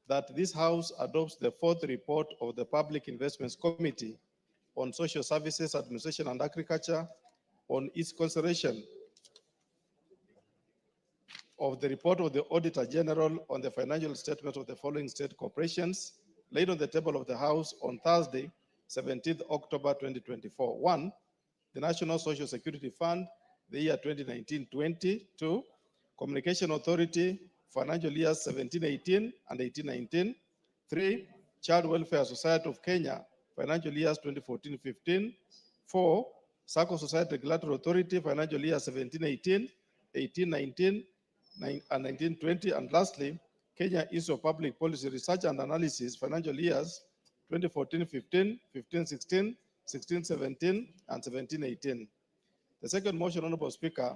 that this House adopts the fourth report of the Public Investments Committee on Social Services, Administration and Agriculture on its consideration of the report of the Auditor General on the financial statements of the following state corporations, laid on the table of the House on Thursday, 17th October 2024. 1. The National Social Security Fund, the year 2019-20. 2. Communication Authority, financial years 17-18 and 18-19. 3. Child Welfare Society of Kenya, financial years 2014-15. 4. Sacco Society Regulatory Authority, financial year 17-18, 18-19, and 19-20. And lastly, Kenya Institute of Public Policy Research and Analysis, financial years 2014-15, 15-16, 16-17, and 17-18. The second motion, Honorable Speaker,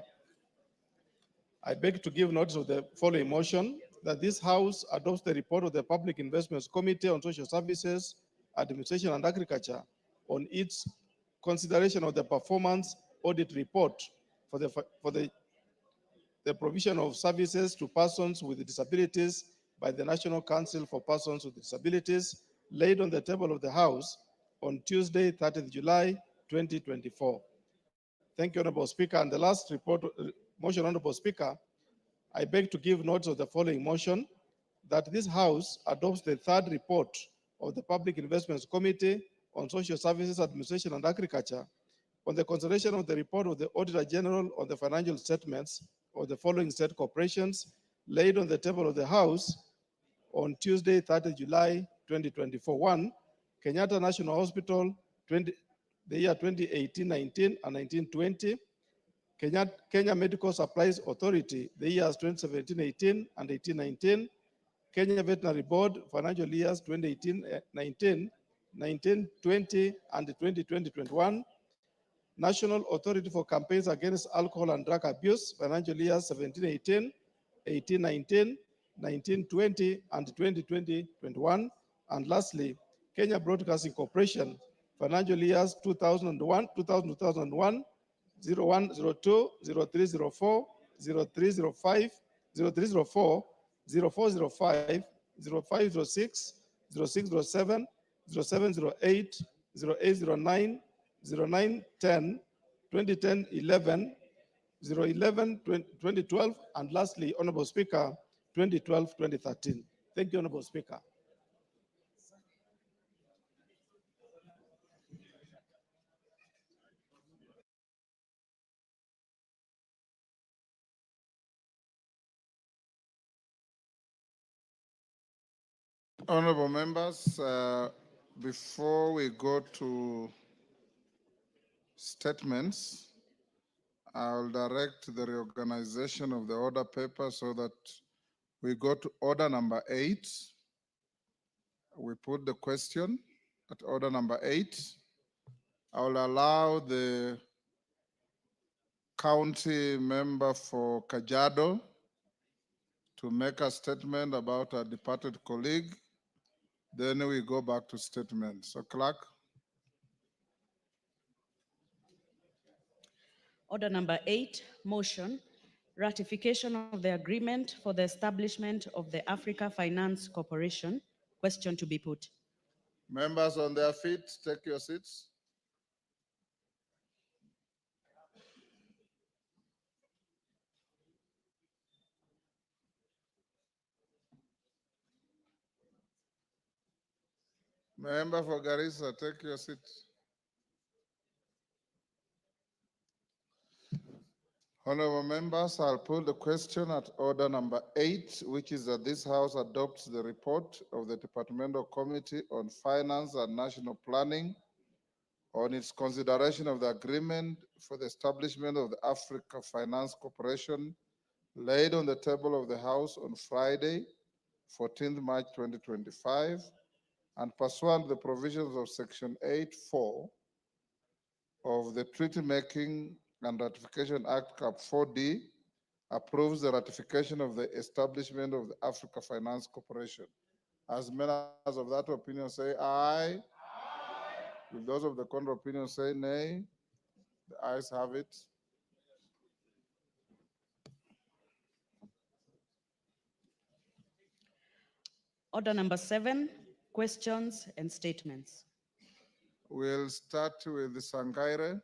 I beg to give notice of the following motion, that this House adopts the report of the Public Investments Committee on Social Services, Administration and Agriculture on its consideration of the performance audit report for the provision of services to persons with disabilities by the National Council for Persons with Disabilities, laid on the table of the House on Tuesday, 30th July, 2024. Thank you, Honorable Speaker. And the last motion, Honorable Speaker, I beg to give notice of the following motion, that this House adopts the third report of the Public Investments Committee on Social Services, Administration and Agriculture on the consideration of the report of the Auditor General on the financial statements of the following state corporations, laid on the table of the House on Tuesday, 30 July, 2024. 1. Kenyatta National Hospital, the year 2018-19 and 19-20. Kenya Medical Supplies Authority, the years 2017-18 and 18-19. Kenya Veterinary Board, financial years 2018-19, 19-20, and 2020-21. National Authority for Campaigns Against Alcohol and Drug Abuse, financial years 17-18, 18-19, 19-20, and 2020-21. And lastly, Kenya Broadcasting Corporation, financial years 2001, 2001, 0102, 0304, 0305, 0304, 0405, 0506, 0607, 0708, 0809, 0910, 2010, 11, 011, 2012, and lastly, Honorable Speaker, 2012, 2013. Thank you, Honorable Speaker. Honorable members, before we go to statements, I'll direct the reorganization of the order paper so that we go to order number 8. We put the question at order number 8. I will allow the county member for Kajiado to make a statement about a departed colleague. Then we go back to statements. So, Clerk. Order number 8, motion, ratification of the agreement for the establishment of the Africa Finance Corporation. Question to be put. Members on their feet, take your seats. Member for Garissa, take your seat. Honorable members, I'll put the question at order number 8, which is that this House adopts the report of the Departmental Committee on Finance and National Planning on its consideration of the agreement for the establishment of the Africa Finance Corporation, laid on the table of the House on Friday, 14th March 2025, and pursuant to the provisions of Section 8(4) of the Treaty Making and Ratification Act, Cap 4D, approves the ratification of the establishment of the Africa Finance Corporation. As members of that opinion say aye. Aye. If those of the contrary opinion say nay, the ayes have it. Order number 7, questions and statements. We'll start with Sangaire.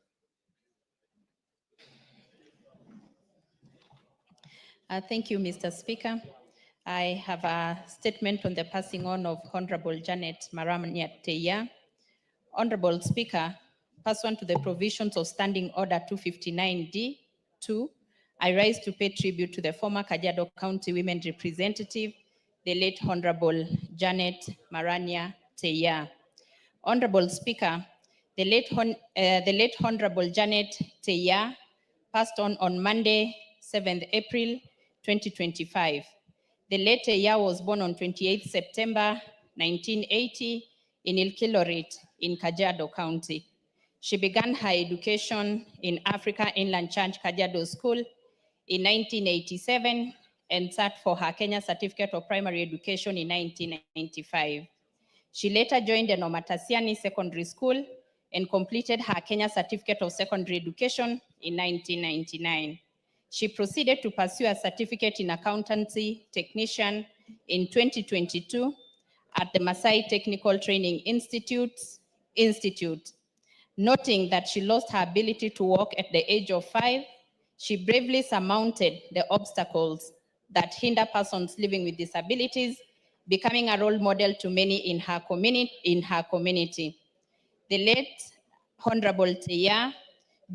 Thank you, Mr. Speaker. I have a statement on the passing on of Honorable Janet Maramanya Teya. Honorable Speaker, pursuant to the provisions of Standing Order 259D2, I rise to pay tribute to the former Kajiado County Women Representative, the late Honorable Janet Maranya Teya. Honorable Speaker, the late Honorable Janet Teya passed on Monday, 7th April 2025. The late Teya was born on 28 September 1980 in Ilkilorit in Kajiado County. She began her education in Africa Inland Church Kajiado School in 1987 and sat for her Kenya Certificate of Primary Education in 1995. She later joined the Nomatasiani Secondary School and completed her Kenya Certificate of Secondary Education in 1999. She proceeded to pursue a certificate in accountancy technician in 2022 at the Masai Technical Training Institute. Noting that she lost her ability to walk at the age of 5, she bravely surmounted the obstacles that hinder persons living with disabilities, becoming a role model to many in her community. The late Honorable Teya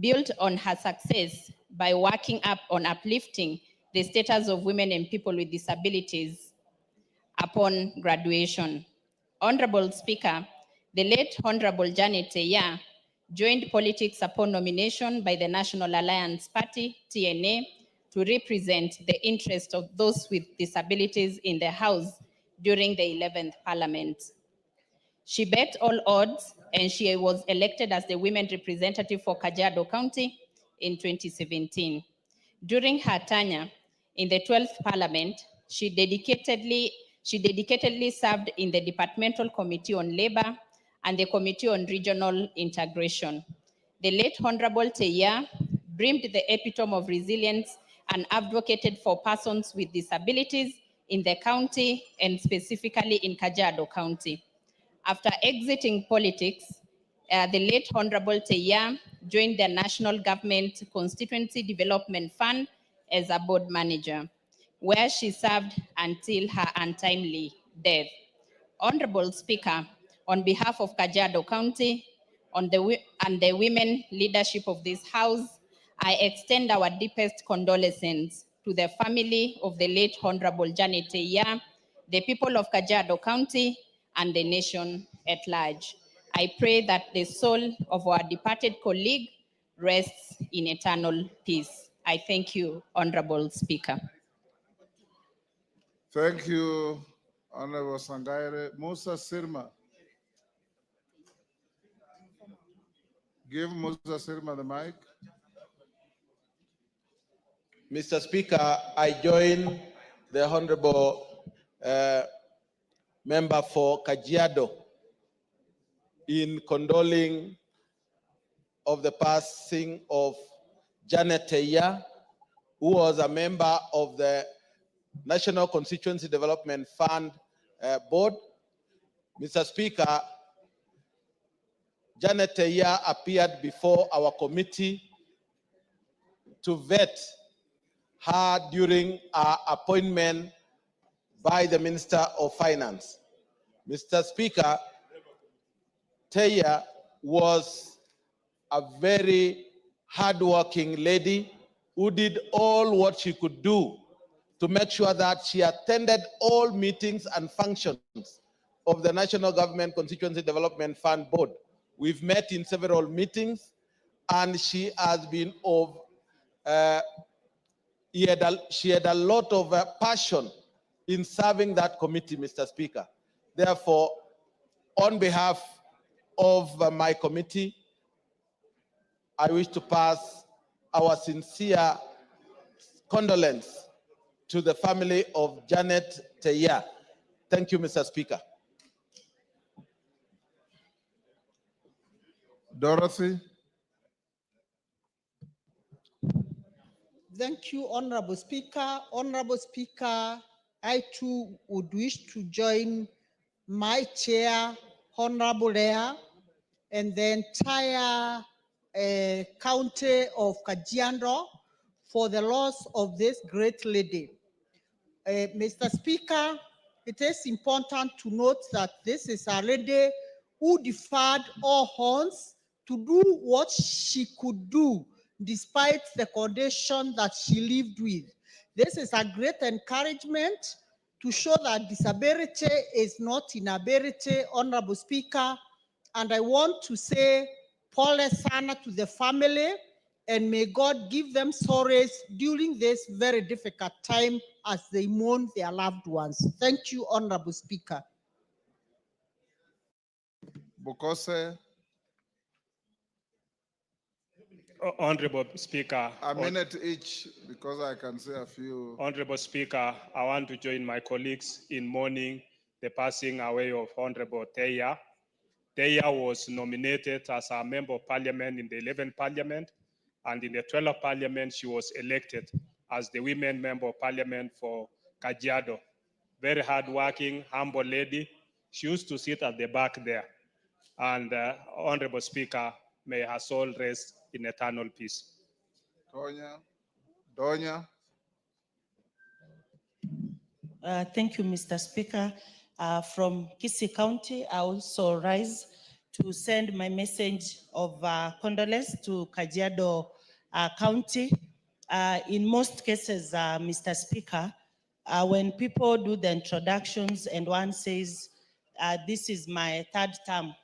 built on her success by working up on uplifting the status of women and people with disabilities upon graduation. Honorable Speaker, the late Honorable Janet Teya joined politics upon nomination by the National Alliance Party, TNA, to represent the interest of those with disabilities in the House during the 11th Parliament. She bet all odds and she was elected as the women representative for Kajiado County in 2017. During her tenure in the 12th Parliament, she dedicatedly served in the Departmental Committee on Labor and the Committee on Regional Integration. The late Honorable Teya brimmed the epitome of resilience and advocated for persons with disabilities in the county and specifically in Kajiado County. After exiting politics, the late Honorable Teya joined the National Government Constituency Development Fund as a board manager, where she served until her untimely death. Honorable Speaker, on behalf of Kajiado County and the women leadership of this House, I extend our deepest condolences to the family of the late Honorable Janet Teya, the people of Kajiado County, and the nation at large. I pray that the soul of our departed colleague rests in eternal peace. I thank you, Honorable Speaker. Thank you, Honorable Sangaire. Musa Sirma. Give Musa Sirma the mic. Mr. Speaker, I join the Honorable member for Kajiado in condoling of the passing of Janet Teya, who was a member of the National Constituency Development Fund Board. Mr. Speaker, Janet Teya appeared before our committee to vet her during our appointment by the Minister of Finance. Mr. Speaker, Teya was a very hardworking lady who did all what she could do to make sure that she attended all meetings and functions of the National Government Constituency Development Fund Board. We've met in several meetings, and she has been she had a lot of passion in serving that committee, Mr. Speaker. Therefore, on behalf of my committee, I wish to pass our sincere condolence to the family of Janet Teya. Thank you, Mr. Speaker. Dorothy. Thank you, Honorable Speaker. Honorable Speaker, I too would wish to join my chair, Honorable Leah, and the entire county of Kajiado for the loss of this great lady. Mr. Speaker, it is important to note that this is a lady who deferred all horns to do what she could do despite the condition that she lived with. This is a great encouragement to show that disability is not inability, Honorable Speaker. And I want to say, Paul Sana to the family, and may God give them solace during this very difficult time as they mourn their loved ones. Thank you, Honorable Speaker. Bukose, Honorable Speaker. a minute each, because I can say a few. Honorable Speaker, I want to join my colleagues in mourning the passing away of Honorable Teya. Teya was nominated as a member of parliament in the 11th parliament, and in the 12th parliament, she was elected as the women member of parliament for Kajiado. Very hardworking, humble lady. She used to sit at the back there. And Honorable Speaker, may her soul rest in eternal peace. Donya. Thank you, Mr. Speaker. From Kisii County, I also rise to send my message of condolence to Kajiado County. In most cases, Mr. Speaker, when people do the introductions and one says, this is my third term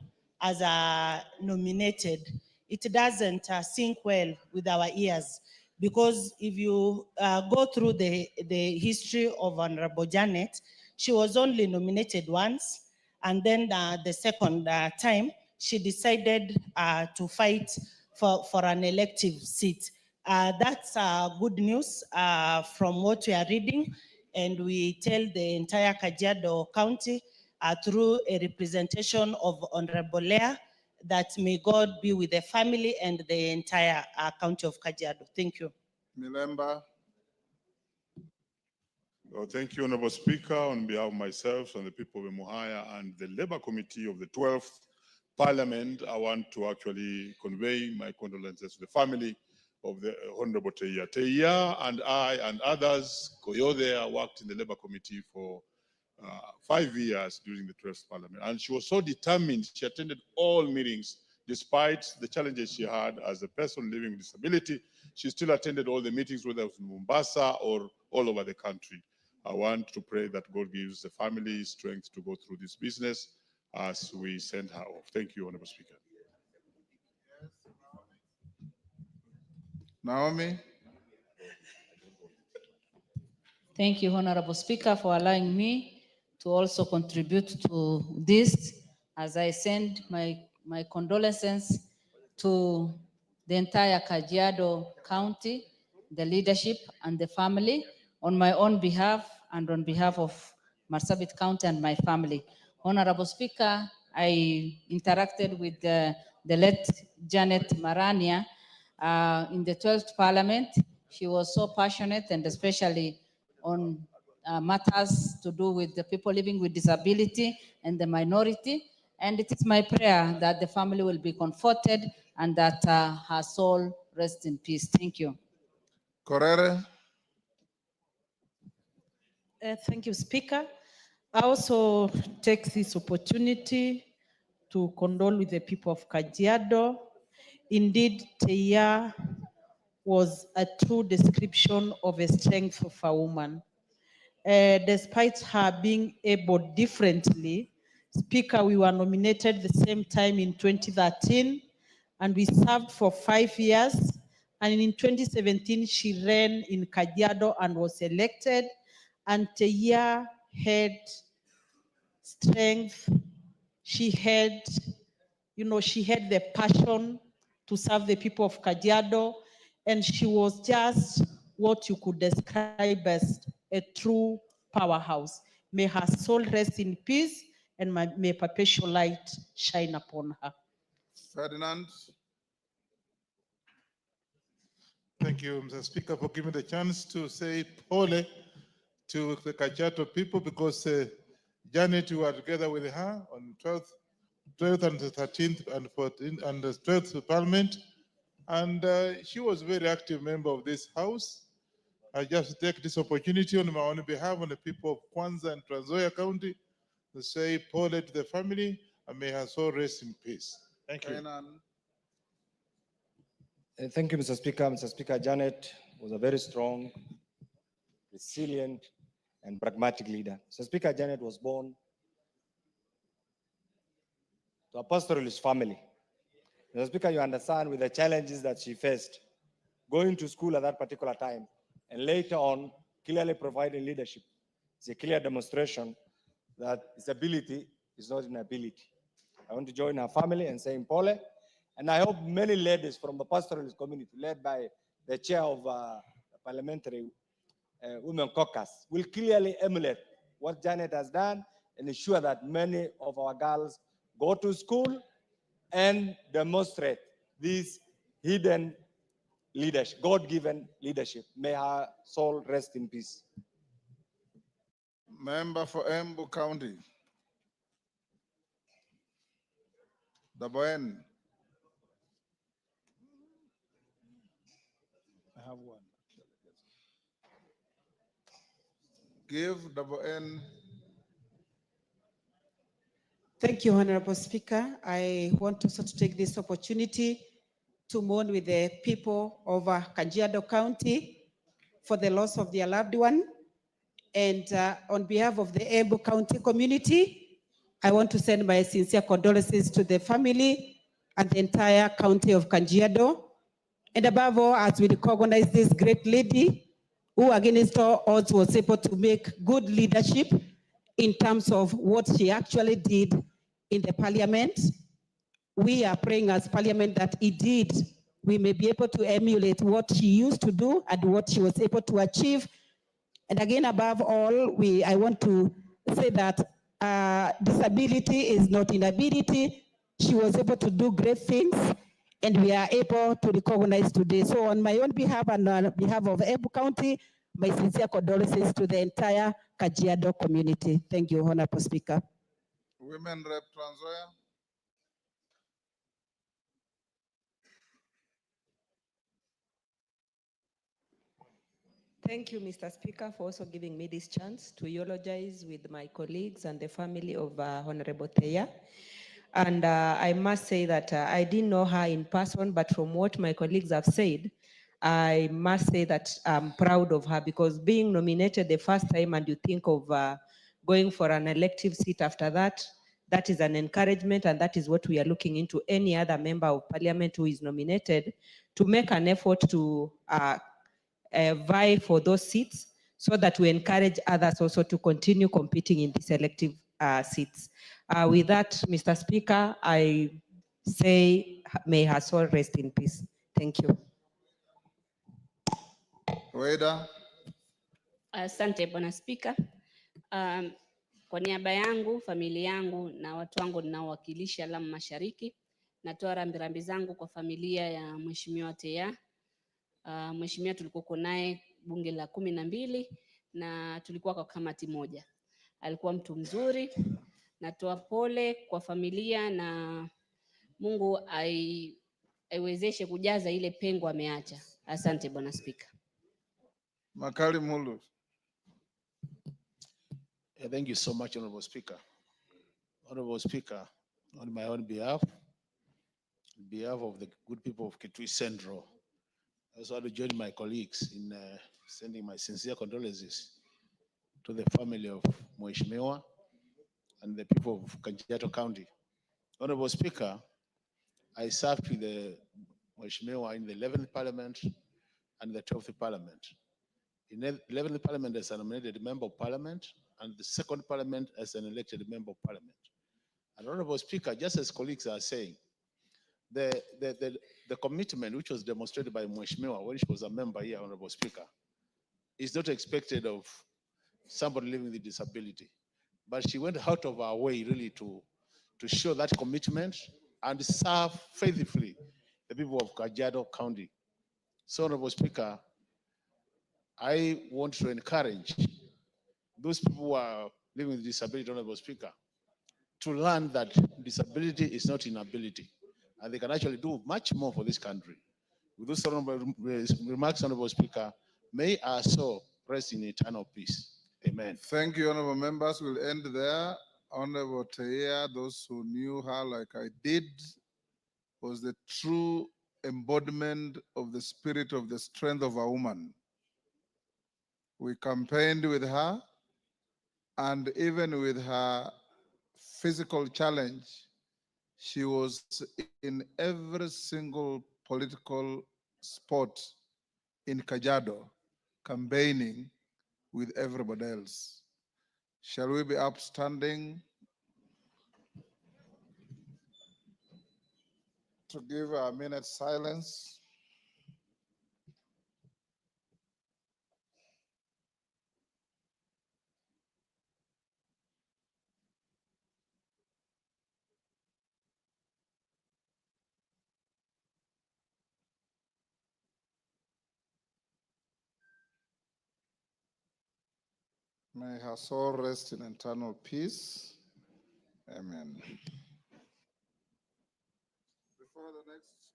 as a nominated, it doesn't sync well with our ears. Because if you go through the history of Honorable Janet, she was only nominated once, and then the second time, she decided to fight for an elective seat. That's good news from what we are reading, and we tell the entire Kajiado County through a representation of Honorable Leah that may God be with the family and the entire county of Kajiado. Thank you. Milemba. Well, thank you, Honorable Speaker. On behalf of myself and the people of Muhaya and the Labour Committee of the 12th Parliament, I want to actually convey my condolences to the family of the Honorable Teya. Teya and I and others, Koyode, worked in the Labour Committee for 5 years during the 12th Parliament. And she was so determined, she attended all meetings, despite the challenges she had as a person living with disability. She still attended all the meetings, whether it was in Mombasa or all over the country. I want to pray that God gives the family strength to go through this business as we send her off. Thank you, Honorable Speaker. Naomi. Thank you, Honorable Speaker, for allowing me to also contribute to this as I send my condolences to the entire Kajiado County, the leadership and the family on my own behalf and on behalf of Marsabit County and my family. Honorable Speaker, I interacted with the late Janet Marania in the 12th Parliament. She was so passionate, and especially on matters to do with the people living with disability and the minority. And it is my prayer that the family will be comforted and that her soul rests in peace. Thank you. Correre. Thank you, Speaker. I also take this opportunity to condole with the people of Kajiado. Indeed, Teya was a true description of a strength of a woman. Despite her being able differently, Speaker, we were nominated the same time in 2013, and we served for 5 years. And in 2017, she ran in Kajiado and was elected. And Teya had strength. She had, she had the passion to serve the people of Kajiado, and she was just what you could describe as a true powerhouse. May her soul rest in peace, and may perpetual light shine upon her. Ferdinand. Thank you, Mr. Speaker, for giving me the chance to say Pole to the Kajiado people because Janet, we were together with her on 12th and the 13th and 14th and the 12th Parliament. And she was a very active member of this house. I just take this opportunity on my own behalf on the people of Kwanza and Trans Nzoia County to say Paul to the family and may her soul rest in peace. Thank you. Thank you, Mr. Speaker. Mr. Speaker, Janet was a very strong, resilient, and pragmatic leader. Mr. Speaker, Janet was born to a pastoralist family. Mr. Speaker, you understand with the challenges that she faced going to school at that particular time, and later on clearly providing leadership. It's a clear demonstration that disability is not inability. I want to join her family and say Pole, and I hope many ladies from the pastoralist community, led by the chair of the parliamentary women caucus, will clearly emulate what Janet has done and ensure that many of our girls go to school and demonstrate this hidden leadership, God-given leadership. May her soul rest in peace. Member for Embu County. Double N. I have one. Give Double N. Thank you, Honorable Speaker. I want also to take this opportunity to mourn with the people of Kajiado County for the loss of their loved one. And on behalf of the Embu County community, I want to send my sincere condolences to the family and the entire county of Kajiado. And above all, as we recognize this great lady who against all odds was able to make good leadership in terms of what she actually did in the parliament. We are praying as parliament that indeed we may be able to emulate what she used to do and what she was able to achieve. And again, above all, I want to say that disability is not inability. She was able to do great things, and we are able to recognize today. So on my own behalf and on behalf of Embu County, my sincere condolences to the entire Kajiado community. Thank you, Honorable Speaker. Women Rep Trans Nzoia. Thank you, Mr. Speaker, for also giving me this chance to eulogize with my colleagues and the family of Honorable Teya. And I must say that I didn't know her in person, but from what my colleagues have said, I must say that I'm proud of her because being nominated the first time and you think of going for an elective seat after that, that is an encouragement, and that is what we are looking into any other member of parliament who is nominated to make an effort to vie for those seats so that we encourage others also to continue competing in these elective seats. With that, Mr. Speaker, I say may her soul rest in peace. Thank you. Weda. Asante Bwana Spika. Kwa niaba yangu, familia yangu na watu wangu ninaowakilisha Lamu Mashariki, natoa rambirambi zangu kwa familia ya Mheshimiwa Teya. Mheshimiwa tulikuwa naye bunge la 12 na tulikuwa kwa kamati moja. Alikuwa mtu mzuri. Natoa pole kwa familia na Mungu aiwezeshe kujaza ile pengo ameacha. Asante Bwana Spika. Makali Mulu. Thank you so much, Honorable Speaker. Honorable Speaker, on my own behalf, on behalf of the good people of Kitui Central, I also want to join my colleagues in sending my sincere condolences to the family of Mheshimiwa and the people of Kajiado County. Honorable Speaker, I served with the Mheshimiwa in the 11th Parliament and the 12th Parliament. In the 11th Parliament as an nominated member of Parliament, and the 2nd Parliament as an elected member of Parliament. And Honorable Speaker, just as colleagues are saying, the commitment which was demonstrated by Mheshimiwa when she was a member here, Honorable Speaker, is not expected of somebody living with disability. But she went out of her way really to show that commitment and serve faithfully the people of Kajiado County. So, Honorable Speaker, I want to encourage those people who are living with disability, Honorable Speaker, to learn that disability is not inability, and they can actually do much more for this country. With those remarks, Honorable Speaker, may our soul rest in eternal peace. Amen. Thank you, honorable members. We'll end there. Honorable Teya, those who knew her like I did, was the true embodiment of the spirit of the strength of a woman. We campaigned with her, and even with her physical challenge, she was in every single political spot in Kajiado, campaigning with everybody else. Shall we be upstanding to give a minute silence? May her soul rest in eternal peace. Amen. Before the next,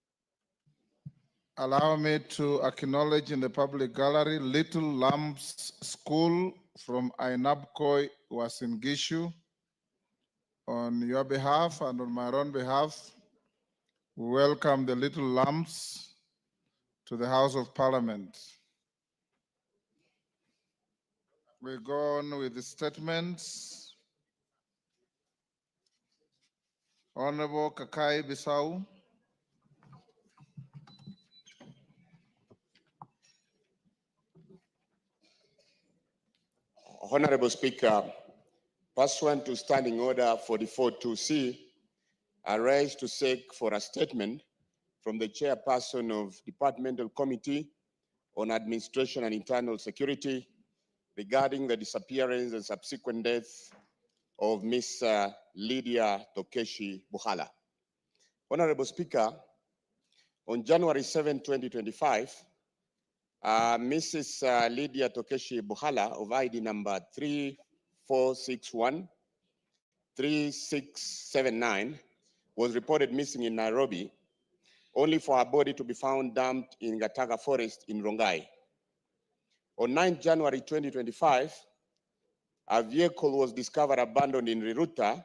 allow me to acknowledge in the public gallery Little Lambs School from Ainabkoi Uasin Gishu. On your behalf and on my own behalf, we welcome the Little Lambs to the House of Parliament. We go on with the statements. Honorable Kakai Bissau. Honorable Speaker, pursuant to Standing Order 44.2C, I rise to seek for a statement from the Chairperson of Departmental Committee on Administration and Internal Security regarding the disappearance and subsequent death of Ms. Lydia Tokeshi Buhala. Honorable Speaker, on January 7, 2025, Mrs. Lydia Tokeshi Buhala of ID number 3461-3679 was reported missing in Nairobi, only for her body to be found dumped in Gataga Forest in Rongai. On 9 January 2025, a vehicle was discovered abandoned in Riruta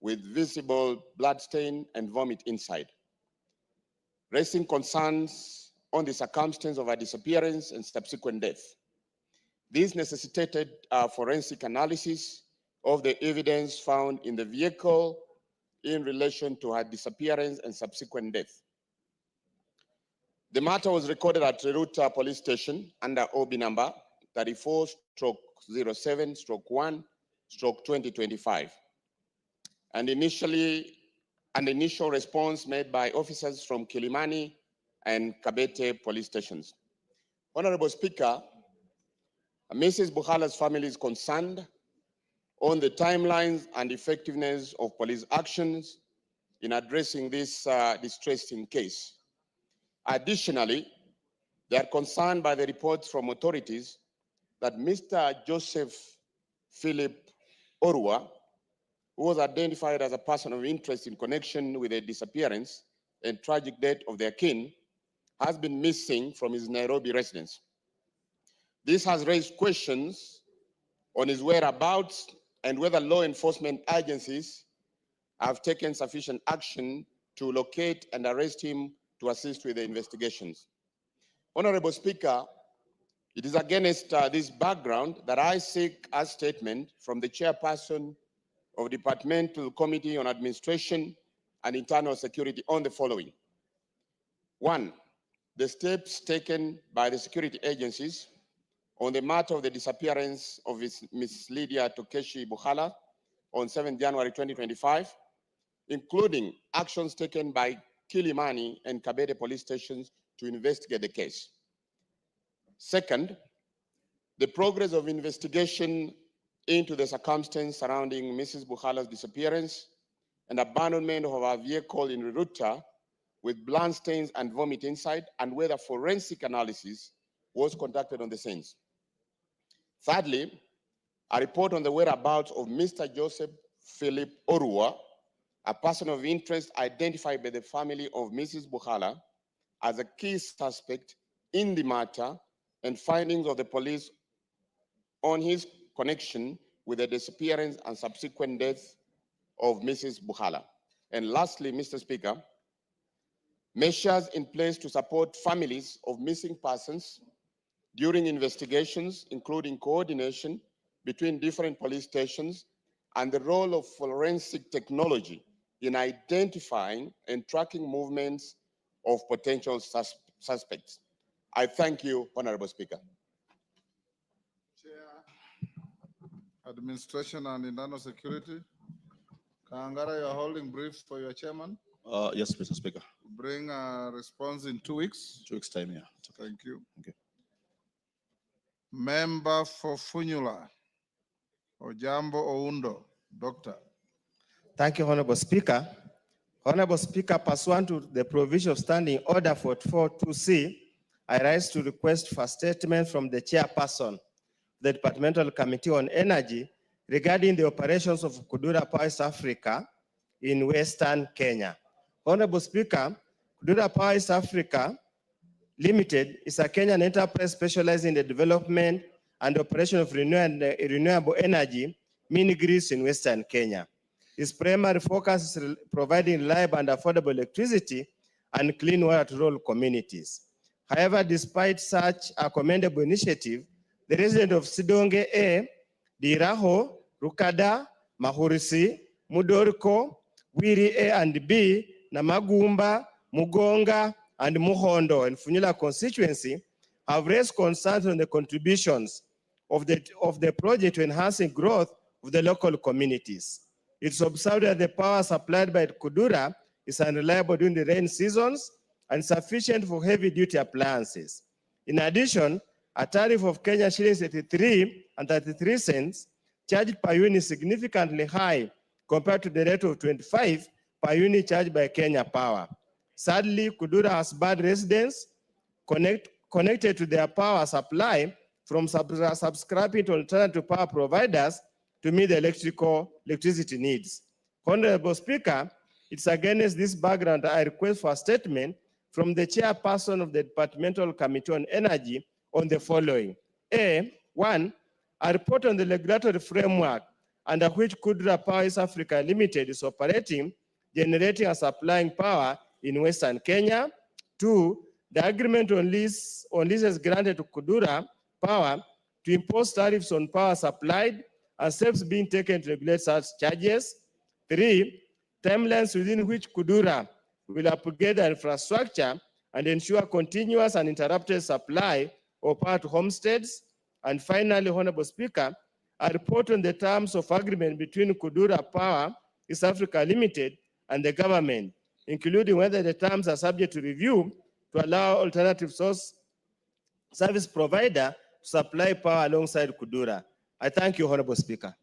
with visible bloodstain and vomit inside, raising concerns on the circumstance of her disappearance and subsequent death. This necessitated a forensic analysis of the evidence found in the vehicle in relation to her disappearance and subsequent death. The matter was recorded at Riruta Police Station under OB number 34/07/1/2025. And an initial response made by officers from Kilimani and Kabete police stations. Honorable Speaker, Mrs. Buhala's family is concerned on the timelines and effectiveness of police actions in addressing this distressing case. Additionally, they are concerned by the reports from authorities that Mr. Joseph Philip Orwa, who was identified as a person of interest in connection with the disappearance and tragic death of their kin, has been missing from his Nairobi residence. This has raised questions on his whereabouts and whether law enforcement agencies have taken sufficient action to locate and arrest him to assist with the investigations. Honorable Speaker, it is against this background that I seek a statement from the Chairperson of Departmental Committee on Administration and Internal Security on the following. 1, the steps taken by the security agencies on the matter of the disappearance of Ms. Lydia Tokeshi Buhala on 7 January 2025, including actions taken by Kilimani and Kabete police stations to investigate the case. Second, the progress of investigation into the circumstances surrounding Mrs. Buhala's disappearance and abandonment of her vehicle in Riruta with blood stains and vomit inside, and whether forensic analysis was conducted on the scenes. Thirdly, a report on the whereabouts of Mr. Joseph Philip Orua, a person of interest identified by the family of Mrs. Bukhala as a key suspect in the matter, and findings of the police on his connection with the disappearance and subsequent death of Mrs. Bukhala. And lastly, Mr. Speaker, measures in place to support families of missing persons during investigations, including coordination between different police stations and the role of forensic technology in identifying and tracking movements of potential suspects. I thank you, Honorable Speaker. Administration and Internal Security. Kangara, you are holding briefs for your chairman. Yes, Mr. Speaker. Bring a response in 2 weeks. 2 weeks time, yeah. Thank you. Okay. Member for Funyula, Ojambo Oundo, Doctor. Thank you, Honorable Speaker. Honorable Speaker, pursuant to the provision of Standing Order 442C, I rise to request for a statement from the chairperson, the Departmental Committee on Energy, regarding the operations of Kudura Power East Africa in Western Kenya. Honorable Speaker, Kudura Power East Africa Limited is a Kenyan enterprise specializing in the development and operation of renewable energy mini-grids in Western Kenya. Its primary focus is providing reliable and affordable electricity and clean water to rural communities. However, despite such a commendable initiative, the residents of Sidonge A, Diraho, Rukada, Mahurisi, Mudoriko, Wiri A and B, Namagumba, Mugonga, and Muhondo and Funyula constituency have raised concerns on the contributions of the project to enhancing growth of the local communities. It's observed that the power supplied by Kudura is unreliable during the rain seasons and sufficient for heavy-duty appliances. In addition, a tariff of Kenya shillings 83 and 33 cents charged per unit is significantly high compared to the rate of 25 per unit charged by Kenya Power. Sadly, Kudura has bad residents connected to their power supply from subscribing to alternative power providers to meet the electricity needs. Honorable Speaker, it's against this background I request for a statement from the chairperson of the Departmental Committee on Energy on the following. One, a report on the regulatory framework under which Kudura Power East Africa Limited is operating, generating and supplying power in Western Kenya. Two, the agreement on leases granted to Kudura Power to impose tariffs on power supplied and steps being taken to regulate such charges. Three, timelines within which Kudura will upgrade the infrastructure and ensure continuous and uninterrupted supply of power to homesteads. And finally, Honorable Speaker, a report on the terms of agreement between Kudura Power East Africa Limited and the government, including whether the terms are subject to review to allow alternative source service provider to supply power alongside Kudura. I thank you, Honorable Speaker.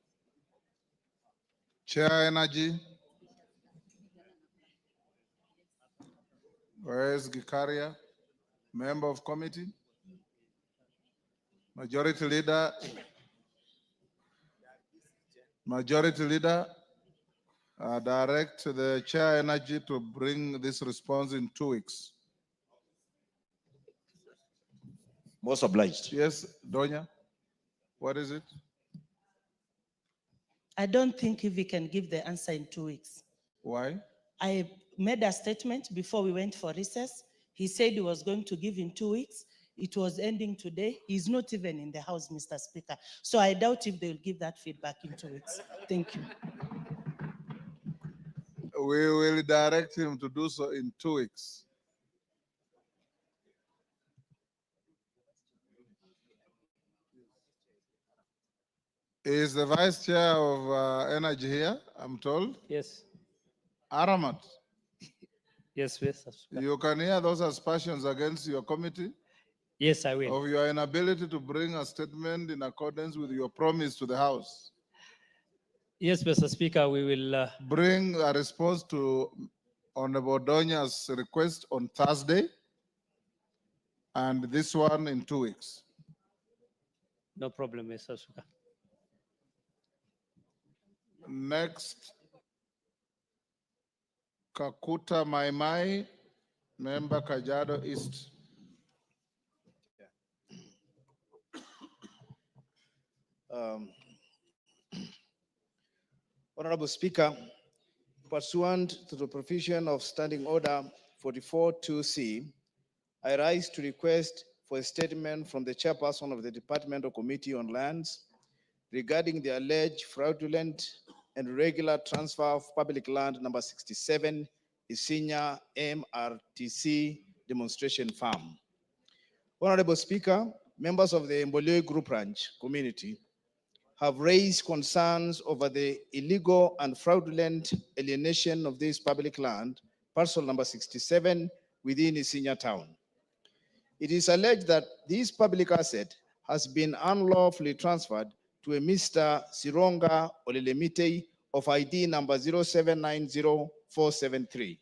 Chair Energy. Where is Gikaria? Member of committee? Majority Leader. Majority Leader. Direct the Chair Energy to bring this response in 2 weeks. Most obliged. Yes, Donya. What is it? I don't think if we can give the answer in 2 weeks. Why? I made a statement before we went for recess. He said he was going to give in 2 weeks. It was ending today. He's not even in the house, Mr. Speaker. So I doubt if they will give that feedback in 2 weeks. Thank you. We will direct him to do so in 2 weeks. Is the Vice Chair of Energy here, I'm told? Yes. Aramat. Yes, Mr. Speaker. You can hear those aspersions against your committee Yes, I will. of your inability to bring a statement in accordance with your promise to the House. Yes, Mr. Speaker, we will. Bring a response to Honorable Donya's request on Thursday, and this one in 2 weeks. No problem, Mr. Speaker. Next, Kakuta Maimai, member Kajiado East. Honorable Speaker, pursuant to the provision of Standing Order 44-2C, I rise to request for a statement from the chairperson of the Departmental Committee on Lands regarding the alleged fraudulent and irregular transfer of public land number 67, Isinya MRTC Demonstration Farm. Honorable Speaker, members of the Mboloi Group Ranch community have raised concerns over the illegal and fraudulent alienation of this public land, parcel number 67, within Isinya town. It is alleged that this public asset has been unlawfully transferred to a Mr. Sironga Olelemite of ID number 0790473.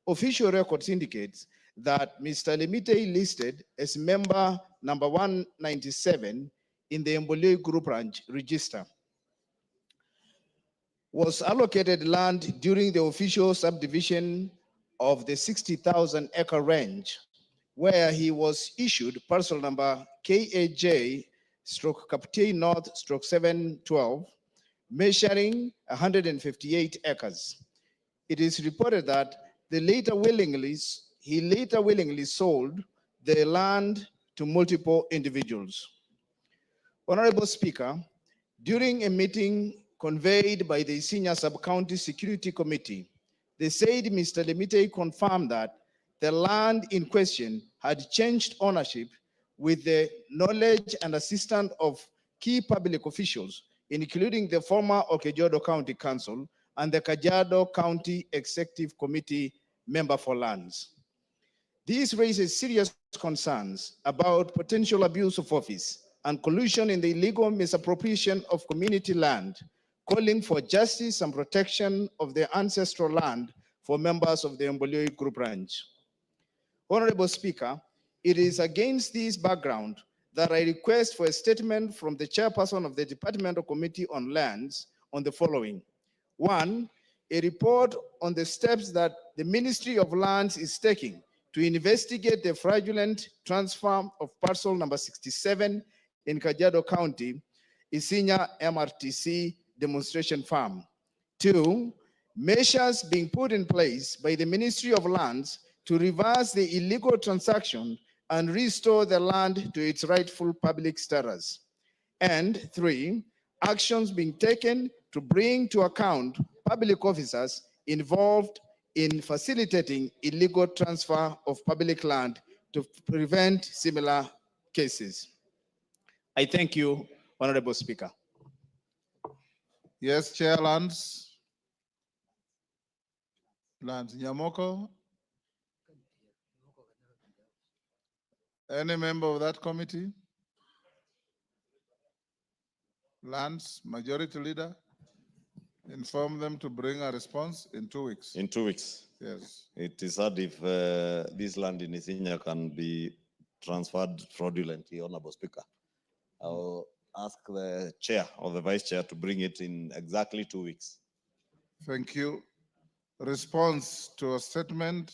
Official records indicates that Mr. Lemite listed as member number 197 in the Mboloi Group Ranch register was allocated land during the official subdivision of the 60,000 acre range, where he was issued parcel number KAJ/Captain North/712, measuring 158 acres. It is reported that he later willingly sold the land to multiple individuals. Honorable Speaker, during a meeting conveyed by the Senior Sub-County Security Committee, they said Mr. Lemite confirmed that the land in question had changed ownership with the knowledge and assistance of key public officials, including the former Kajiado County Council and the Kajiado County Executive Committee member for lands. This raises serious concerns about potential abuse of office and collusion in the illegal misappropriation of community land, calling for justice and protection of the ancestral land for members of the Mboloi Group Ranch. Honorable Speaker, it is against this background that I request for a statement from the chairperson of the Departmental Committee on Lands on the following. 1, a report on the steps that the Ministry of Lands is taking to investigate the fraudulent transfer of parcel number 67 in Kajiado County, Isinya MRTC Demonstration Farm. 2, measures being put in place by the Ministry of Lands to reverse the illegal transaction and restore the land to its rightful public status. And 3, actions being taken to bring to account public officers involved in facilitating illegal transfer of public land to prevent similar cases. I thank you, Honorable Speaker. Yes, Chair Lands. Lands Nyamoko. Any member of that committee? Lands Majority Leader. Inform them to bring a response in 2 weeks. In 2 weeks. Yes. It is hard if this land in Isinya can be transferred fraudulently, Honorable Speaker. I'll ask the chair or the vice chair to bring it in exactly 2 weeks. Thank you. Response to a statement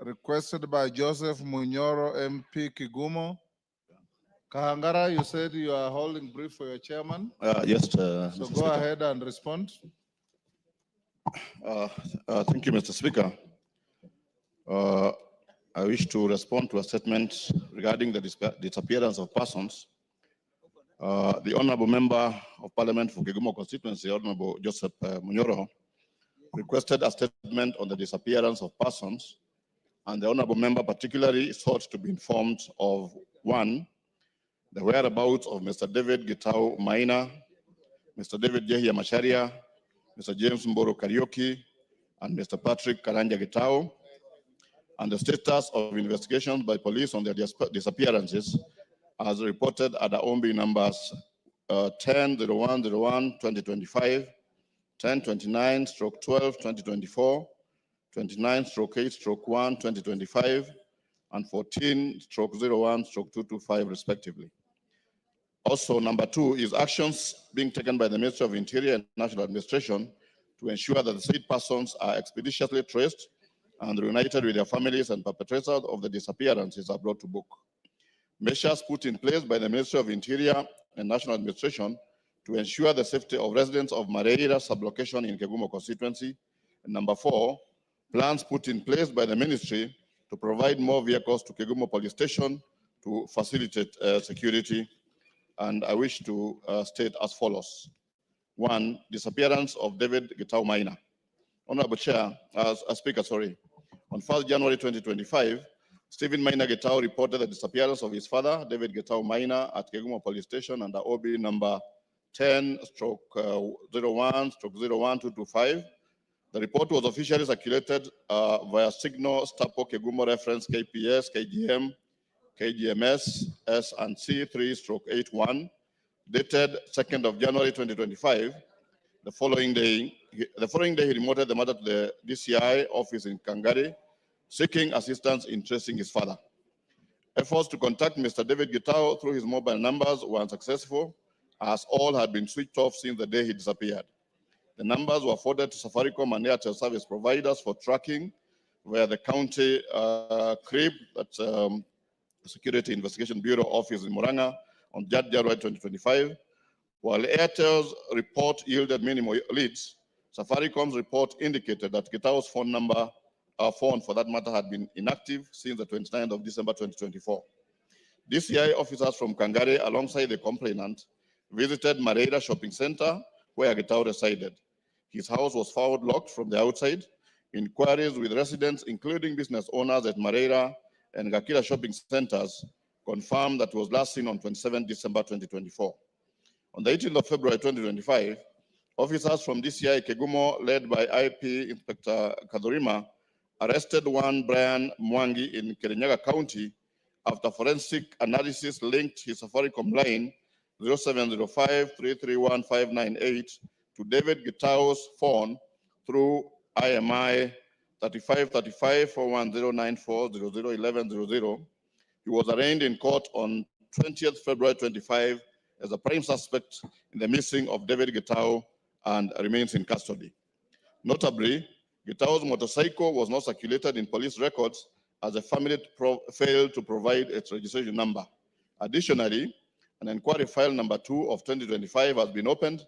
requested by Joseph Munyoro, MP Kigumo. Kahangara, you said you are holding brief for your chairman. Yes, so Mr. go Speaker. ahead and respond. Thank you, Mr. Speaker. I wish to respond to a statement regarding the disappearance of persons. The Honorable Member of Parliament for Kigumo constituency, Honorable Joseph Munyoro, requested a statement on the disappearance of persons, and the Honorable Member particularly sought to be informed of 1, the whereabouts of Mr. David Gitau Maina, Mr. David Jehia Macharia, Mr. James Mboro Karaoke, and Mr. Patrick Karanja Gitau, and the status of investigations by police on their disappearances as reported at the OMB numbers 10-01-01-2025, 10-29/12-2024, 29/8/1-2025, and 14/01/225 respectively. Also, number 2 is actions being taken by the Ministry of Interior and National Administration to ensure that the said persons are expeditiously traced and reunited with their families, and perpetrators of the disappearances are brought to book. Measures put in place by the Ministry of Interior and National Administration to ensure the safety of residents of Mareira sublocation in Kegumo constituency. And number 4, plans put in place by the ministry to provide more vehicles to Kegumo police station to facilitate security. And I wish to state as follows. 1, disappearance of David Gitau Maina. Honorable Chair, Speaker, on 1st January 2025, Stephen Maina Gitau reported the disappearance of his father, David Gitau Maina, at Kegumo police station under OB number 10/01/01225. The report was officially circulated via Signal, Stapo, Kegumo reference KPS, KGM, KGMS, S&C 3/81, dated 2nd of January 2025. The following day, he reported the matter to the DCI office in Kangari, seeking assistance in tracing his father. Efforts to contact Mr. David Gitau through his mobile numbers were unsuccessful, as all had been switched off since the day he disappeared. The numbers were forwarded to Safaricom and Airtel service providers for tracking, where the county CRIB, that's Security Investigation Bureau office in Muranga, on January 2025. While Airtel's report yielded minimal leads, Safaricom's report indicated that Gitau's phone for that matter had been inactive since the 29th of December 2024. DCI officers from Kangare, alongside the complainant, visited Mareira Shopping Center, where Gitau resided. His house was found locked from the outside. Inquiries with residents, including business owners at Mareira and Gakira shopping centers, confirmed that he was last seen on 27 December 2024. On the 18th of February 2025, officers from DCI Kegumo, led by IP Inspector Kadurima, arrested one Brian Mwangi in Kirinyaga County after forensic analysis linked his Safaricom line 0705-331-598 to David Gitau's phone through IMI 3535-41094-001100. He was arraigned in court on 20th February 25 as a prime suspect in the missing of David Gitau and remains in custody. Notably, Gitau's motorcycle was not circulated in police records as the family failed to provide its registration number. Additionally, an inquiry file number 2 of 2025 has been opened,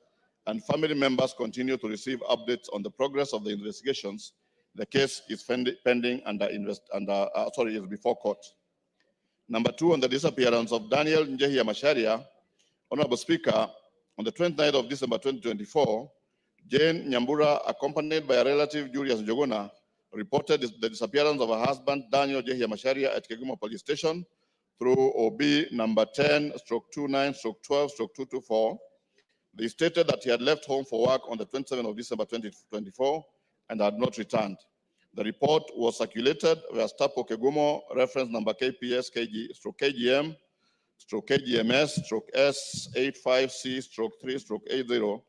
and family members continue to receive updates on the progress of the investigations. The case is pending is before court. Number 2, on the disappearance of Daniel Njehia Macharia, Honorable Speaker, on the 29th of December 2024, Jane Nyambura, accompanied by a relative, Julius Jogona, reported the disappearance of her husband, Daniel Njehia Macharia, at Kegumo Police Station through OB number 10/29/12/224. They stated that he had left home for work on the 27th of December 2024 and had not returned. The report was circulated via Stapo Kegumo, reference number KPS KGM KGMS S85C/3/80,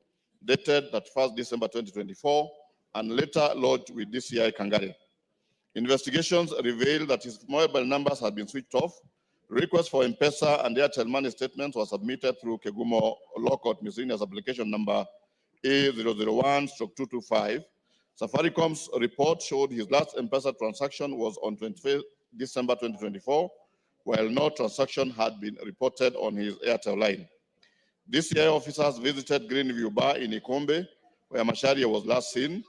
dated 1st December 2024, and later lodged with DCI Kangare. Investigations revealed that his mobile numbers had been switched off. Requests for M-Pesa and Airtel money statements were submitted through Kegumo Law Court Miscellaneous Application number A001/225. Safaricom's report showed his last M-Pesa transaction was on 25th December 2024, while no transaction had been reported on his Airtel line. DCI officers visited Greenview Bar in Ikombe, where Macharia was last seen.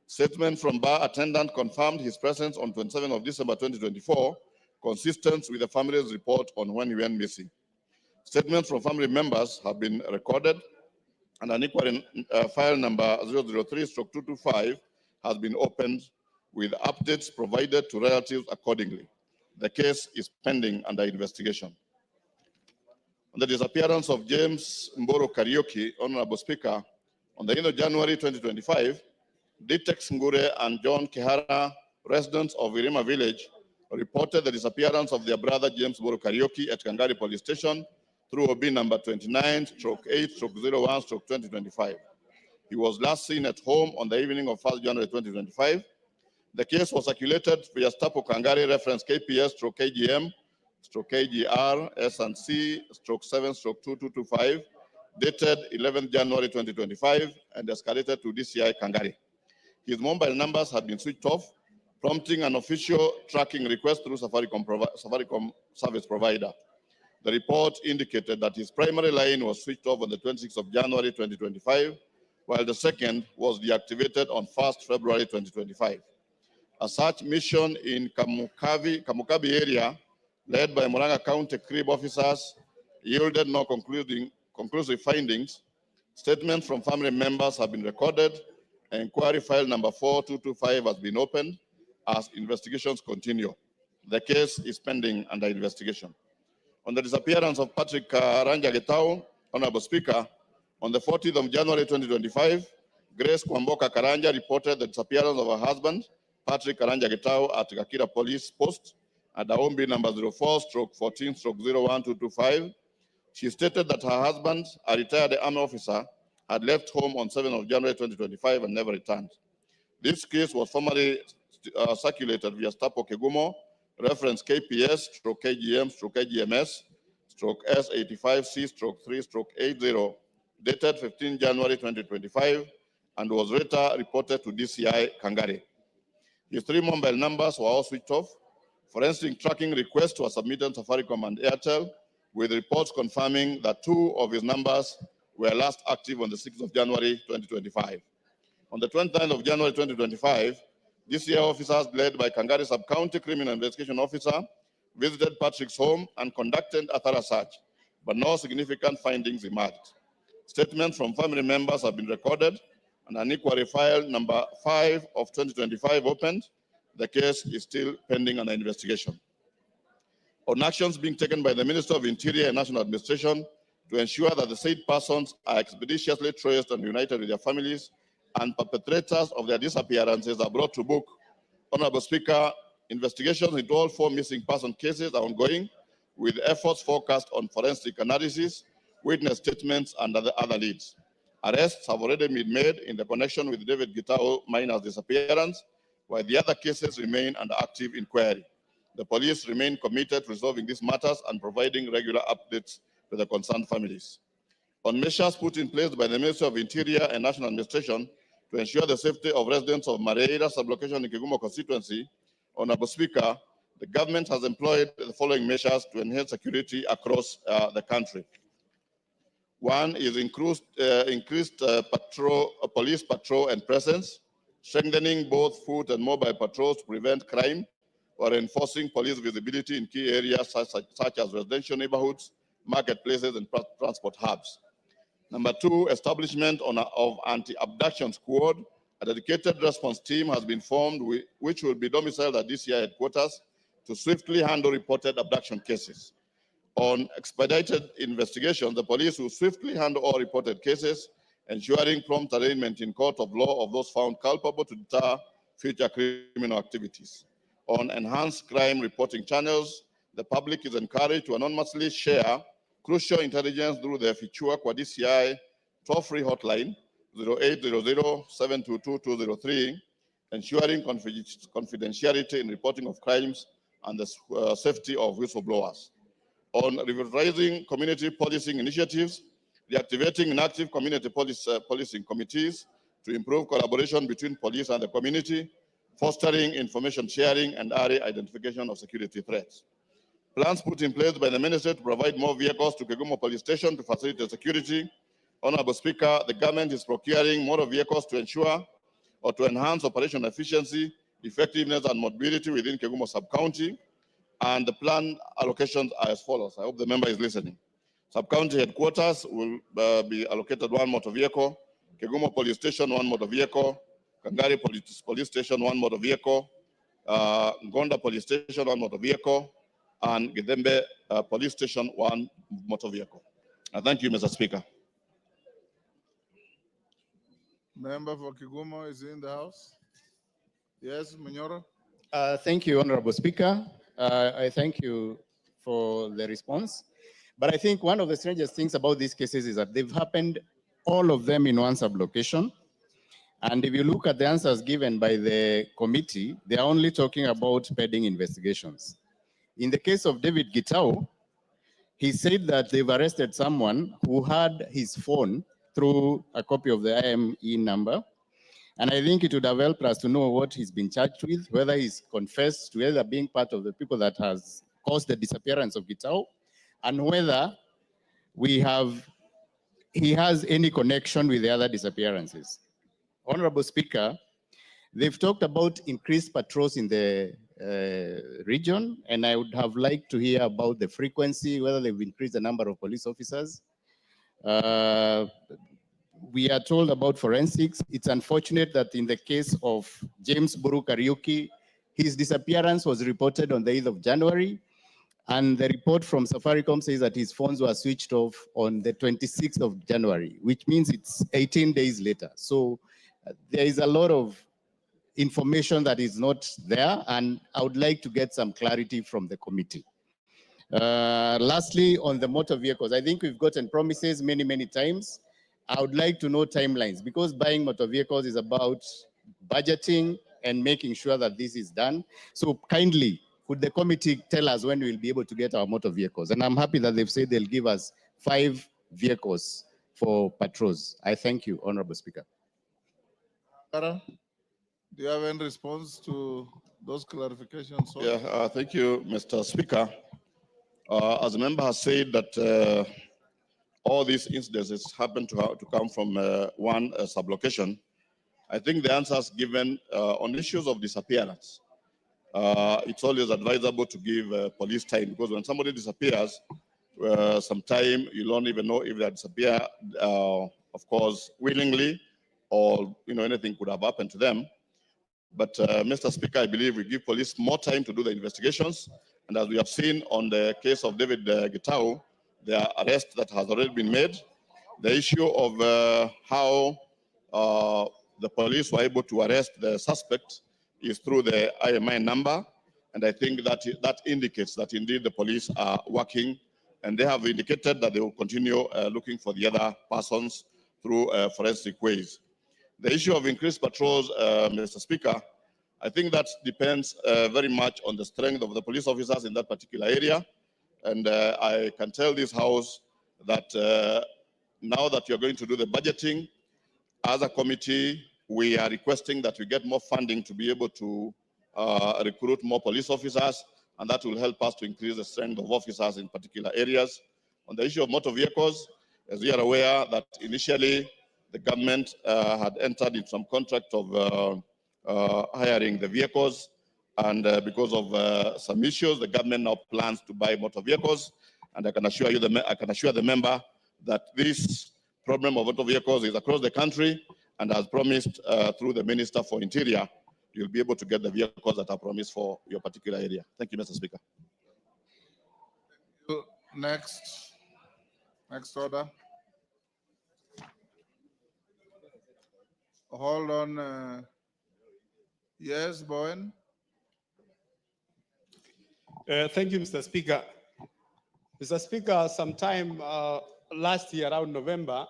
Statement from bar attendant confirmed his presence on 27th of December 2024, consistent with the family's report on when he went missing. Statements from family members have been recorded, and an inquiry file number 003/225 has been opened with updates provided to relatives accordingly. The case is pending under investigation. On the disappearance of James Mboro Karaoke, Honorable Speaker, on the end of January 2025, Ditex Ngure and John Kehara, residents of Irima Village, reported the disappearance of their brother James Mboro Karaoke at Kangari Police Station through OB number 29/8/01/2025. He was last seen at home on the evening of 1st January 2025. The case was circulated via Stapo Kangari reference KPS/KGM KGR S&C 7/2225, dated 11th January 2025, and escalated to DCI Kangari. His mobile numbers had been switched off, prompting an official tracking request through Safaricom service provider. The report indicated that his primary line was switched off on the 26th of January 2025, while the second was deactivated on 1st February 2025. A search mission in Kamukabi area, led by Murang'a County CRIB officers, yielded no conclusive findings. Statements from family members have been recorded. Inquiry file number 4225 has been opened as investigations continue. The case is pending under investigation. On the disappearance of Patrick Karanja Getao, Honorable Speaker, on the 14th of January 2025, Grace Kwamboka Karanja reported the disappearance of her husband, Patrick Karanja Getao, at Gakira Police Post at Daombi number 04/14/01225. She stated that her husband, a retired army officer, had left home on 7th of January 2025 and never returned. This case was formally circulated via Stapo Kegumo, reference KPS/KGM/KGMS/S85C/3/80, dated 15 January 2025, and was later reported to DCI Kangari. His 3 mobile numbers were all switched off. Forensic tracking requests were submitted to Safaricom and Airtel, with reports confirming that 2 of his numbers were last active on the 6th of January 2025. On the 29th of January 2025, DCI officers led by Kangari Sub-County Criminal Investigation Officer visited Patrick's home and conducted a thorough search, but no significant findings emerged. Statements from family members have been recorded, and an inquiry file number 5 of 2025 opened. The case is still pending under investigation. On actions being taken by the Minister of Interior and National Administration to ensure that the said persons are expeditiously traced and united with their families, and perpetrators of their disappearances are brought to book. Honorable Speaker, investigations into all 4 missing person cases are ongoing, with efforts focused on forensic analysis, witness statements, and other leads. Arrests have already been made in the connection with David Gitao minor's disappearance, while the other cases remain under active inquiry. The police remain committed to resolving these matters and providing regular updates to the concerned families. On measures put in place by the Ministry of Interior and National Administration to ensure the safety of residents of Mareira sublocation in Kigumo constituency, Honorable Speaker, the government has employed the following measures to enhance security across the country. One is increased police patrol and presence, strengthening both foot and mobile patrols to prevent crime, or enforcing police visibility in key areas such as residential neighborhoods, marketplaces, and transport hubs. Number 2, establishment of anti-abduction squad. A dedicated response team has been formed, which will be domiciled at DCI headquarters to swiftly handle reported abduction cases. On expedited investigation, the police will swiftly handle all reported cases, ensuring prompt arraignment in court of law of those found culpable to deter future criminal activities. On enhanced crime reporting channels, the public is encouraged to anonymously share crucial intelligence through the Fichua Kwa DCI toll-free hotline 0800-722-203, ensuring confidentiality in reporting of crimes and the safety of whistleblowers. On revitalizing community policing initiatives, reactivating inactive community policing committees to improve collaboration between police and the community, fostering information sharing and area identification of security threats. Plans put in place by the ministry to provide more vehicles to Kegumo Police Station to facilitate security. Honorable Speaker, the government is procuring more vehicles to ensure or to enhance operational efficiency, effectiveness, and mobility within Kegumo Sub-County. And the planned allocations are as follows. I hope the member is listening. Sub-County headquarters will be allocated 1 motor vehicle, Kegumo Police Station 1 motor vehicle, Kangari Police Station 1 motor vehicle, Ngonda Police Station 1 motor vehicle, and Gidembe Police Station 1 motor vehicle. Thank you, Mr. Speaker. Member for Kigumo is in the house. Yes, Munyoro. Thank you, Honorable Speaker. I thank you for the response. But I think one of the strangest things about these cases is that they've happened, all of them in one sublocation. And if you look at the answers given by the committee, they're only talking about pending investigations. In the case of David Gitau, he said that they've arrested someone who had his phone through a copy of the IME number. And I think it would have helped us to know what he's been charged with, whether he's confessed to either being part of the people that has caused the disappearance of Gitau, and whether he has any connection with the other disappearances. Honorable Speaker, they've talked about increased patrols in the region, and I would have liked to hear about the frequency, whether they've increased the number of police officers. We are told about forensics. It's unfortunate that in the case of James Buru Kariuki, his disappearance was reported on the 8th of January, and the report from Safaricom says that his phones were switched off on the 26th of January, which means it's 18 days later. So there is a lot of information that is not there, and I would like to get some clarity from the committee. Lastly, on the motor vehicles, I think we've gotten promises many, many times. I would like to know timelines, because buying motor vehicles is about budgeting and making sure that this is done. So kindly, could the committee tell us when we'll be able to get our motor vehicles? And I'm happy that they've said they'll give us 5 vehicles for patrols. I thank you, Honorable Speaker. Do you have any response to those clarifications? Yeah, thank you, Mr. Speaker. As the member has said that all these incidences happen to come from one sublocation, I think the answers given on issues of disappearance, it's always advisable to give police time, because when somebody disappears, sometime you don't even know if they disappear, of course, willingly, or anything could have happened to them. But Mr. Speaker, I believe we give police more time to do the investigations. And as we have seen on the case of David Gitau, the arrest that has already been made, the issue of how the police were able to arrest the suspect is through the IMI number. And I think that indicates that indeed the police are working, and they have indicated that they will continue looking for the other persons through forensic ways. The issue of increased patrols, Mr. Speaker, I think that depends very much on the strength of the police officers in that particular area. And I can tell this House that now that you're going to do the budgeting, as a committee, we are requesting that we get more funding to be able to recruit more police officers, and that will help us to increase the strength of officers in particular areas. On the issue of motor vehicles, as we are aware that initially the government had entered in some contract of hiring the vehicles, and because of some issues, the government now plans to buy motor vehicles. And I can assure you, the member, that this problem of motor vehicles is across the country, and as promised through the Minister for Interior, you'll be able to get the vehicles that are promised for your particular area. Thank you, Mr. Speaker. Next order. Hold on. Yes, Bowen. Thank you, Mr. Speaker. Mr. Speaker, sometime last year, around November,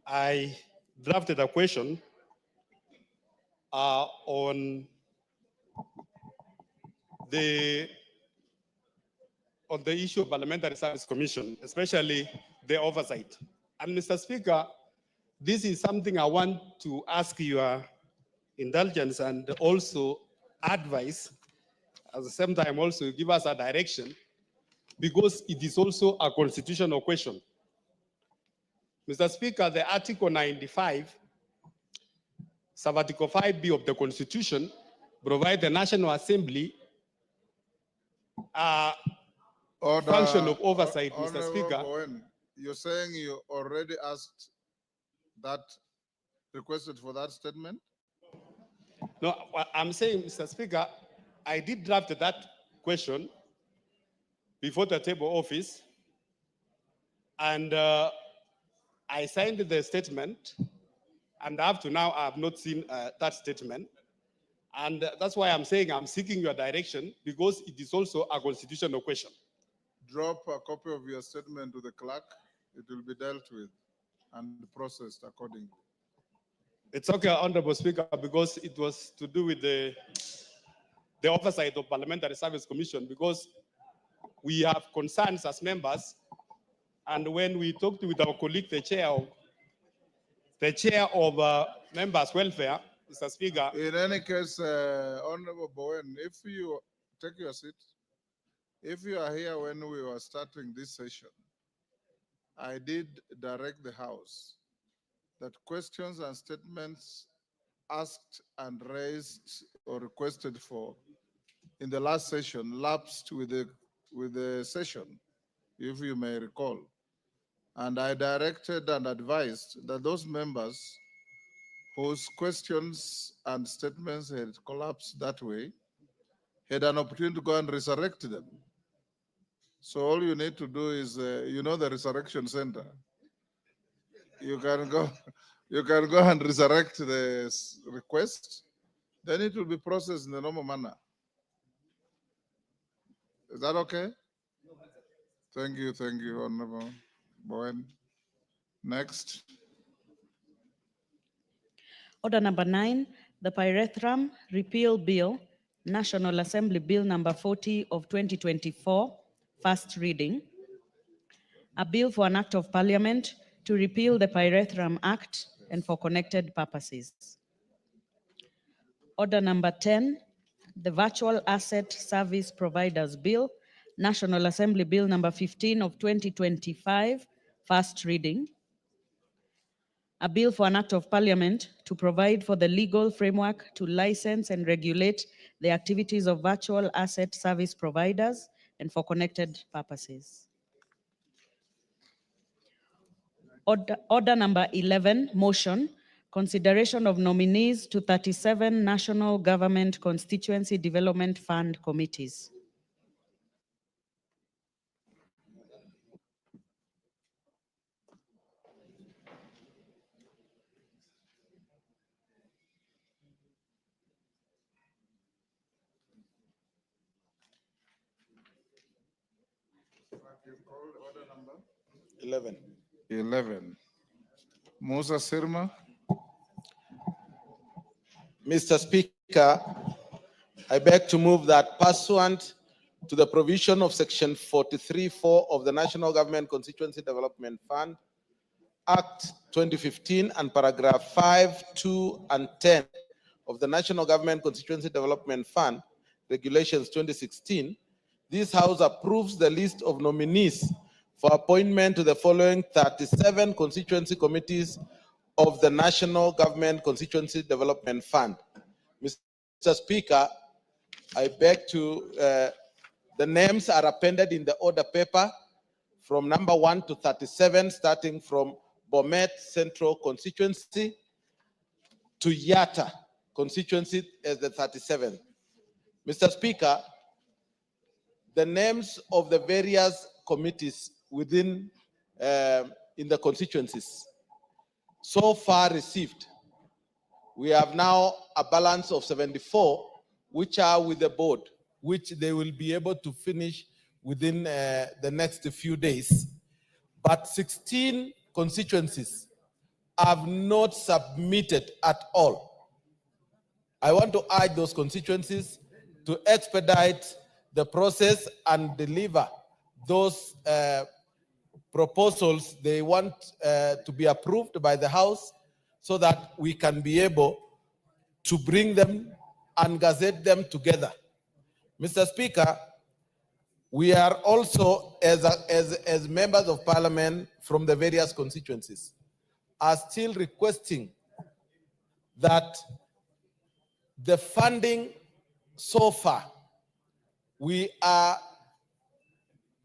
I drafted a question on the issue of Parliamentary Service Commission, especially the oversight. And Mr. Speaker, this is something I want to ask your indulgence and also advice, at the same time also give us a direction, because it is also a constitutional question. Mr. Speaker, the Article 95, Sub-Article 5B of the Constitution provides the National Assembly function of oversight, Mr. Speaker. Bowen, you're saying you already asked that, requested for that statement? No, I'm saying, Mr. Speaker, I did draft that question before the table office, and I signed the statement, and up to now I have not seen that statement. And that's why I'm saying I'm seeking your direction, because it is also a constitutional question. Drop a copy of your statement to the clerk. It will be dealt with and processed accordingly. It's okay, Honorable Speaker, because it was to do with the the oversight of Parliamentary Service Commission, because we have concerns as members. And when we talked with our colleague, the chair of members' welfare, Mr. Speaker. In any case, Honorable Bowen, if you take your seat, if you are here when we were starting this session, I did direct the House that questions and statements asked and raised or requested for in the last session lapsed with the session, if you may recall. And I directed and advised that those members whose questions and statements had collapsed that way had an opportunity to go and resurrect them. So all you need to do is, you know, the resurrection center. You can go and resurrect the request. Then it will be processed in the normal manner. Is that okay? Thank you, Honorable Bowen. Next. Order number 9, the Pyrethrum Repeal Bill, National Assembly Bill number 40 of 2024, first reading. A bill for an act of parliament to repeal the Pyrethrum Act and for connected purposes. Order number 10, the Virtual Asset Service Providers Bill, National Assembly Bill number 15 of 2025, first reading. A bill for an act of parliament to provide for the legal framework to license and regulate the activities of virtual asset service providers and for connected purposes. Order number 11, motion, consideration of nominees to 37 National Government Constituency Development Fund committees. Order number 11. Musa Sirma. Mr. Speaker, I beg to move that pursuant to the provision of Section 43(4) of the National Government Constituency Development Fund, Act 2015, and paragraph 5, 2, and 10 of the National Government Constituency Development Fund, Regulations 2016, this House approves the list of nominees for appointment to the following 37 constituency committees of the National Government Constituency Development Fund. Mr. Speaker, I beg to, the names are appended in the order paper from number 1 to 37, starting from Bomet Central Constituency to Yatta Constituency as the 37th. Mr. Speaker, the names of the various committees within in the constituencies so far received, we have now a balance of 74, which are with the board, which they will be able to finish within the next few days. But 16 constituencies have not submitted at all. I want to urge those constituencies to expedite the process and deliver those proposals they want to be approved by the House so that we can be able to bring them and gazette them together. Mr. Speaker, we are also, as members of parliament from the various constituencies, are still requesting that the funding so far, we are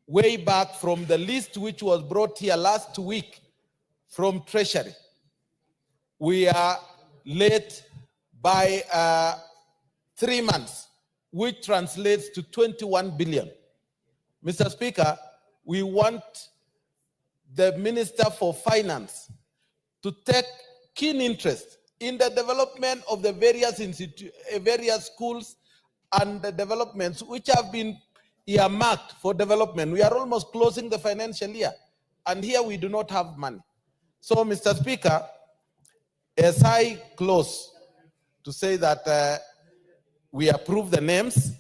way back from the list which was brought here last week from Treasury. We are late by 3 months, which translates to 21 billion. Mr. Speaker, we want the Minister for Finance to take keen interest in the development of the various schools and the developments which have been earmarked for development. We are almost closing the financial year, and here we do not have money. So, Mr. Speaker, as I close to say that we approve the names.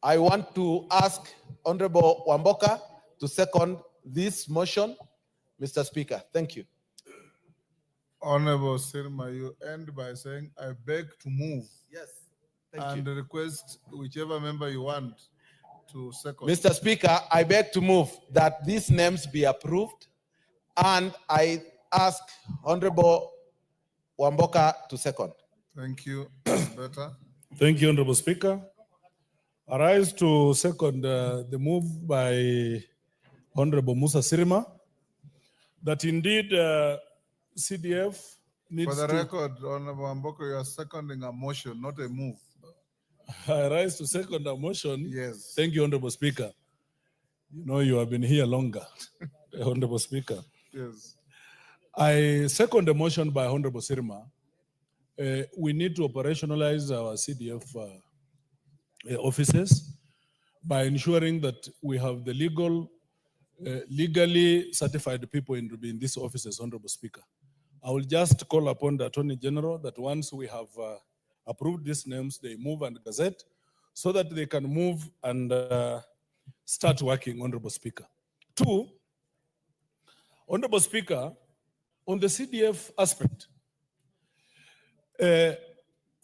I want to ask Honorable Wamboka to second this motion. Mr. Speaker, thank you. Honorable Sirma, you end by saying, I beg to move. Yes, thank and you. request whichever member you want to second. Mr. Speaker, I beg to move that these names be approved, and I ask Honorable Wamboka to second. Thank you. Better. Thank you, Honorable Speaker. I rise to second the move by Honorable Musa Sirima that indeed CDF needs For the to... record, Honorable Mboko, you are seconding a motion, not a move. I rise to second a motion. Yes. Thank you, Honorable Speaker. You know you have been here longer, Honorable Speaker. Yes. I second the motion by Honorable Sirima. We need to operationalize our CDF offices by ensuring that we have the legally certified people in these offices, Honorable Speaker. I will just call upon the Attorney General that once we have approved these names, they move and gazette so that they can move and start working, Honorable Speaker. Two, Honorable Speaker, on the CDF aspect,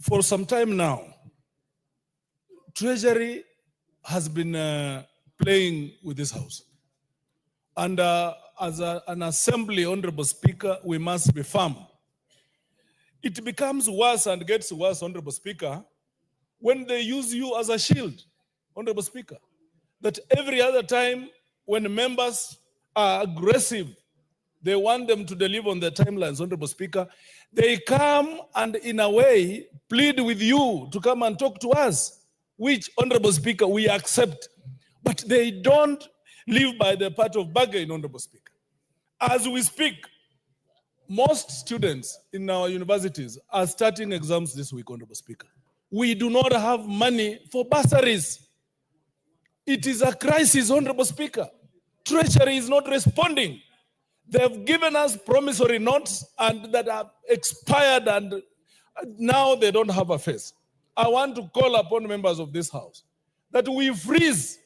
for some time now, Treasury has been playing with this House. And as an assembly, Honorable Speaker, we must be firm. It becomes worse and gets worse, Honorable Speaker, when they use you as a shield, Honorable Speaker. That every other time when members are aggressive, they want them to deliver on their timelines, Honorable Speaker, they come and in a way plead with you to come and talk to us, which, Honorable Speaker, we accept. But they don't live by the part of bargain, Honorable Speaker. As we speak, most students in our universities are starting exams this week, Honorable Speaker. We do not have money for bursaries. It is a crisis, Honorable Speaker. Treasury is not responding. They have given us promissory notes and that have expired and now they don't have a face. I want to call upon members of this House that we freeze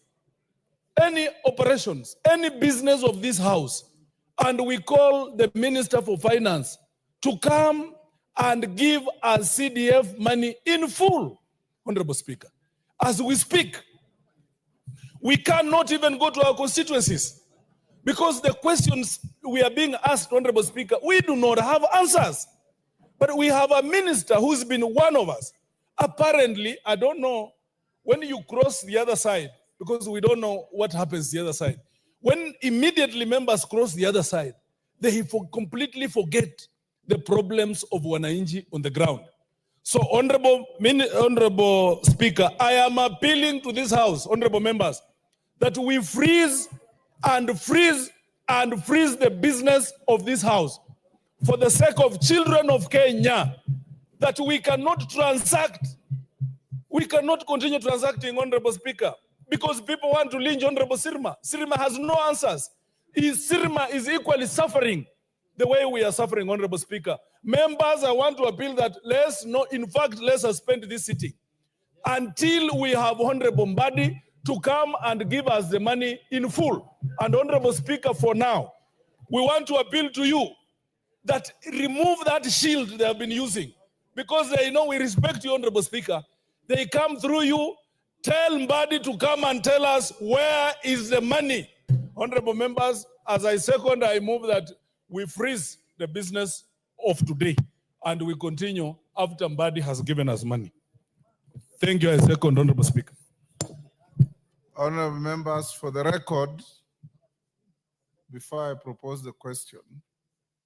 any operations, any business of this House, and we call the Minister for Finance to come and give us CDF money in full, Honorable Speaker. As we speak, we cannot even go to our constituencies because the questions we are being asked, Honorable Speaker, we do not have answers. But we have a minister who's been one of us. Apparently, I don't know, when you cross the other side, because we don't know what happens the other side. When immediately members cross the other side, they completely forget the problems of Wananchi on the ground. So, Honorable Speaker, I am appealing to this House, honorable members, that we freeze the business of this House for the sake of children of Kenya, that we cannot transact. We cannot continue transacting, Honorable Speaker, because people want to lynch Honorable Sirma. Sirma has no answers. Sirma is equally suffering the way we are suffering, Honorable Speaker. Members, I want to appeal that let's suspend this sitting until we have Honorable Mbadi to come and give us the money in full. And Honorable Speaker, for now, we want to appeal to you that remove that shield they have been using, because they know we respect you, Honorable Speaker. They come through you. Tell Mbadi to come and tell us where is the money. Honorable members, as I second, I move that we freeze the business of today and we continue after Mbadi has given us money. Thank you. I second, Honorable Speaker. Honorable members, for the record, before I propose the question,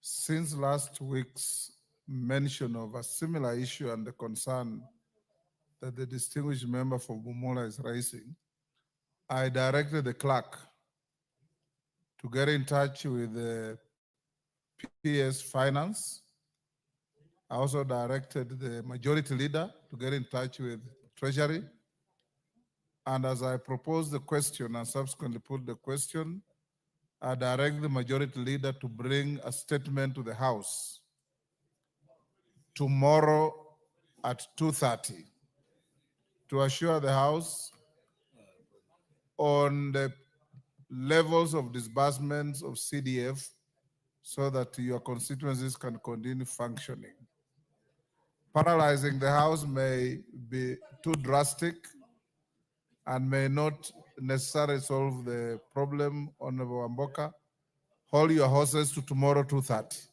since last week's mention of a similar issue and the concern that the distinguished member for Bumola is raising, I directed the clerk to get in touch with the PS Finance. I also directed the majority leader to get in touch with Treasury. And as I proposed the question and subsequently put the question, I direct the majority leader to bring a statement to the House tomorrow at 2:30. to assure the House on the levels of disbursements of CDF so that your constituencies can continue functioning. Paralyzing the House may be too drastic and may not necessarily solve the problem, Honorable Amboka. Hold your horses to tomorrow, 2:30.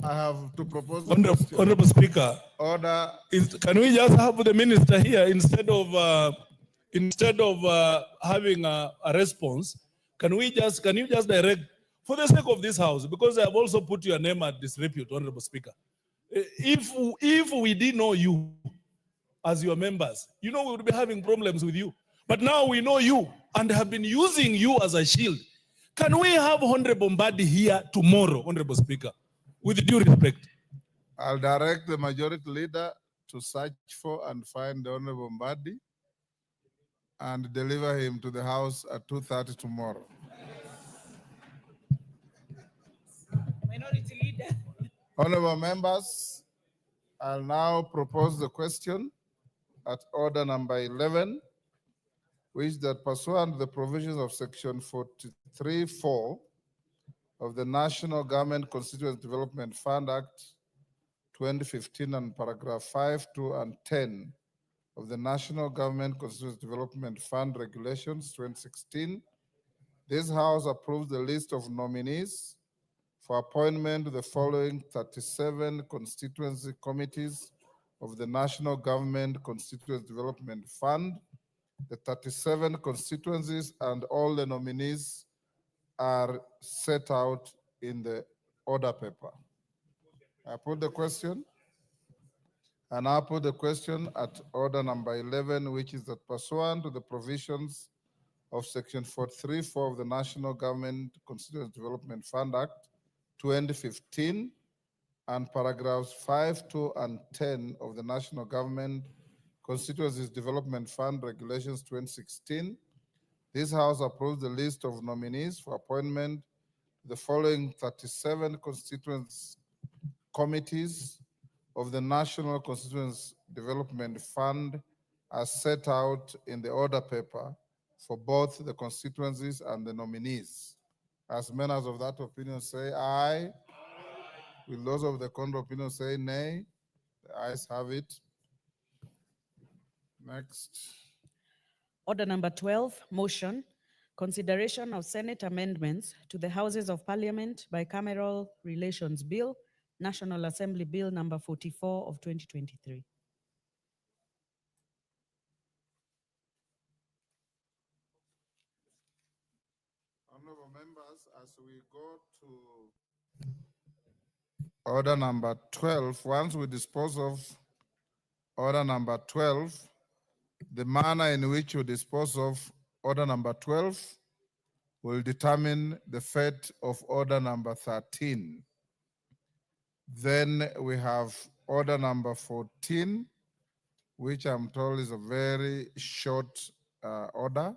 I have to propose the question. Honorable Speaker, Order. Can we just have the minister here instead of having a response? Can you just direct, for the sake of this House, because I have also put your name at disrepute, Honorable Speaker. If we didn't know you as your members, we would be having problems with you. But now we know you and have been using you as a shield. Can we have Honorable Mbadi here tomorrow, Honorable Speaker? With due respect. I'll direct the majority leader to search for and find the Honorable Mbadi and deliver him to the House at 2:30 tomorrow. Minority Leader. Honorable members, I'll now propose the question at order number 11, which that pursuant to the provisions of section 43(4) of the National Government Constituency Development Fund Act 2015 and paragraph 5, 2, and 10 of the National Government Constituency Development Fund Regulations 2016, this House approves the list of nominees for appointment to the following 37 constituency committees of the National Government Constituency Development Fund. The 37 constituencies and all the nominees are set out in the order paper. I put the question, and I put the question at order number 11, which is that pursuant to the provisions of section 43(4) of the National Government Constituency Development Fund Act 2015 and paragraphs 5, 2, and 10 of the National Government Constituencies Development Fund Regulations 2016, this House approves the list of nominees for appointment to the following 37 constituency committees of the National Constituency Development Fund as set out in the order paper for both the constituencies and the nominees. As members of that opinion say aye. Will those of the contrary opinion say nay? The ayes have it. Next. Order number 12, motion, consideration of Senate amendments to the Houses of Parliament Bicameral Relations Bill, National Assembly Bill number 44 of 2023. Honorable members, as we go to order number 12, once we dispose of order number 12, the manner in which you dispose of order number 12 will determine the fate of order number 13. Then we have order number 14, which I'm told is a very short order.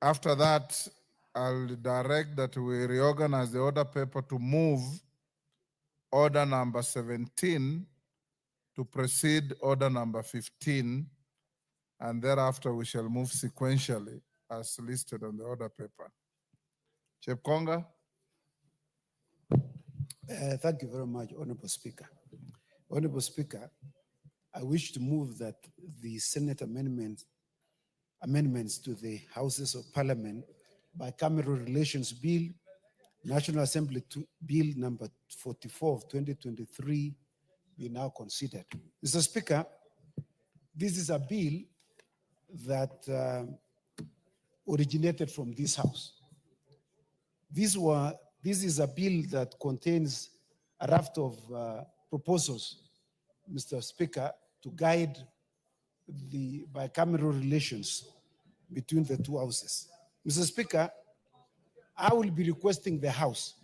After that, I'll direct that we reorganize the order paper to move order number 17 to precede order number 15, and thereafter we shall move sequentially as listed on the order paper. Chepkonga. Thank you very much, Honorable Speaker. Honorable Speaker, I wish to move that the Senate amendments to the Houses of Parliament Bicameral Relations Bill, National Assembly Bill number 44 of 2023 be now considered. Mr. Speaker, this is a bill that originated from this House. This is a bill that contains a raft of proposals, Mr. Speaker, to guide the bicameral relations between the two houses. Mr. Speaker, I will be requesting the House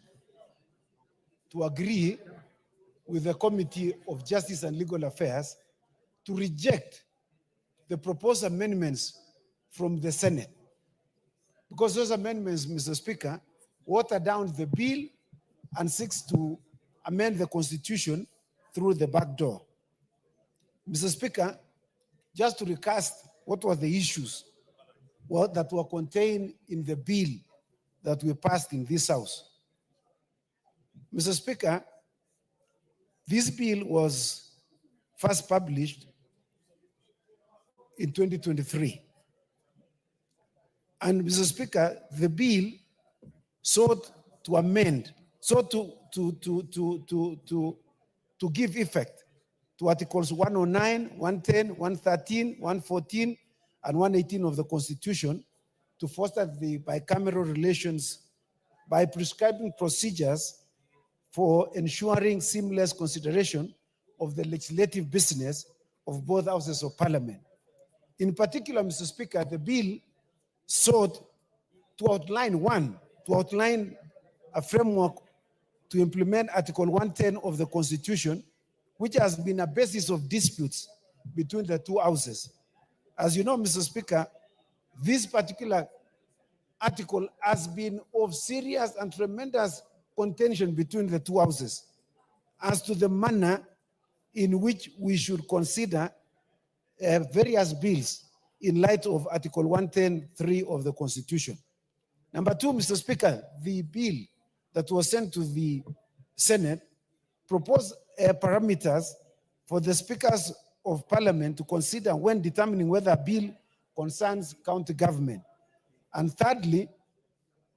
to agree with the Committee of Justice and Legal Affairs to reject the proposed amendments from the Senate. Because those amendments, Mr. Speaker, water down the bill and seeks to amend the Constitution through the back door. Mr. Speaker, just to recast what were the issues that were contained in the bill that we passed in this House. Mr. Speaker, this bill was first published in 2023. And Mr. Speaker, the bill sought to amend, sought to give effect to Articles 109, 110, 113, 114, and 118 of the Constitution to foster the bicameral relations by prescribing procedures for ensuring seamless consideration of the legislative business of both houses of parliament. In particular, Mr. Speaker, the bill sought to outline a framework to implement Article 110 of the Constitution, which has been a basis of disputes between the two houses. As you know, Mr. Speaker, this particular article has been of serious and tremendous contention between the two houses as to the manner in which we should consider various bills in light of Article 110(3) of the Constitution. Number two, Mr. Speaker, the bill that was sent to the Senate proposed parameters for the speakers of parliament to consider when determining whether a bill concerns county government. And thirdly,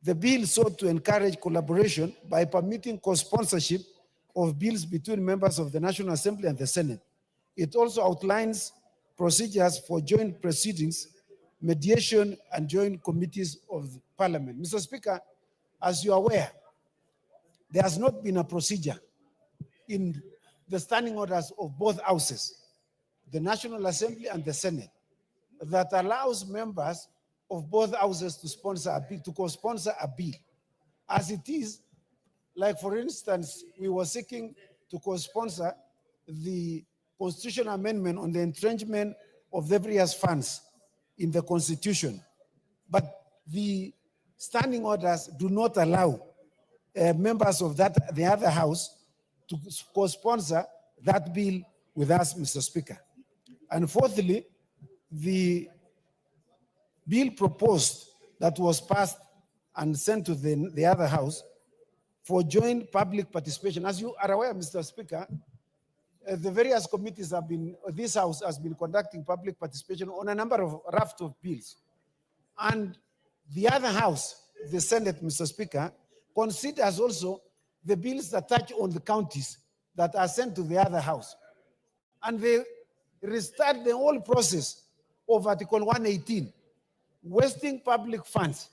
the bill sought to encourage collaboration by permitting co-sponsorship of bills between members of the National Assembly and the Senate. It also outlines procedures for joint proceedings, mediation, and joint committees of parliament. Mr. Speaker, as you are aware, there has not been a procedure in the standing orders of both houses, the National Assembly and the Senate, that allows members of both houses to sponsor a bill, to co-sponsor a bill. As it is, like for instance, we were seeking to co-sponsor the constitutional amendment on the entrenchment of the various funds in the Constitution. But the standing orders do not allow members of the other house to co-sponsor that bill with us, Mr. Speaker. And fourthly, the bill proposed that was passed and sent to the other house for joint public participation. As you are aware, Mr. Speaker, the various committees have been, this house has been conducting public participation on a number of raft of bills. And the other house, the Senate, Mr. Speaker, considers also the bills that touch on the counties that are sent to the other house. And they restart the whole process of Article 118, wasting public funds.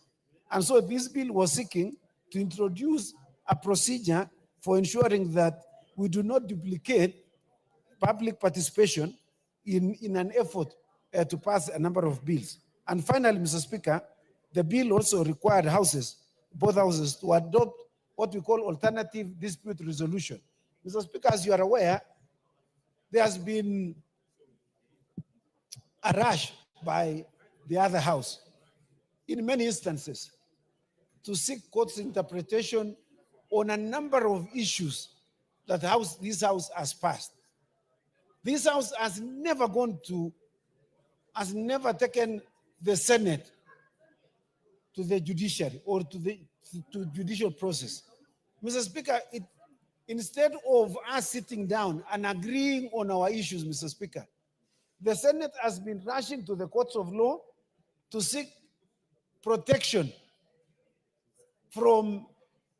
And so this bill was seeking to introduce a procedure for ensuring that we do not duplicate public participation in an effort to pass a number of bills. And finally, Mr. Speaker, the bill also required both houses, to adopt what we call alternative dispute resolution. Mr. Speaker, as you are aware, there has been a rush by the other house in many instances to seek court's interpretation on a number of issues that this house has passed. This house has never taken the Senate to the judiciary or to judicial process. Mr. Speaker, instead of us sitting down and agreeing on our issues, Mr. Speaker, the Senate has been rushing to the courts of law to seek protection from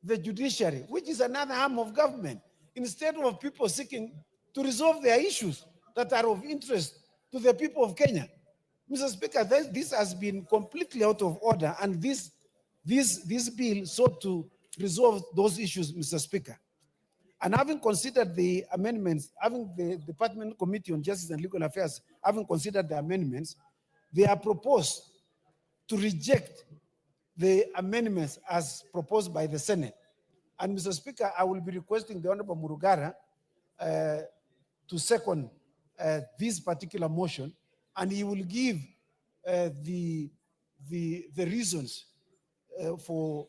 the judiciary, which is another arm of government, instead of people seeking to resolve their issues that are of interest to the people of Kenya. Mr. Speaker, this has been completely out of order, and this bill sought to resolve those issues, Mr. Speaker. And having considered the amendments, having the Department Committee on Justice and Legal Affairs, having considered the amendments, they are proposed to reject the amendments as proposed by the Senate. And Mr. Speaker, I will be requesting the Honorable Murugara to second this particular motion, and he will give the reasons for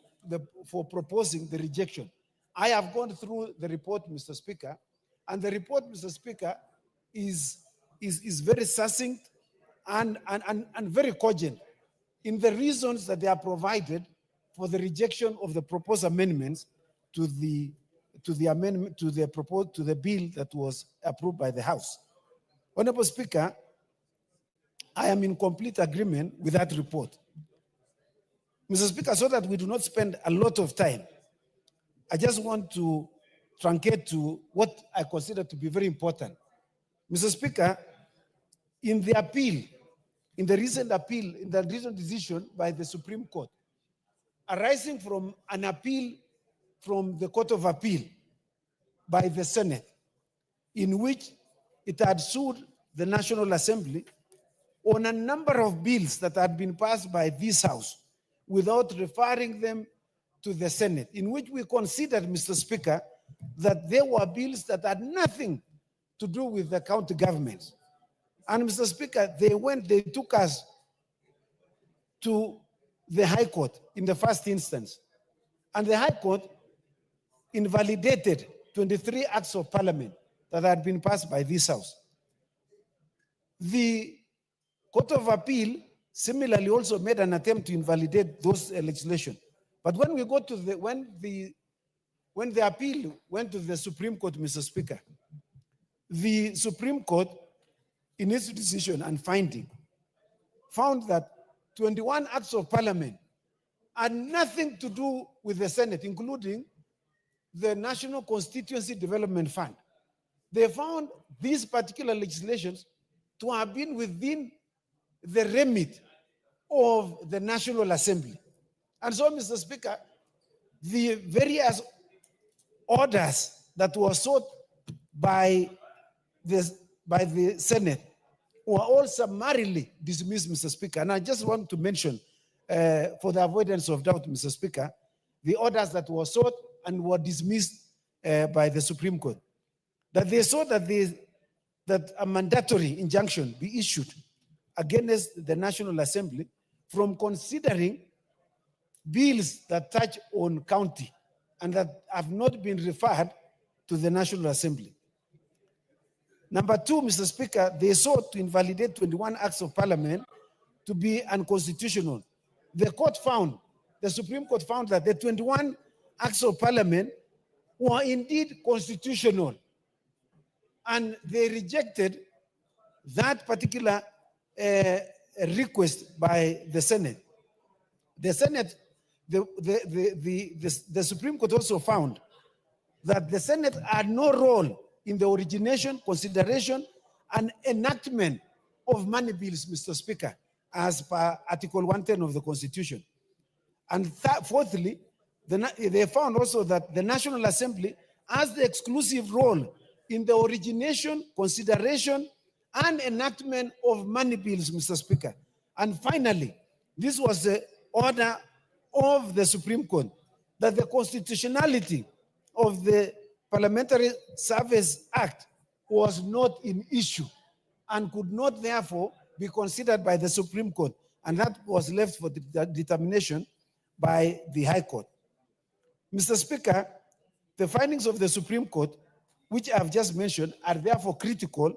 proposing the rejection. I have gone through the report, Mr. Speaker, and the report, Mr. Speaker, is is very succinct and very cogent in the reasons that they are provided for the rejection of the proposed amendments to the amendment to the bill that was approved by the House. Honorable Speaker, I am in complete agreement with that report. Mr. Speaker, so that we do not spend a lot of time, I just want to truncate to what I consider to be very important. Mr. Speaker, in the appeal, in the recent appeal, in the recent decision by the Supreme Court, arising from an appeal from the Court of Appeal by the Senate, in which it had sued the National Assembly on a number of bills that had been passed by this House without referring them to the Senate, in which we considered, Mr. Speaker, that there were bills that had nothing to do with the county governments. And Mr. Speaker, they took us to the High Court in the first instance. And the High Court invalidated 23 acts of parliament that had been passed by this House. The Court of Appeal similarly also made an attempt to invalidate those legislation. But when we go to when the appeal went to the Supreme Court, Mr. Speaker, the Supreme Court, in its decision and finding, found that 21 acts of parliament had nothing to do with the Senate, including the National Constituency Development Fund. They found these particular legislations to have been within the remit of the National Assembly. And so, Mr. Speaker, the various orders that were sought by the Senate were all summarily dismissed, Mr. Speaker. And I just want to mention, for the avoidance of doubt, Mr. Speaker, the orders that were sought and were dismissed by the Supreme Court. That they sought that a mandatory injunction be issued against the National Assembly from considering bills that touch on county and that have not been referred to the National Assembly. Number two, Mr. Speaker, they sought to invalidate 21 acts of parliament to be unconstitutional. The Supreme Court found that the 21 acts of parliament were indeed constitutional, and they rejected that particular request by the Senate. The Senate, the Supreme Court also found that the Senate had no role in the origination, consideration, and enactment of money bills, Mr. Speaker, as per Article 110 of the Constitution. And fourthly, they found also that the National Assembly has the exclusive role in the origination, consideration, and enactment of money bills, Mr. Speaker. And finally, this was the order of the Supreme Court, that the constitutionality of the Parliamentary Service Act was not in issue and could not therefore be considered by the Supreme Court. And that was left for the determination by the High Court. Mr. Speaker, the findings of the Supreme Court, which I have just mentioned, are therefore critical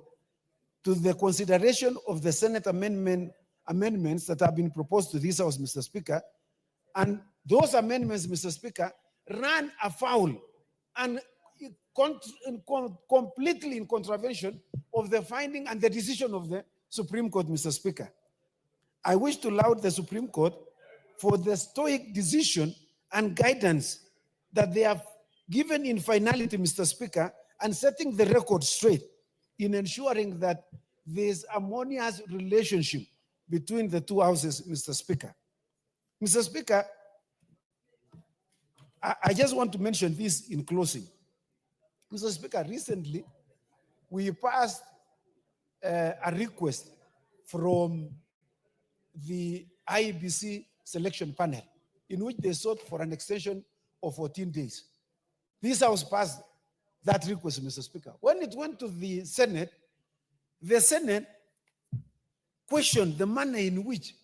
to the consideration of the Senate amendments that have been proposed to this House, Mr. Speaker. And those amendments, Mr. Speaker, ran afoul and completely in contravention of the finding and the decision of the Supreme Court, Mr. Speaker. I wish to laud the Supreme Court for the stoic decision and guidance that they have given in finality, Mr. Speaker, and setting the record straight in ensuring that there's a harmonious relationship between the two houses, Mr. Speaker. Mr. Speaker, I just want to mention this in closing. Mr. Speaker, recently we passed a request from the IEBC selection panel in which they sought for an extension of 14 days. This House passed that request, Mr. Speaker. When it went to the Senate questioned the manner in which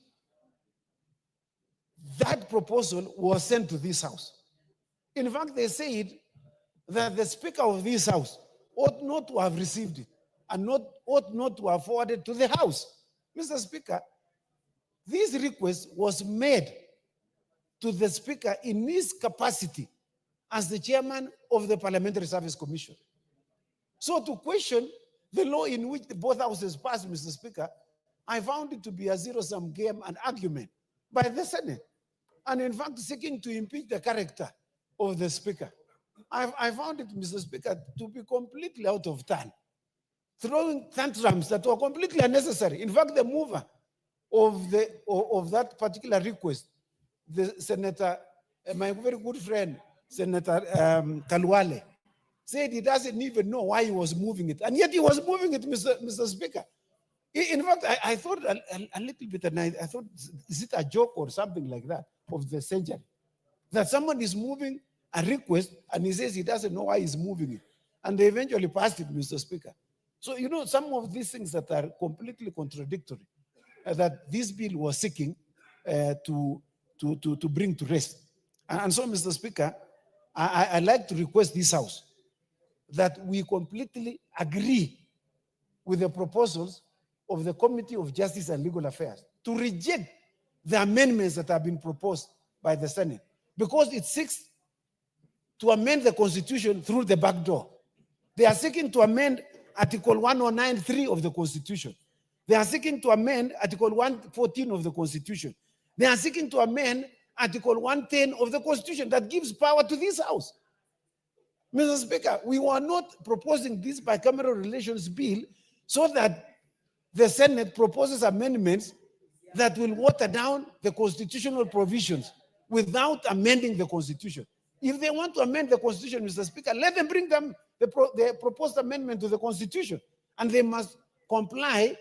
that proposal was sent to this House. In fact, they said that the Speaker of this House ought not to have received it and ought not to have forwarded to the House. Mr. Speaker, this request was made to the Speaker in his capacity as the chairman of the Parliamentary Service Commission. So to question the law in which both houses passed, Mr. Speaker, I found it to be a zero-sum game and argument by the Senate. And in fact, seeking to impeach the character of the Speaker. I found it, Mr. Speaker, to be completely out of turn, throwing tantrums that were completely unnecessary. In fact, the mover of that particular request, the Senator, my very good friend, Senator Kalwale, said he doesn't even know why he was moving it. And yet he was moving it, Mr. Speaker. In fact, I thought a little bit, and I thought, is it a joke or something like that of the century? That someone is moving a request and he says he doesn't know why he's moving it. And they eventually passed it, Mr. Speaker. So, you know, some of these things that are completely contradictory, that this bill was seeking to bring to rest. And so, Mr. Speaker, I'd like to request this House that we completely agree with the proposals of the Committee of Justice and Legal Affairs to reject the amendments that have been proposed by the Senate, because it seeks to amend the Constitution through the back door. They are seeking to amend Article 109(3) of the Constitution. They are seeking to amend Article 114 of the Constitution. They are seeking to amend Article 110 of the Constitution that gives power to this House. Mr. Speaker, we were not proposing this bicameral relations bill so that the Senate proposes amendments that will water down the constitutional provisions without amending the Constitution. If they want to amend the Constitution, Mr. Speaker, let them bring them the proposed amendment to the Constitution, and they must comply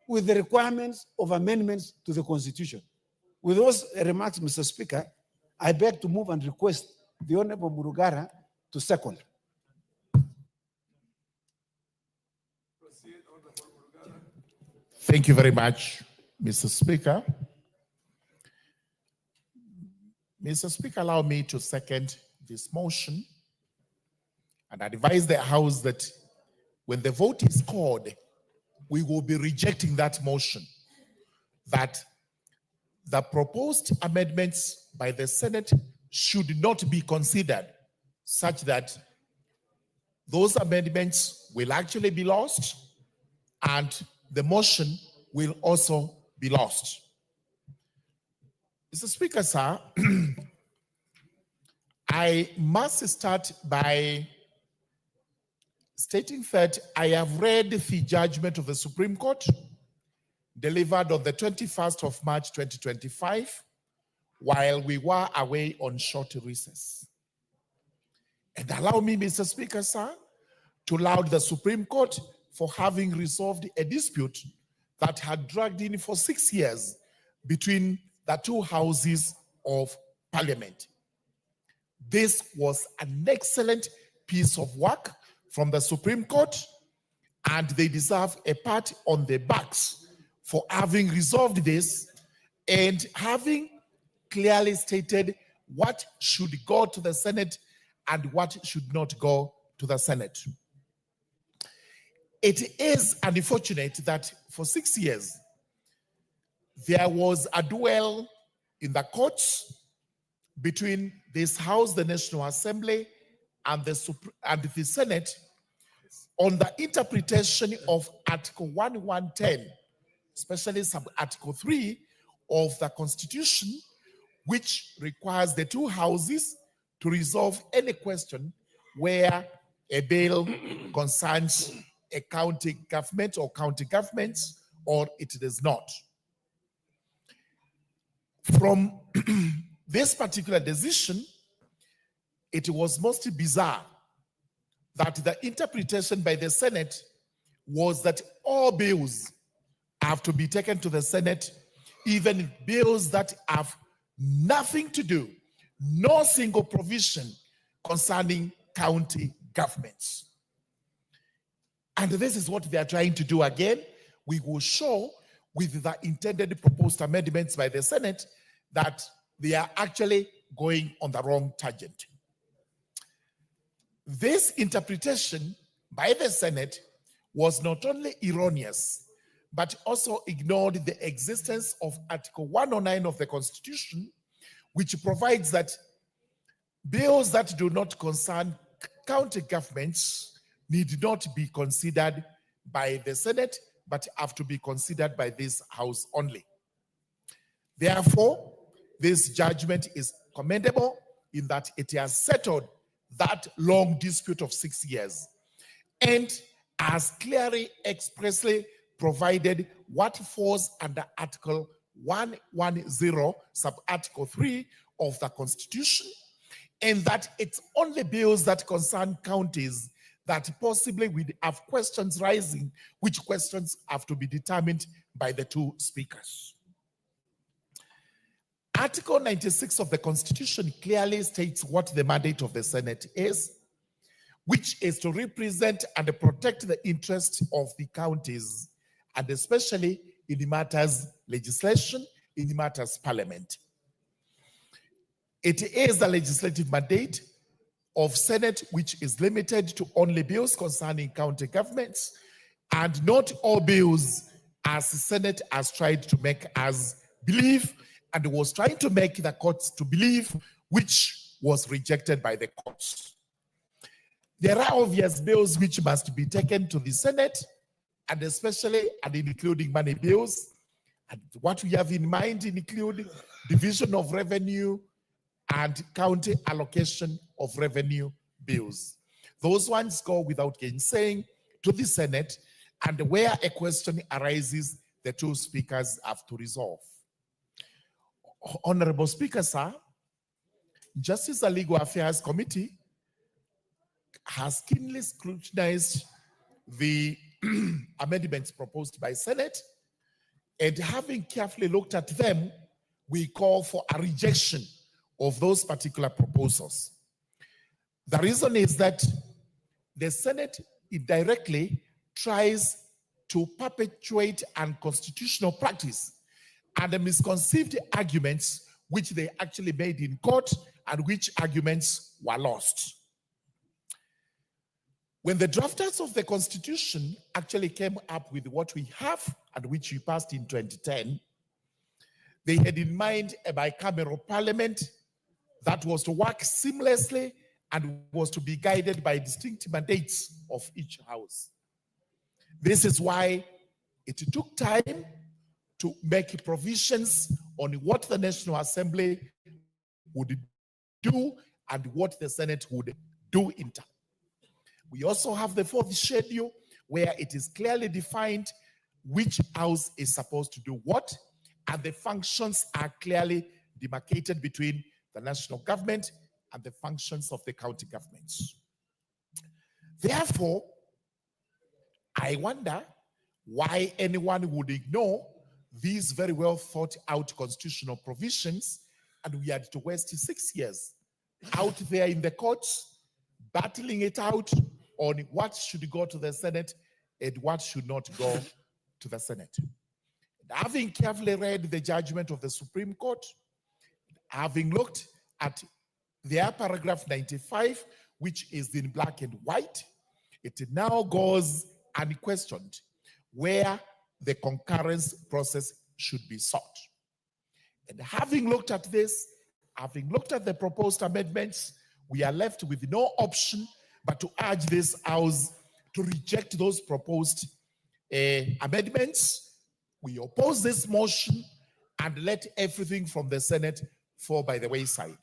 with the requirements of amendments to the Constitution. With those remarks, Mr. Speaker, I beg to move and request the Honorable Murugara to second. Thank you very much, Mr. Speaker. Mr. Speaker, allow me to second this motion and advise the House that when the vote is called, we will be rejecting that motion, that the proposed amendments by the Senate should not be considered, such that those amendments will actually be lost and the motion will also be lost. Mr. Speaker, sir, I must start by stating that I have read the judgment of the Supreme Court delivered on the 21st of March 2025 while we were away on short recess. And allow me, Mr. Speaker, sir, to laud the Supreme Court for having resolved a dispute that had dragged in for 6 years between the two houses of Parliament. This was an excellent piece of work from the Supreme Court, and they deserve a pat on the backs for having resolved this and having clearly stated what should go to the Senate and what should not go to the Senate. It is unfortunate that for 6 years, there was a duel in the courts between this House, the National Assembly, and the Senate on the interpretation of Article 1110, especially sub-Article 3 of the Constitution, which requires the two houses to resolve any question where a bill concerns a county government or county governments, or it does not. From this particular decision, it was most bizarre that the interpretation by the Senate was that all bills have to be taken to the Senate, even bills that have nothing to do, no single provision concerning county governments. And this is what they are trying to do again. We will show with the intended proposed amendments by the Senate that they are actually going on the wrong tangent. This interpretation by the Senate was not only erroneous, but also ignored the existence of Article 109 of the Constitution, which provides that bills that do not concern county governments need not be considered by the Senate, but have to be considered by this House only. Therefore, this judgment is commendable in that it has settled that long dispute of 6 years and has clearly expressly provided what falls under Article 110, sub-article 3 of the Constitution, and that it's only bills that concern counties that possibly will have questions rising, which questions have to be determined by the two speakers. Article 96 of the Constitution clearly states what the mandate of the Senate is, which is to represent and protect the interests of the counties, and especially in the matters legislation, in the matters parliament. It is a legislative mandate of Senate, which is limited to only bills concerning county governments, and not all bills, as the Senate has tried to make us believe, and was trying to make the courts to believe, which was rejected by the courts. There are obvious bills which must be taken to the Senate, and especially and including money bills. And what we have in mind include division of revenue and county allocation of revenue bills. Those ones go without gainsaying to the Senate, and where a question arises, the two speakers have to resolve. Honorable Speaker, sir, Justice and Legal Affairs Committee has keenly scrutinized the amendments proposed by Senate, and having carefully looked at them, we call for a rejection of those particular proposals. The reason is that the Senate indirectly tries to perpetuate unconstitutional practice and the misconceived arguments which they actually made in court and which arguments were lost. When the drafters of the Constitution actually came up with what we have and which we passed in 2010, they had in mind a bicameral parliament that was to work seamlessly and was to be guided by distinct mandates of each house. This is why it took time to make provisions on what the National Assembly would do and what the Senate would do in turn. We also have the fourth schedule where it is clearly defined which house is supposed to do what, and the functions are clearly demarcated between the national government and the functions of the county governments. Therefore, I wonder why anyone would ignore these very well thought out constitutional provisions, and we had to waste 6 years out there in the courts, battling it out on what should go to the Senate and what should not go to the Senate. And having carefully read the judgment of the Supreme Court, having looked at their paragraph 95, which is in black and white, it now goes unquestioned where the concurrence process should be sought. And having looked at this, having looked at the proposed amendments, we are left with no option but to urge this House to reject those proposed amendments. We oppose this motion and let everything from the Senate fall by the wayside.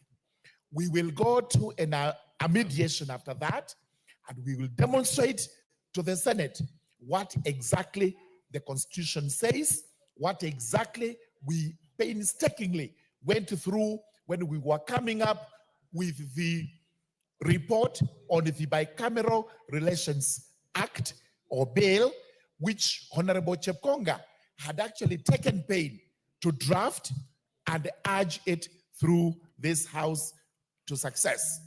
We will go to a mediation after that, and we will demonstrate to the Senate what exactly the Constitution says, what exactly we painstakingly went through when we were coming up with the report on the Bicameral Relations Act or bill, which Honorable Chepkonga had actually taken pain to draft and urge it through this House to success.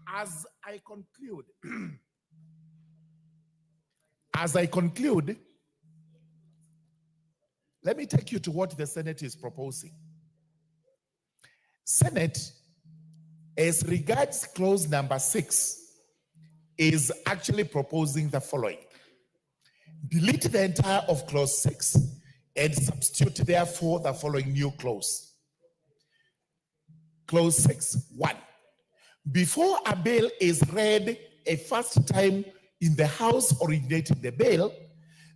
As I conclude, let me take you to what the Senate is proposing. Senate, as regards clause number 6, is actually proposing the following. delete the entire of clause 6 and substitute therefore the following new clause. Clause 6:1. Before a bill is read a first time in the House originating the bill,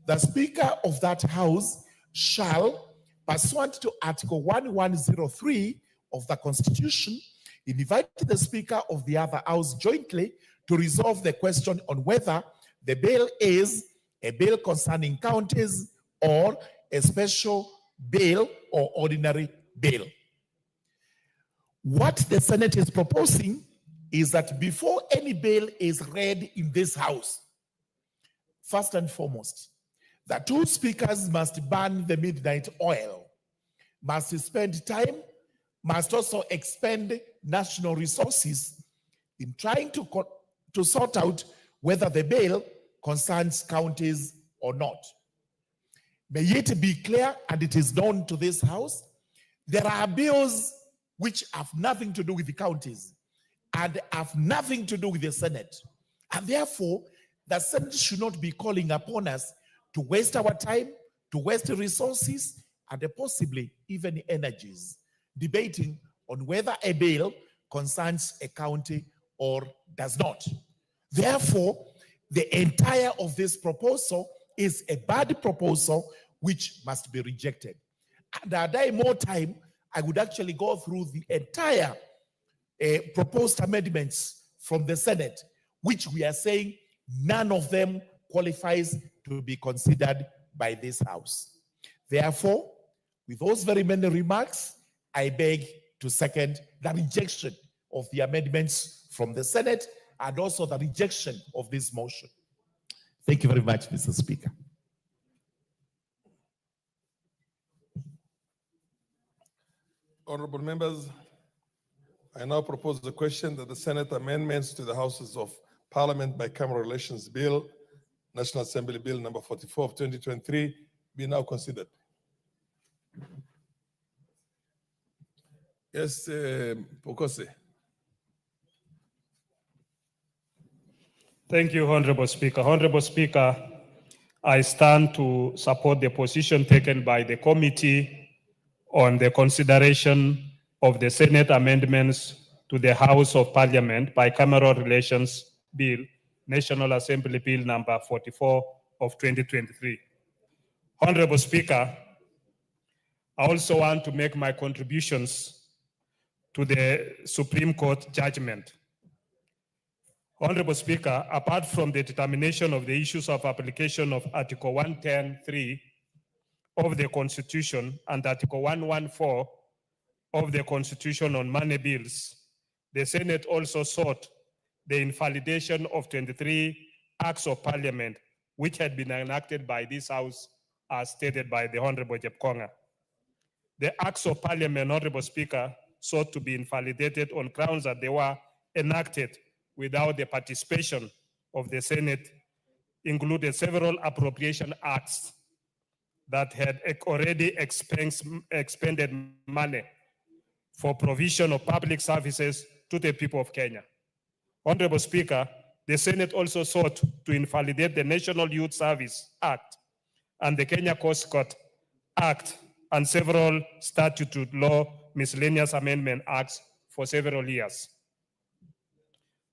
the Speaker of that House shall, pursuant to Article 1103 of the Constitution, invite the Speaker of the other House jointly to resolve the question on whether the bill is a bill concerning counties or a special bill or ordinary bill. What the Senate is proposing is that before any bill is read in this House, first and foremost, the two speakers must burn the midnight oil, must spend time, must also expend national resources in trying to sort out whether the bill concerns counties or not. May it be clear, and it is known to this House, there are bills which have nothing to do with the counties and have nothing to do with the Senate. And therefore, the Senate should not be calling upon us to waste our time, to waste resources, and possibly even energies, debating on whether a bill concerns a county or does not. Therefore, the entire of this proposal is a bad proposal which must be rejected. And had I more time, I would actually go through the entire proposed amendments from the Senate, which we are saying none of them qualifies to be considered by this House. Therefore, with those very many remarks, I beg to second the rejection of the amendments from the Senate and also the rejection of this motion. Thank you very much, Mr. Speaker. Honorable members, I now propose the question that the Senate amendments to the Houses of Parliament Bicameral Relations Bill, National Assembly Bill number 44 of 2023, be now considered. Yes, Pokose. Thank you, Honorable Speaker. Honorable Speaker, I stand to support the position taken by the committee on the consideration of the Senate amendments to the House of Parliament Bicameral Relations Bill, National Assembly Bill number 44 of 2023. Honorable Speaker, I also want to make my contributions to the Supreme Court judgment. Honorable Speaker, apart from the determination of the issues of application of Article 110(3) of the Constitution and Article 114 of the Constitution on money bills, the Senate also sought the invalidation of 23 Acts of Parliament which had been enacted by this House as stated by the Honorable Jepkonga. The Acts of Parliament, Honorable Speaker, sought to be invalidated on grounds that they were enacted without the participation of the Senate, included several appropriation acts that had already expended money for provision of public services to the people of Kenya. Honorable Speaker, the Senate also sought to invalidate the National Youth Service Act and the Kenya Coast Guard Act and several statute law miscellaneous amendment acts for several years.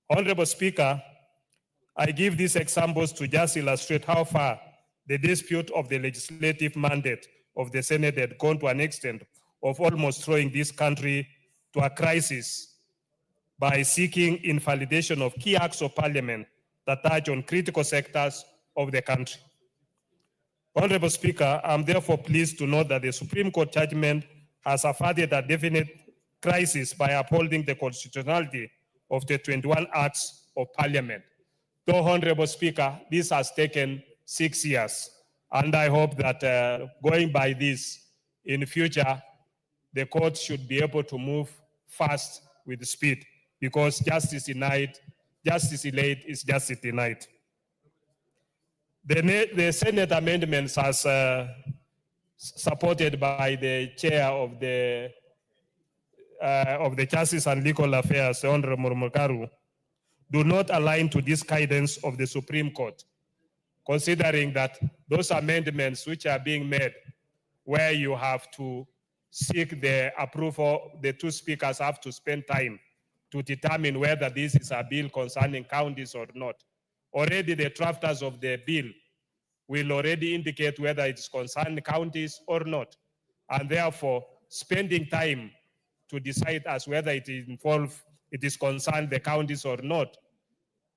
Honorable Speaker, I give these examples to just illustrate how far the dispute of the legislative mandate of the Senate had gone to an extent of almost throwing this country to a crisis by seeking invalidation of key acts of parliament that touch on critical sectors of the country. Honorable Speaker, I'm therefore pleased to note that the Supreme Court judgment has averted a definite crisis by upholding the constitutionality of the 21 acts of parliament. Though, Honorable Speaker, this has taken 6 years, and I hope that going by this in future, the court should be able to move fast with speed, because justice delayed is justice denied. The Senate amendments, as supported by the chair of the Justice and Legal Affairs, Honorable Murmukaru, do not align to this guidance of the Supreme Court. considering that those amendments which are being made, where you have to seek the approval, the two speakers have to spend time to determine whether this is a bill concerning counties or not. Already the drafters of the bill will already indicate whether it's concerning counties or not. And therefore, spending time to decide as whether it is concerned the counties or not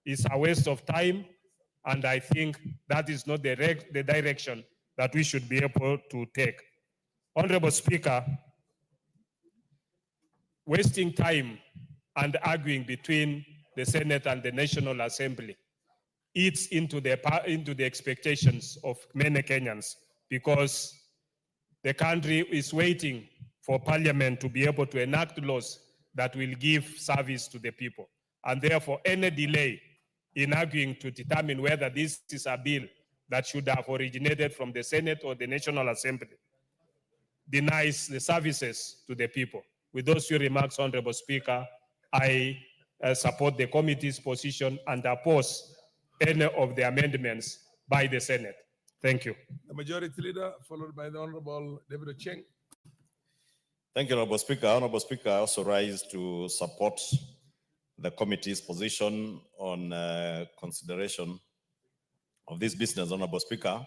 is a waste of time. And I think that is not the direction that we should be able to take. Honorable Speaker, wasting time and arguing between the Senate and the National Assembly eats into the expectations of many Kenyans, because the country is waiting for Parliament to be able to enact laws that will give service to the people. And therefore, any delay in arguing to determine whether this is a bill that should have originated from the Senate or the National Assembly denies the services to the people. With those few remarks, Honorable Speaker, I support the committee's position and oppose any of the amendments by the Senate. Thank you. The Majority Leader, followed by the Honorable David Ocheng. Thank you, Honorable Speaker. Honorable Speaker, I also rise to support the committee's position on consideration of this business, Honorable Speaker.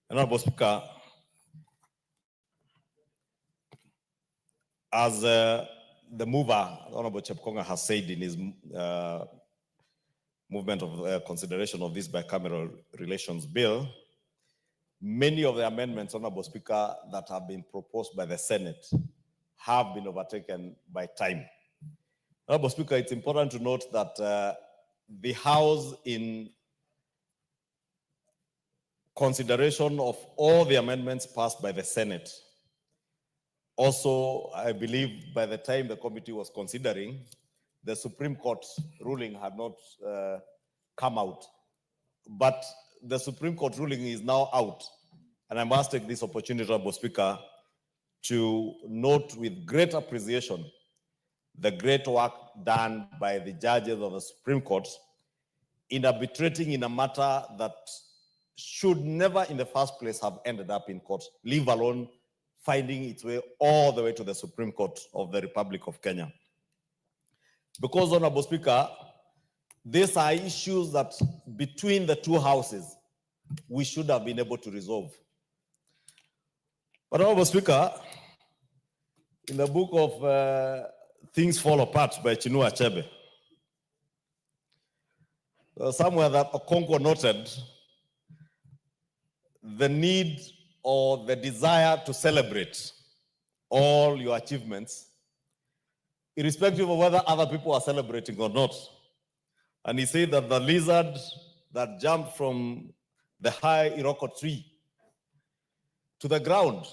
Honorable Speaker, as the mover, Honorable Chepkonga, has said in his movement of consideration of this bicameral relations bill, many of the amendments, Honorable Speaker, that have been proposed by the Senate have been overtaken by time. Honorable Speaker, it's important to note that the House, in consideration of all the amendments passed by the Senate, also, I believe by the time the committee was considering, the Supreme Court ruling had not come out. But the Supreme Court ruling is now out. And I must take this opportunity, Honorable Speaker, to note with great appreciation the great work done by the judges of the Supreme Court in arbitrating in a matter that should never in the first place have ended up in court, leave alone finding its way all the way to the Supreme Court of the Republic of Kenya. Because, Honorable Speaker, these are issues that between the two houses, we should have been able to resolve. But, Honorable Speaker, in the book of Things Fall Apart by Chinua Achebe, somewhere that Okonkwo noted the need or the desire to celebrate all your achievements, irrespective of whether other people are celebrating or not. And he said that the lizard that jumped from the high Iroko tree to the ground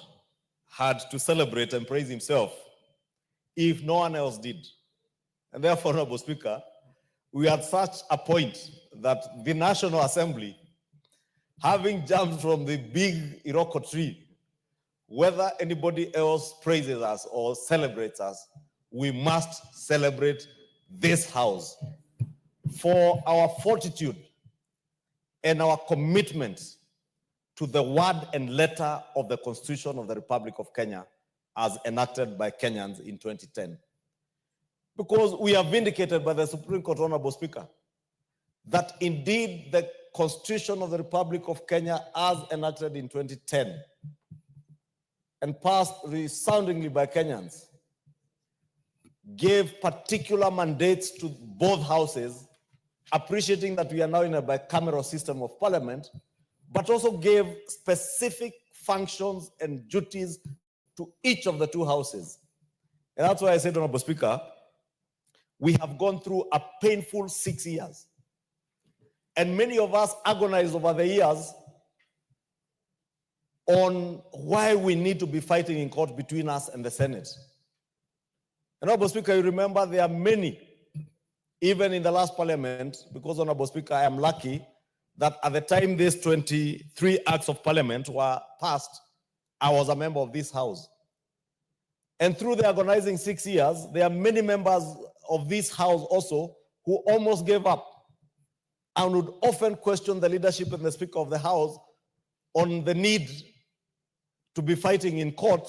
had to celebrate and praise himself if no one else did. And therefore, Honorable Speaker, we are at such a point that the National Assembly, having jumped from the big Iroko tree, whether anybody else praises us or celebrates us, we must celebrate this House for our fortitude and our commitment to the word and letter of the Constitution of the Republic of Kenya as enacted by Kenyans in 2010. Because we are vindicated by the Supreme Court, Honorable Speaker, that indeed the Constitution of the Republic of Kenya as enacted in 2010 and passed resoundingly by Kenyans gave particular mandates to both houses, appreciating that we are now in a bicameral system of parliament, but also gave specific functions and duties to each of the two houses. And that's why I said, Honorable Speaker, we have gone through a painful 6 years. And many of us agonized over the years on why we need to be fighting in court between us and the Senate. And Honorable Speaker, you remember there are many, even in the last parliament, because Honorable Speaker, I am lucky that at the time these 23 acts of parliament were passed, I was a member of this House. And through the agonizing 6 years, there are many members of this House also who almost gave up and would often question the leadership and the Speaker of the House on the need to be fighting in court.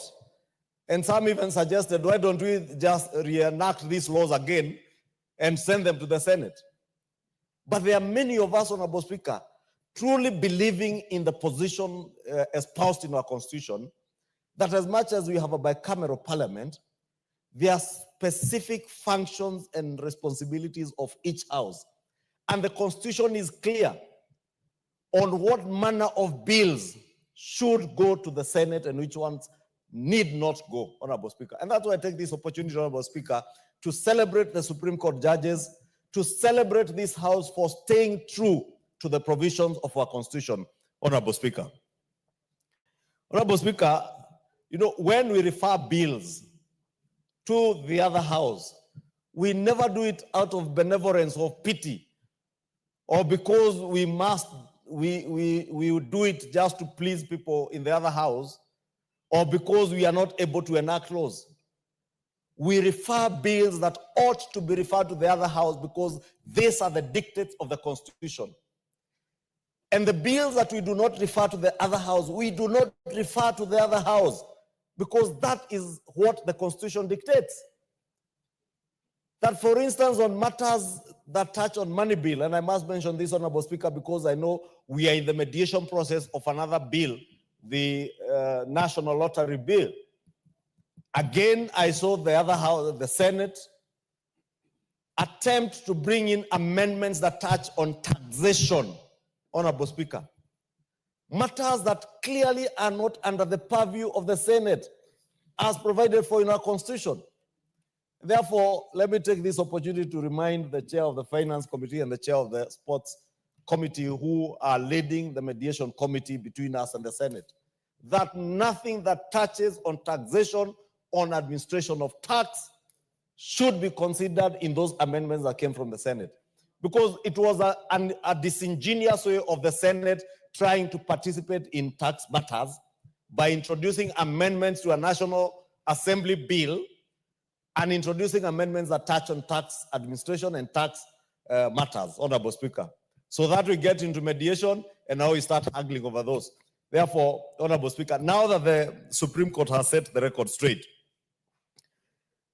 And some even suggested, why don't we just reenact these laws again and send them to the Senate? But there are many of us, Honorable Speaker, truly believing in the position espoused in our Constitution, that as much as we have a bicameral parliament, there are specific functions and responsibilities of each house. And the Constitution is clear on what manner of bills should go to the Senate and which ones need not go, Honorable Speaker. And that's why I take this opportunity, Honorable Speaker, to celebrate the Supreme Court judges, to celebrate this House for staying true to the provisions of our Constitution, Honorable Speaker. Honorable Speaker, you know, when we refer bills to the other House, we never do it out of benevolence or pity, or because we do it just to please people in the other House, or because we are not able to enact laws. We refer bills that ought to be referred to the other House because these are the dictates of the Constitution. And the bills that we do not refer to the other House, we do not refer to the other House because that is what the Constitution dictates. That, for instance, on matters that touch on money bill, and I must mention this, Honorable Speaker, because I know we are in the mediation process of another bill, the National Lottery Bill. Again, I saw the other House, the Senate, attempt to bring in amendments that touch on taxation, Honorable Speaker. Matters that clearly are not under the purview of the Senate, as provided for in our Constitution. Therefore, let me take this opportunity to remind the chair of the Finance Committee and the chair of the Sports Committee, who are leading the mediation committee between us and the Senate, that nothing that touches on taxation, on administration of tax, should be considered in those amendments that came from the Senate. Because it was a disingenuous way of the Senate trying to participate in tax matters by introducing amendments to a National Assembly bill and introducing amendments that touch on tax administration and tax matters, Honorable Speaker. So that we get into mediation and now we start haggling over those. Therefore, Honorable Speaker, now that the Supreme Court has set the record straight,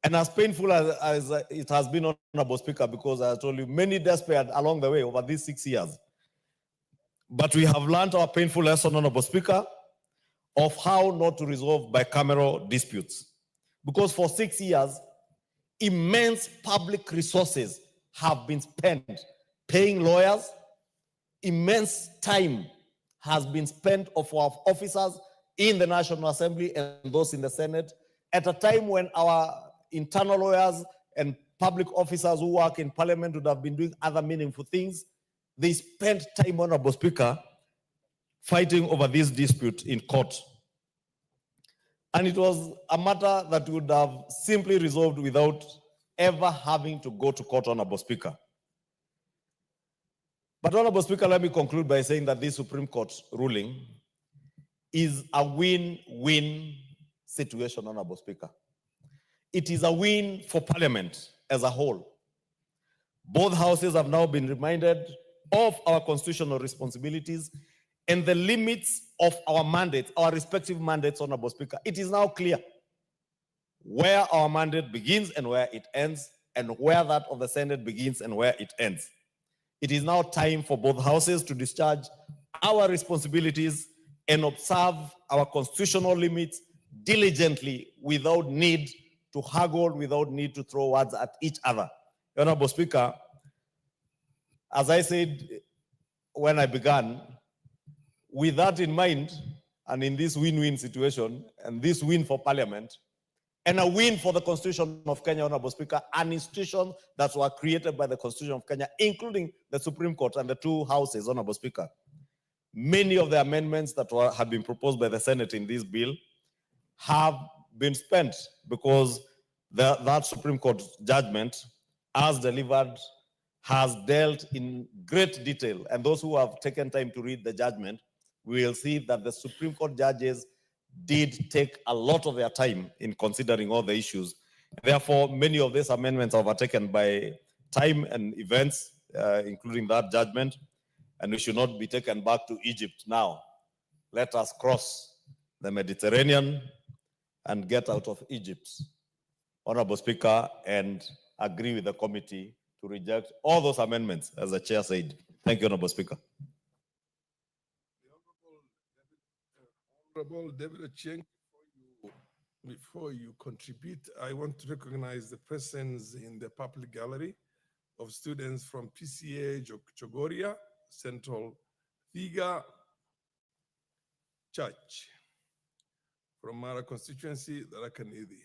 and as painful as it has been, Honorable Speaker, because I told you many despaired along the way over these 6 years, but we have learned our painful lesson, Honorable Speaker, of how not to resolve bicameral disputes. Because for 6 years, immense public resources have been spent paying lawyers. Immense time has been spent of our officers in the National Assembly and those in the Senate at a time when our internal lawyers and public officers who work in Parliament would have been doing other meaningful things. They spent time, Honorable Speaker, fighting over this dispute in court. And it was a matter that would have simply resolved without ever having to go to court, Honorable Speaker. But Honorable Speaker, let me conclude by saying that this Supreme Court ruling is a win-win situation, Honorable Speaker. It is a win for Parliament as a whole. Both houses have now been reminded of our constitutional responsibilities and the limits of our mandates, our respective mandates, Honorable Speaker. It is now clear where our mandate begins and where it ends, and where that of the Senate begins and where it ends. It is now time for both houses to discharge our responsibilities and observe our constitutional limits diligently without need to haggle, without need to throw words at each other. Honorable Speaker, as I said when I began, with that in mind, and in this win-win situation, and this win for Parliament, and a win for the Constitution of Kenya, Honorable Speaker, an institution that was created by the Constitution of Kenya, including the Supreme Court and the two houses, Honorable Speaker. Many of the amendments that have been proposed by the Senate in this bill have been spent because that Supreme Court judgment, as delivered, has dealt in great detail. And those who have taken time to read the judgment will see that the Supreme Court judges did take a lot of their time in considering all the issues. Therefore, many of these amendments are overtaken by time and events including that judgment, and we should not be taken back to Egypt now. Let us cross the Mediterranean and get out of Egypt, Honorable Speaker, and agree with the committee to reject all those amendments, as the chair said. Thank you, Honorable Speaker. Honorable David Ochieng, before you contribute, I want to recognize the presence in the public gallery of students from PCA Chogoria, Central Thiga Church, from Mara constituency, Tharaka Nithi.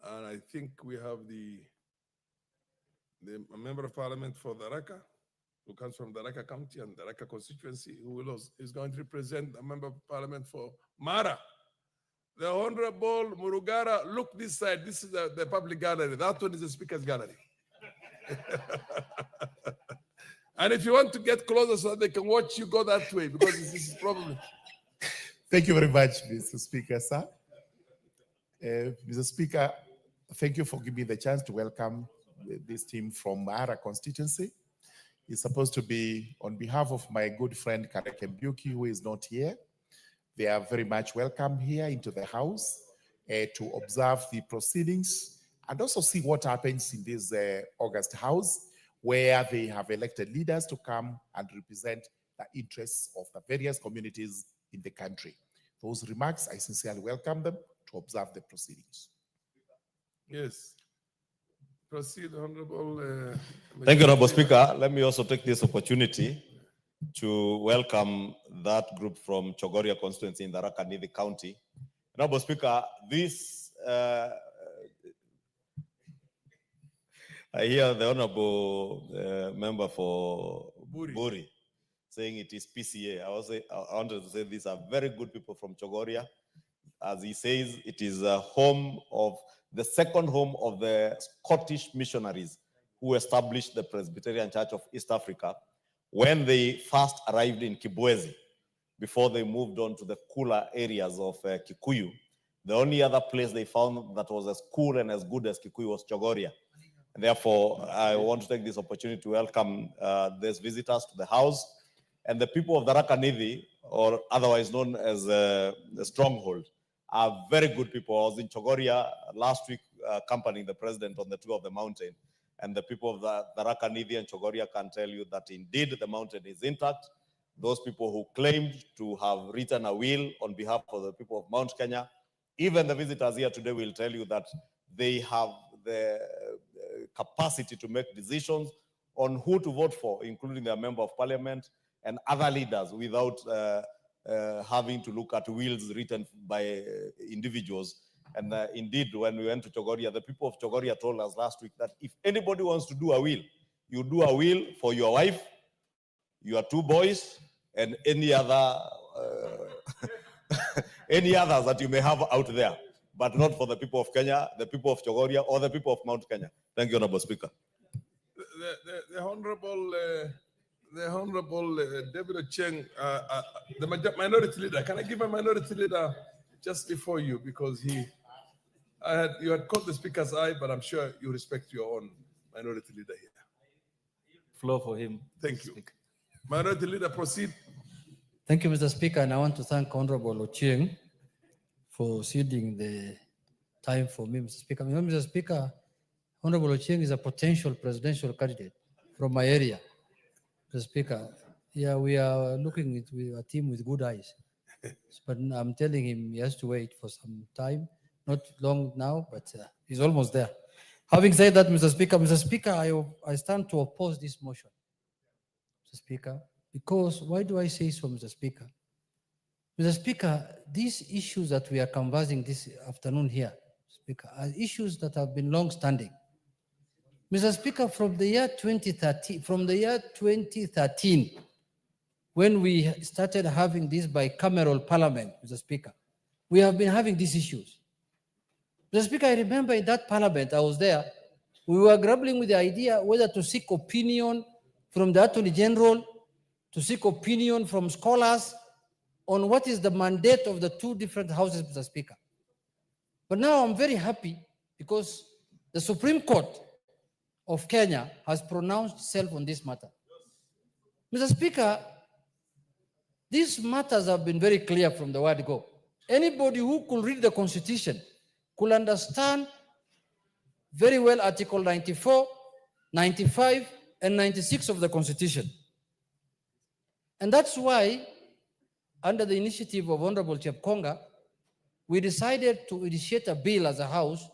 And I think we have the member of parliament for Tharaka, who comes from Tharaka County and Tharaka constituency, who is going to represent a member of parliament for Mara. The Honorable Murugara, look this side. This is the public gallery. That one is the speaker's gallery. And if you want to get closer so that they can watch you, go that way, because this is probably. Thank you very much, Mr. Speaker, sir. Mr. Speaker, thank you for giving me the chance to welcome this team from Mara constituency. It's supposed to be on behalf of my good friend Kareke Mbiuki, who is not here. They are very much welcome here into the house to observe the proceedings and also see what happens in this August House, where they have elected leaders to come and represent the interests of the various communities in the country. Those remarks, I sincerely welcome them to observe the proceedings. Yes. Proceed, Honorable. Thank you, Honorable Speaker. Let me also take this opportunity to welcome that group from Chogoria constituency in Tharaka Nithi County. Honorable Speaker, this, I hear the Honorable member for Buri saying it is PCA. I wanted to say these are very good people from Chogoria. As he says, it is a home of the second home of the Scottish missionaries who established the Presbyterian Church of East Africa when they first arrived in Kibwezi, before they moved on to the cooler areas of Kikuyu. The only other place they found that was as cool and as good as Kikuyu was Chogoria. And therefore, I want to take this opportunity to welcome these visitors to the house. And the people of Tharaka Nithi, or otherwise known as the Stronghold, are very good people. I was in Chogoria last week accompanying the president on the tour of the mountain. And the people of the Tharaka Nithi and Chogoria can tell you that indeed the mountain is intact. Those people who claimed to have written a will on behalf of the people of Mount Kenya, even the visitors here today will tell you that they have the capacity to make decisions on who to vote for, including their member of parliament and other leaders, without having to look at wills written by individuals. And indeed, when we went to Chogoria, the people of Chogoria told us last week that if anybody wants to do a will, you do a will for your wife, your two boys, and any other any others that you may have out there, but not for the people of Kenya, the people of Chogoria, or the people of Mount Kenya. Thank you, Honorable Speaker. The Honorable David Ochieng, the minority leader. Can I give a minority leader just before you, because you had caught the speaker's eye, but I'm sure you respect your own minority leader here. Floor for him. Thank you. Minority leader, proceed. Thank you, Mr. Speaker, and I want to thank Honorable Ochieng for ceding the time for me, Mr. Speaker. Mr. Speaker, Honorable Ochieng is a potential presidential candidate from my area. Mr. Speaker, yeah, we are looking at a team with good eyes. But I'm telling him he has to wait for some time, not long now, but he's almost there. Having said that, Mr. Speaker, I stand to oppose this motion, Mr. Speaker, because why do I say so, Mr. Speaker? Mr. Speaker, these issues that we are conversing this afternoon here, Speaker, are issues that have been long-standing. Mr. Speaker, from the year 2013, when we started having this bicameral parliament, Mr. Speaker, we have been having these issues. Mr. Speaker, I remember in that parliament, I was there, we were grappling with the idea whether to seek opinion from the Attorney General, to seek opinion from scholars on what is the mandate of the two different houses, Mr. Speaker. But now I'm very happy because the Supreme Court of Kenya has pronounced itself on this matter. Mr. Speaker, these matters have been very clear from the word go. Anybody who could read the Constitution could understand very well Article 94, 95, and 96 of the Constitution. And that's why, under the initiative of Honorable Chepkonga, we decided to initiate a bill as a House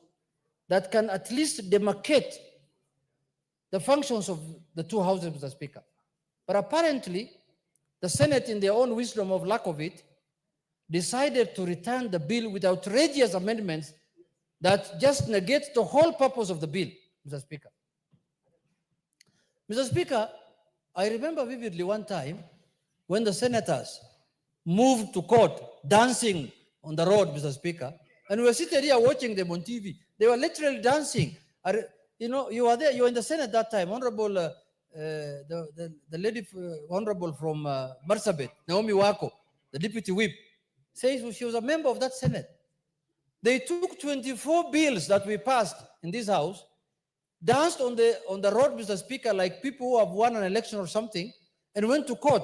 that can at least demarcate the functions of the two houses, Mr. Speaker. But apparently, the Senate, in their own wisdom of lack of it, decided to return the bill with outrageous amendments that just negates the whole purpose of the bill, Mr. Speaker. Mr. Speaker, I remember vividly one time when the senators moved to court dancing on the road, Mr. Speaker, and we were sitting here watching them on TV. They were literally dancing. You know, you were there, you were in the Senate that time, Honorable, the lady, Honorable from Marsabit, Naomi Wako, the Deputy Whip, says she was a member of that Senate. They took 24 bills that we passed in this House, danced on the road, Mr. Speaker, like people who have won an election or something, and went to court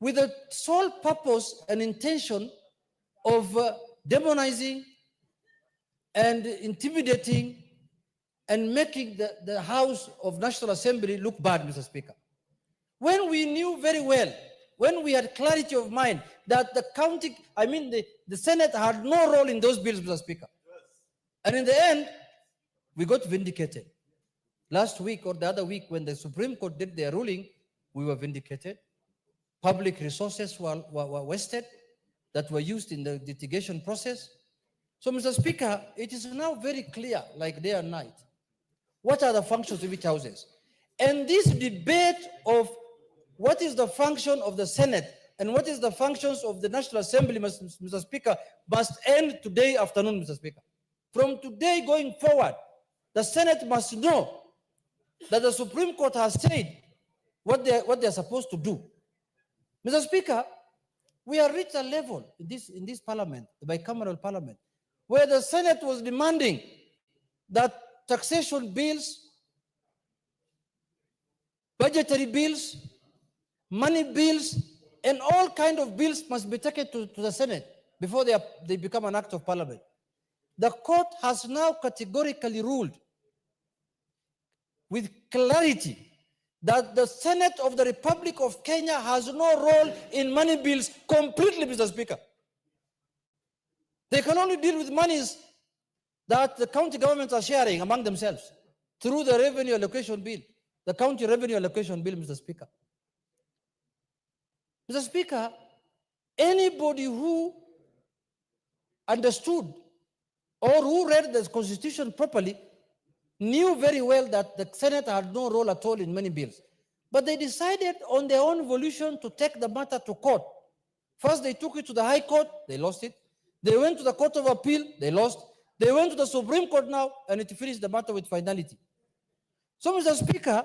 with the sole purpose and intention of demonizing and intimidating and making the House of National Assembly look bad, Mr. Speaker. When we knew very well, when we had clarity of mind that the Senate had no role in those bills, Mr. Speaker. Yes. And in the end, we got vindicated. Last week or the other week, when the Supreme Court did their ruling, we were vindicated. Public resources were wasted that were used in the litigation process. So, Mr. Speaker, it is now very clear, like day and night, what are the functions of each houses. And this debate of what is the function of the Senate and what is the functions of the National Assembly, Mr. Speaker, must end today afternoon, Mr. Speaker. From today going forward, the Senate must know that the Supreme Court has said what they're supposed to do. Mr. Speaker, we have reached a level in this parliament, the bicameral parliament, where the Senate was demanding that taxation bills, budgetary bills, money bills, and all kinds of bills must be taken to the Senate before they become an act of parliament. The court has now categorically ruled with clarity that the Senate of the Republic of Kenya has no role in money bills completely, Mr. Speaker. They can only deal with monies that the county governments are sharing among themselves through the revenue allocation bill, the county revenue allocation bill, Mr. Speaker. Mr. Speaker, anybody who understood or who read the Constitution properly knew very well that the Senate had no role at all in many bills. But they decided on their own volition to take the matter to court. First, they took it to the High Court, they lost it. They went to the Court of Appeal, they lost. They went to the Supreme Court now, and it finished the matter with finality. So, Mr. Speaker,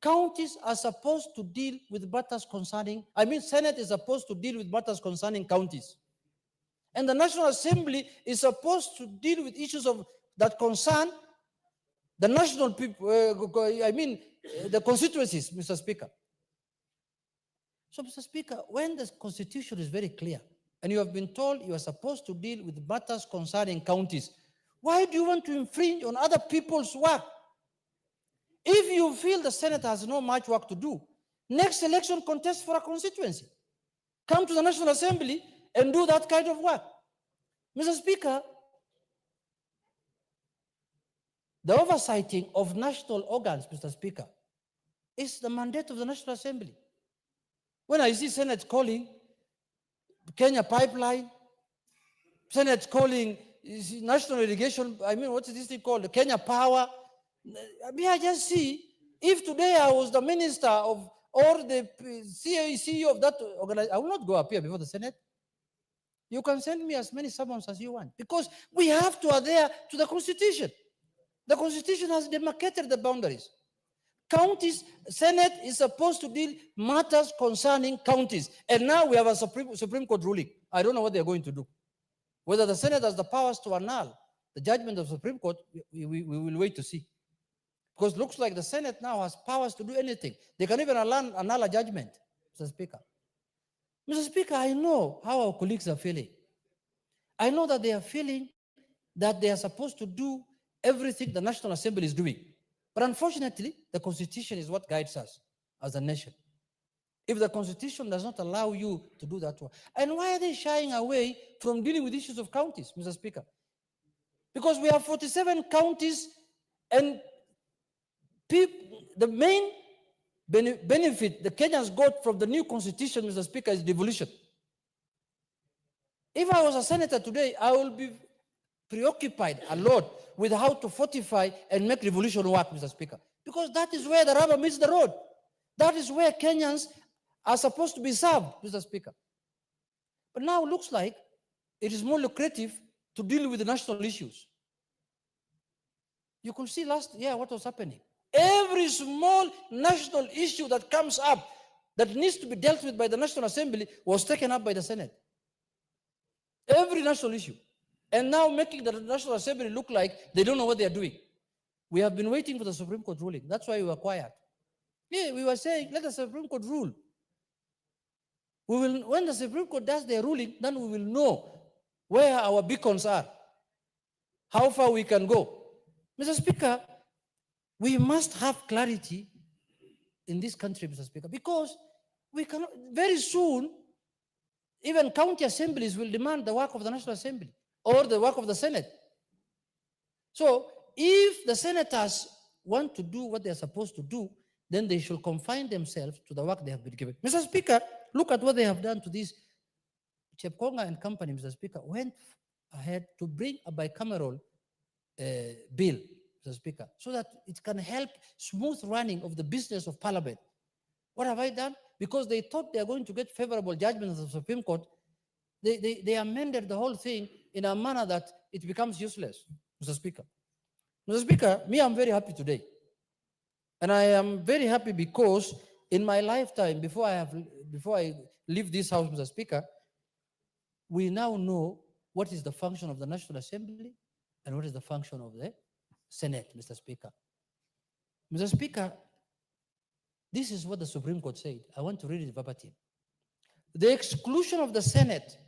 counties are supposed to deal with matters concerning, Senate is supposed to deal with matters concerning counties. And the National Assembly is supposed to deal with issues that concern the national people, the constituencies, Mr. Speaker. So, Mr. Speaker, when the Constitution is very clear, and you have been told you are supposed to deal with matters concerning counties, why do you want to infringe on other people's work? If you feel the Senate has no much work to do, next election contest for a constituency. Come to the National Assembly and do that kind of work. Mr. Speaker, the oversighting of national organs, Mr. Speaker, is the mandate of the National Assembly. When I see Senate calling Kenya Pipeline, Senate calling national irrigation, what is this thing called? The Kenya Power. I just see, if today I was the minister of, or the CEO of that organization, I will not go up here before the Senate. You can send me as many summons as you want, because we have to adhere to the Constitution. The Constitution has demarcated the boundaries. Counties, Senate is supposed to deal matters concerning counties. And now we have a Supreme Court ruling. I don't know what they're going to do. Whether the Senate has the powers to annul the judgment of the Supreme Court, we will wait to see. Because it looks like the Senate now has powers to do anything. They can even annul a judgment, Mr. Speaker. Mr. Speaker, I know how our colleagues are feeling. I know that they are feeling that they are supposed to do everything the National Assembly is doing. But unfortunately, the Constitution is what guides us as a nation. If the Constitution does not allow you to do that, and why are they shying away from dealing with issues of counties, Mr. Speaker? Because we have 47 counties, and the main benefit the Kenyans got from the new Constitution, Mr. Speaker, is devolution. If I was a senator today, I will be preoccupied a lot with how to fortify and make revolution work, Mr. Speaker, because that is where the rubber meets the road. That is where Kenyans are supposed to be served, Mr. Speaker. But now it looks like it is more lucrative to deal with the national issues. You could see last year what was happening. Every small national issue that comes up that needs to be dealt with by the National Assembly was taken up by the Senate. Every national issue. And now making the National Assembly look like they don't know what they are doing. We have been waiting for the Supreme Court ruling. That's why we were quiet. Yeah, we were saying, let the Supreme Court rule. When the Supreme Court does their ruling, then we will know where our beacons are, how far we can go. Mr. Speaker, we must have clarity in this country, Mr. Speaker, because we cannot, very soon, even county assemblies will demand the work of the National Assembly or the work of the Senate. So if the senators want to do what they're supposed to do, then they should confine themselves to the work they have been given. Mr. Speaker, look at what they have done to this. Chepkonga and company, Mr. Speaker, went ahead to bring a bicameral bill, Mr. Speaker, so that it can help smooth running of the business of Parliament. What have I done? Because they thought they are going to get favorable judgments of the Supreme Court, they amended the whole thing in a manner that it becomes useless, Mr. Speaker. Mr. Speaker, me, I'm very happy today. And I am very happy because in my lifetime, before I leave this house, Mr. Speaker, we now know what is the function of the National Assembly and what is the function of the Senate, Mr. Speaker. Mr. Speaker, this is what the Supreme Court said. I want to read it verbatim. The exclusion of the Senate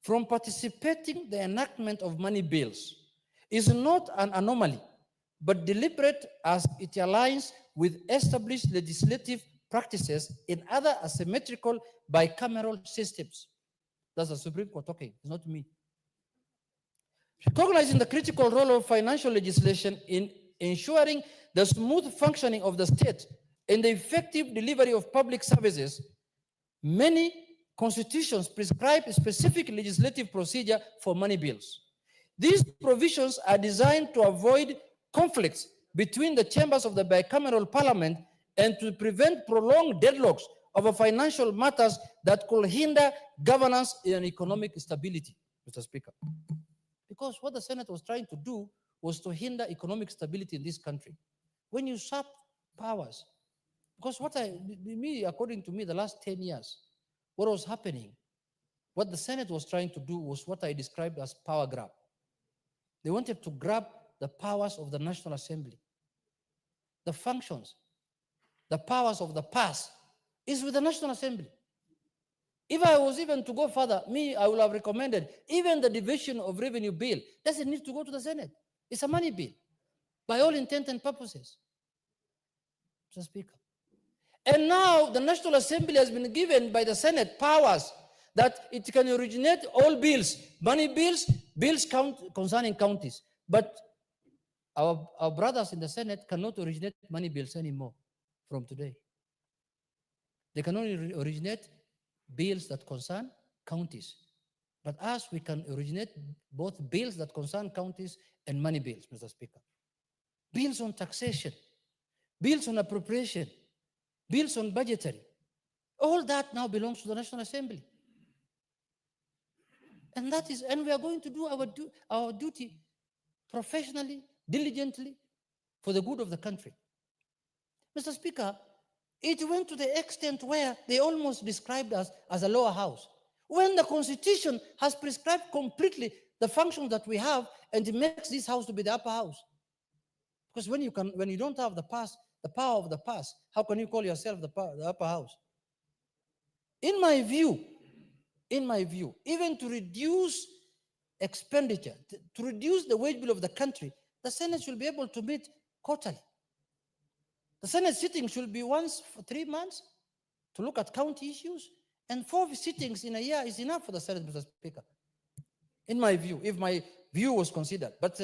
from participating in the enactment of money bills is not an anomaly, but deliberate as it aligns with established legislative practices in other asymmetrical bicameral systems. That's the Supreme Court talking, it's not me. Recognizing the critical role of financial legislation in ensuring the smooth functioning of the state and the effective delivery of public services, many constitutions prescribe a specific legislative procedure for money bills. These provisions are designed to avoid conflicts between the chambers of the bicameral parliament and to prevent prolonged deadlocks over financial matters that could hinder governance and economic stability, Mr. Speaker. Because what the Senate was trying to do was to hinder economic stability in this country. When you usurp powers, because according to me, the last 10 years, what was happening, what the Senate was trying to do was what I described as power grab. They wanted to grab the powers of the National Assembly. The functions, the powers of the past is with the National Assembly. If I was even to go further, I would have recommended even the division of revenue bill doesn't need to go to the Senate. It's a money bill by all intent and purposes, Mr. Speaker. And now the National Assembly has been given by the Senate powers that it can originate all bills, money bills, bills concerning counties. But our brothers in the Senate cannot originate money bills anymore from today. They can only originate bills that concern counties. But us, we can originate both bills that concern counties and money bills, Mr. Speaker. Bills on taxation, bills on appropriation, bills on budgetary. All that now belongs to the National Assembly. And we are going to do our duty professionally, diligently, for the good of the country. Mr. Speaker, it went to the extent where they almost described us as a lower house, when the Constitution has prescribed completely the function that we have, and it makes this house to be the upper house. Because when you don't have the power of the past, how can you call yourself the upper house? In my view, even to reduce expenditure, to reduce the wage bill of the country, the Senate should be able to meet quarterly. The Senate sitting should be once for 3 months to look at county issues, and 4 sittings in a year is enough for the Senate, Mr. Speaker. In my view, if my view was considered. But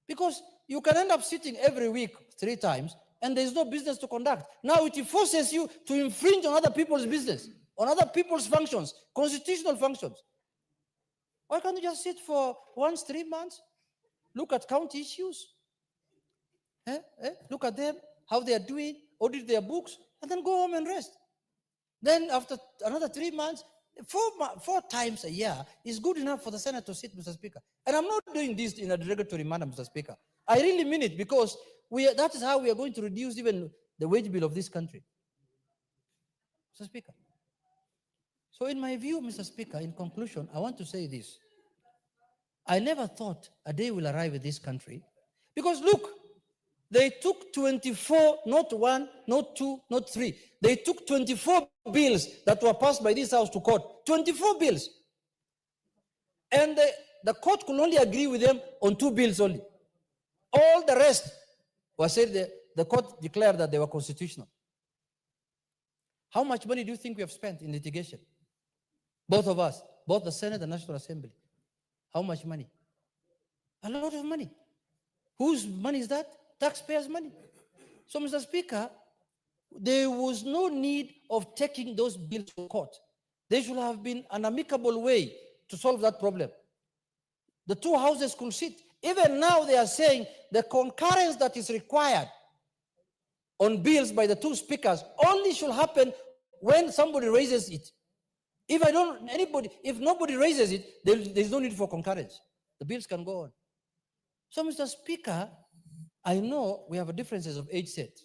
because you can end up sitting every week 3 times, and there's no business to conduct. Now it forces you to infringe on other people's business, on other people's functions, constitutional functions. Why can't you just sit for once 3 months, look at county issues, look at them, how they are doing, audit their books, and then go home and rest. Then after another 3 months, 4 times a year is good enough for the Senate to sit, Mr. Speaker. And I'm not doing this in a derogatory manner, Mr. Speaker. I really mean it, because that is how we are going to reduce even the wage bill of this country. Mr. Speaker. So in my view, Mr. Speaker, in conclusion, I want to say this. I never thought a day will arrive in this country, because look, they took 24, not 1, not 2, not 3. They took 24 bills that were passed by this House to court. 24 bills. And the court could only agree with them on 2 bills only. All the rest was said, the court declared that they were constitutional. How much money do you think we have spent in litigation? Both of us, both the Senate and National Assembly. How much money? A lot of money. Whose money is that? Taxpayers' money. So, Mr. Speaker, there was no need of taking those bills to court. There should have been an amicable way to solve that problem. The 2 houses could sit. Even now they are saying the concurrence that is required on bills by the 2 speakers only should happen when somebody raises it. If nobody raises it, there's no need for concurrence. The bills can go on. So, Mr. Speaker, I know we have differences of age set.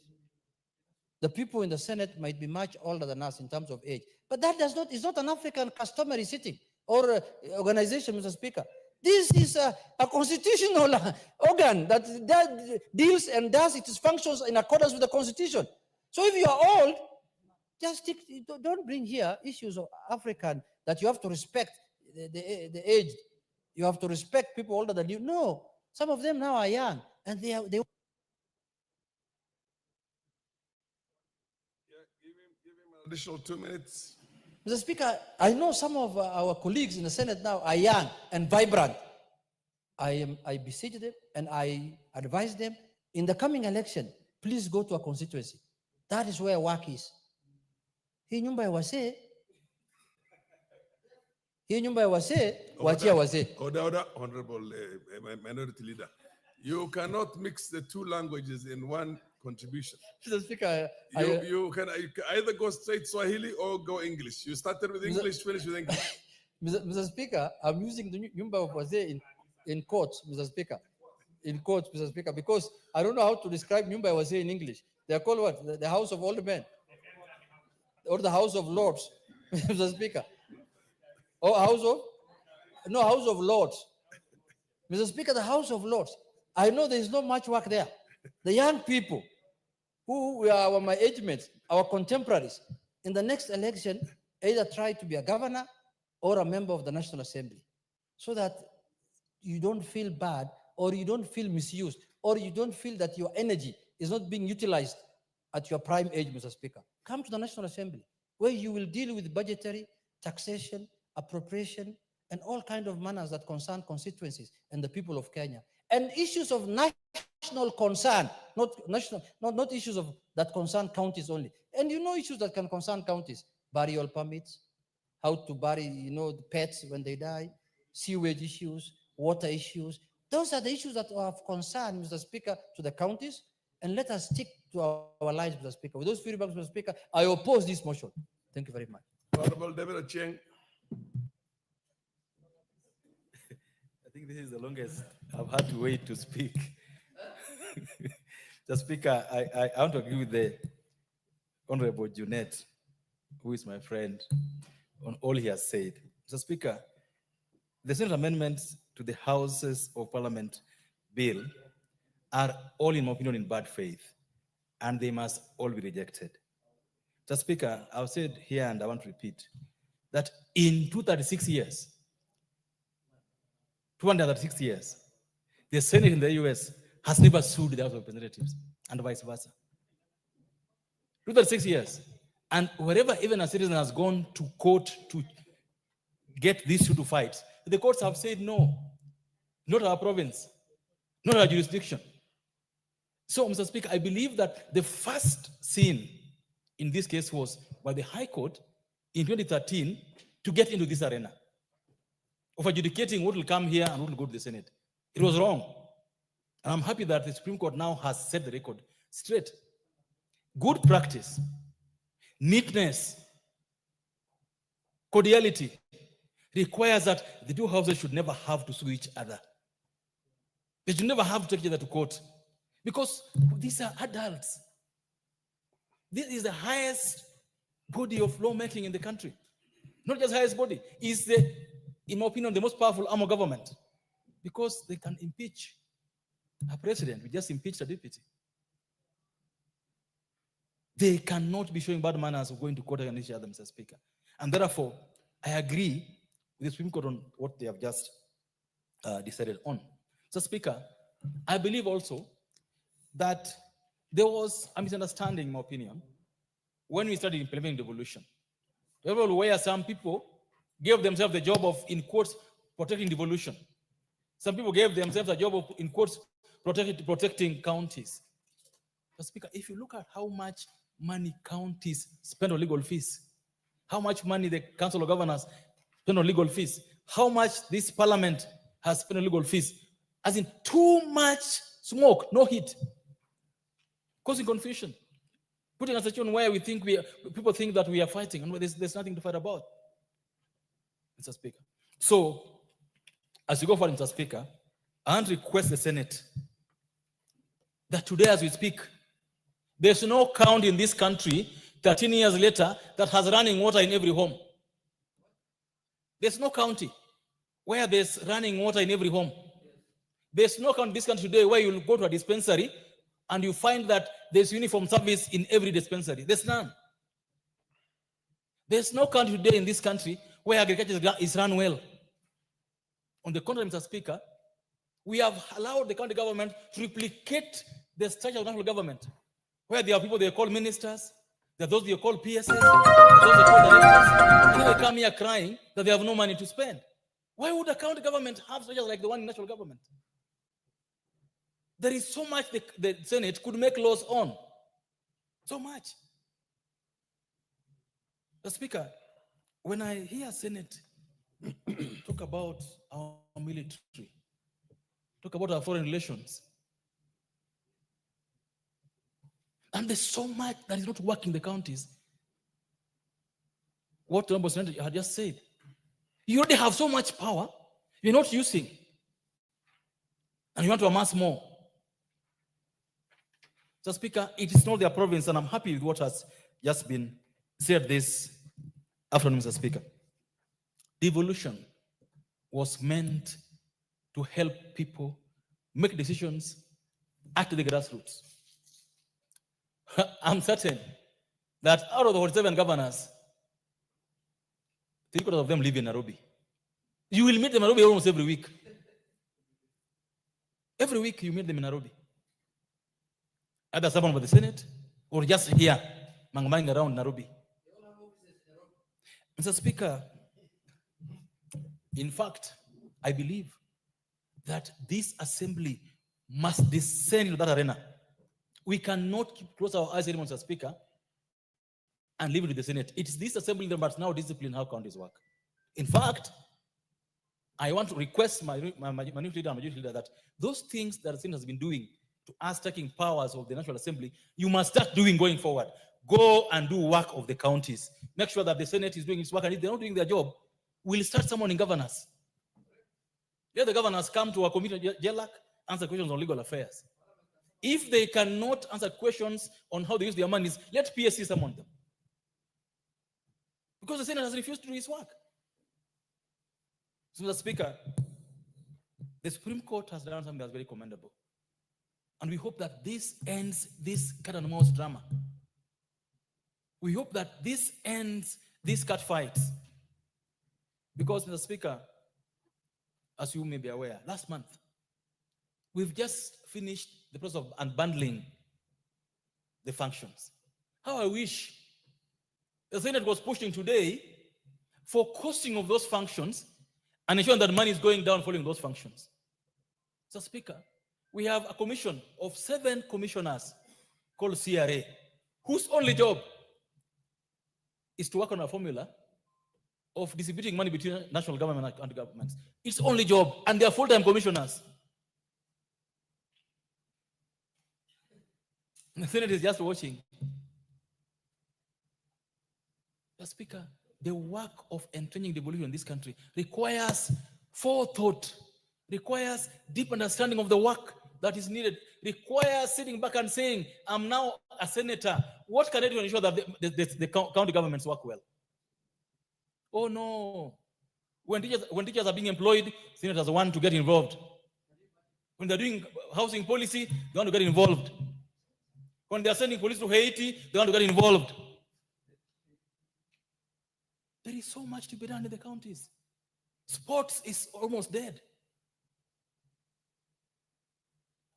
The people in the Senate might be much older than us in terms of age, but that is not an African customary sitting or organization, Mr. Speaker. This is a constitutional organ that deals and does its functions in accordance with the Constitution. So if you are old, just don't bring here issues of African that you have to respect the age. You have to respect people older than you. No, some of them now are young, and they Additional 2 minutes. Mr. Speaker, I know some of our colleagues in the Senate now are young and vibrant. I beseech them and I advise them, in the coming election, please go to a constituency. That is where work is. Hii nyumba ya wasee, wachia wasee. Order, Honorable Minority Leader. You cannot mix the 2 languages in one contribution. Mr. Speaker, you can either go straight Swahili or go English. You started with English, finish with English. Mr. Speaker, I'm using the nyumba of wasee in courts, Mr. Speaker. In courts, Mr. Speaker, because I don't know how to describe nyumba wasee in English. They are called what? The House of Old Men. Or the House of Lords, Mr. Speaker. Or House of Lords. Mr. Speaker, the House of Lords. I know there is not much work there. The young people who are my age mates, our contemporaries, in the next election, either try to be a governor or a member of the National Assembly, so that you don't feel bad, or you don't feel misused, or you don't feel that your energy is not being utilized at your prime age, Mr. Speaker. Come to the National Assembly, where you will deal with budgetary, taxation, appropriation, and all kinds of matters that concern constituencies and the people of Kenya. And issues of national concern, not issues that concern counties only. And issues that can concern counties: burial permits, how to bury, the pets when they die, sewage issues, water issues. Those are the issues that are of concern, Mr. Speaker, to the counties. And let us stick to our lines, Mr. Speaker. With those few remarks, Mr. Speaker, I oppose this motion. Thank you very much. Honorable David Ochieng. I think this is the longest I've had to wait to speak. Mr. Speaker, I want to agree with the Honorable Junet, who is my friend, on all he has said. Mr. Speaker, the Senate amendments to the Houses of Parliament bill are all, in my opinion, in bad faith, and they must all be rejected. Mr. Speaker, I've said here, and I want to repeat, that in 236 years, the Senate in the US has never sued the House of Representatives, and vice versa. 236 years. And wherever even a citizen has gone to court to get this issue to fight, the courts have said no, not our province, not our jurisdiction. So, Mr. Speaker, I believe that the first sin in this case was by the High Court in 2013 to get into this arena of adjudicating what will come here and what will go to the Senate. It was wrong. And I'm happy that the Supreme Court now has set the record straight. Good practice, neatness, cordiality requires that the two houses should never have to sue each other. They should never have to take each other to court, because these are adults. This is the highest body of lawmaking in the country. Not just highest body, is the, in my opinion, the most powerful arm of government, because they can impeach a president. We just impeached a deputy. They cannot be showing bad manners of going to court against each other, Mr. Speaker. And therefore, I agree with the Supreme Court on what they have just decided on. Mr. Speaker, I believe also that there was a misunderstanding, in my opinion, when we started implementing devolution. Where some people gave themselves the job of, in quotes, protecting devolution. Some people gave themselves a job of, in quotes, protecting counties. Mr. Speaker, if you look at how much money counties spend on legal fees, how much money the Council of Governors spend on legal fees, how much this parliament has spent on legal fees, as in too much smoke, no heat, causing confusion, putting us in a situation where people think that we are fighting, and there's nothing to fight about, Mr. Speaker. So, as you go forward, Mr. Speaker, I want to request the Senate that today, as we speak, there's no county in this country 13 years later that has running water in every home. There's no county where there's running water in every home. There's no county in this country today where you'll go to a dispensary and you find that there's uniform service in every dispensary. There's none. There's no country today in this country where agriculture is run well. On the contrary, Mr. Speaker, we have allowed the county government to replicate the structure of national government, where there are people they call ministers, there are those they call PSS, there are those they call directors, and they come here crying that they have no money to spend. Why would a county government have structures like the one in national government? There is so much the Senate could make laws on. So much. The Speaker, when I hear Senate talk about our military, talk about our foreign relations, and there's so much that is not working in the counties. What the Senator had just said. You already have so much power, you're not using. And you want to amass more. So, Speaker, it is not their province, and I'm happy with what has just been said this afternoon, Mr. Speaker. Devolution was meant to help people make decisions at the grassroots. I'm certain that out of the 47 governors, 3/4 of them live in Nairobi. You will meet them in Nairobi almost every week. Every week you meet them in Nairobi. Either someone with the Senate or just here, mang around Nairobi. Mr. Speaker, in fact, I believe that this assembly must descend into that arena. We cannot close our eyes anymore, Mr. Speaker, and leave it to the Senate. It is this assembly that must now discipline how counties work. In fact, I want to request my leader and majority leader that those things that the Senate has been doing to us taking powers of the National Assembly, you must start doing going forward. Go and do work of the counties. Make sure that the Senate is doing its work, and if they're not doing their job, we'll start summoning governors. Let the governors come to our committee, JLAC, answer questions on legal affairs. If they cannot answer questions on how they use their monies, let PSC summon them. Because the Senate has refused to do its work. So, Mr. Speaker, the Supreme Court has done something that's very commendable. And we hope that this ends this cat and mouse drama. We hope that this ends these cat fights. Because, Mr. Speaker, as you may be aware, last month, we've just finished the process of unbundling the functions. How I wish the Senate was pushing today for costing of those functions and ensuring that money is going down following those functions. So, Speaker, we have a commission of 7 commissioners called CRA, whose only job is to work on a formula of distributing money between national government and governments. It's only job, and they are full-time commissioners. The Senate is just watching. The Speaker, the work of entrenching devolution in this country requires forethought, requires deep understanding of the work that is needed, requires sitting back and saying, I'm now a senator. What can I do to ensure that the county governments work well? Oh no. When teachers are being employed, senators want to get involved. When they're doing housing policy, they want to get involved. When they're sending police to Haiti, they want to get involved. There is so much to be done in the counties. Sports is almost dead.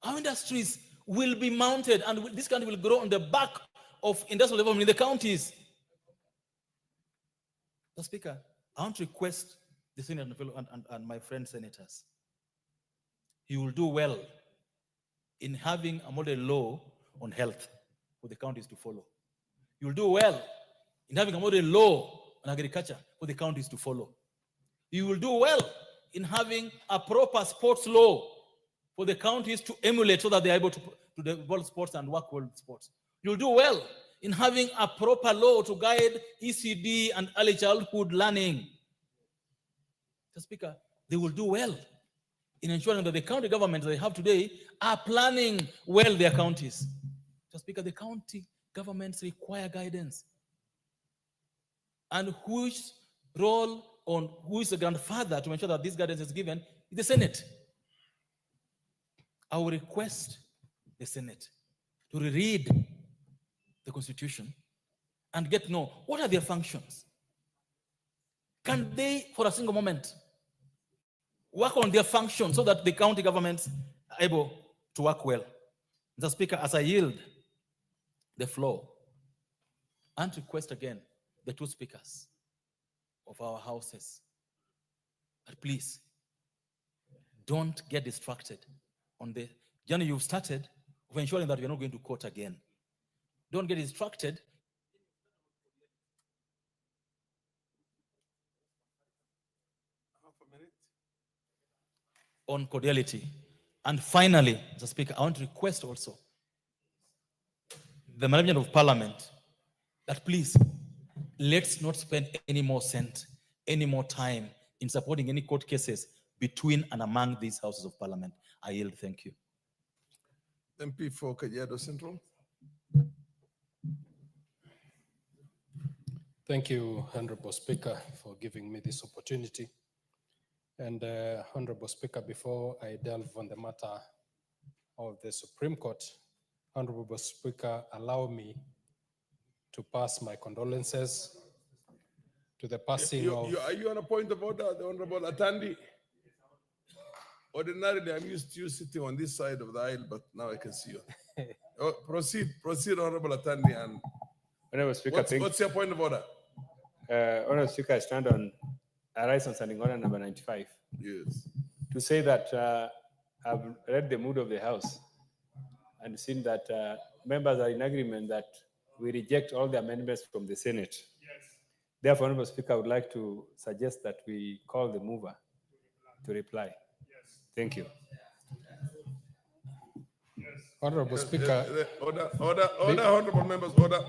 Our industries will be mounted, and this country will grow on the back of industrial development in the counties. Mr. Speaker, I want to request the Senate and my friend senators, you will do well in having a model law on health for the counties to follow. You will do well in having a model law on agriculture for the counties to follow. You will do well in having a proper sports law for the counties to emulate so that they are able to develop sports and work well with sports. You'll do well in having a proper law to guide ECD and early childhood learning. Mr. Speaker, they will do well in ensuring that the county governments they have today are planning well their counties. Mr. Speaker, the county governments require guidance. And whose role on who is the grandfather to ensure that this guidance is given is the Senate. I will request the Senate to reread the Constitution and get to know what are their functions. Can they, for a single moment, work on their functions so that the county governments are able to work well? Mr. Speaker, as I yield the floor, and request again the 2 speakers of our houses that please don't get distracted on the journey you've started of ensuring that you're not going to court again. Don't get distracted on cordiality. And finally, Mr. Speaker, I want to request also the management of Parliament that please, let's not spend any more cent, any more time in supporting any court cases between and among these houses of Parliament. I yield. Thank you. MP for Kajiado Central. Thank you, Honorable Speaker, for giving me this opportunity. And Honorable Speaker, before I delve on the matter of the Supreme Court, Honorable Speaker, allow me to pass my condolences to the passing of... Are you on a point of order, the Honorable Atandi? Ordinarily, I'm used to you sitting on this side of the aisle, but now I can see you. Proceed, Honorable Atandi. And Honorable Speaker, what's your point of order? Honorable Speaker, I stand on a rise on standing order number 95. Yes. To say that I've read the mood of the House and seen that members are in agreement that we reject all the amendments from the Senate. Yes. Therefore, Honorable Speaker, I would like to suggest that we call the mover to reply. Yes. Thank you. Yes. Honorable Speaker. Order, honorable members, order.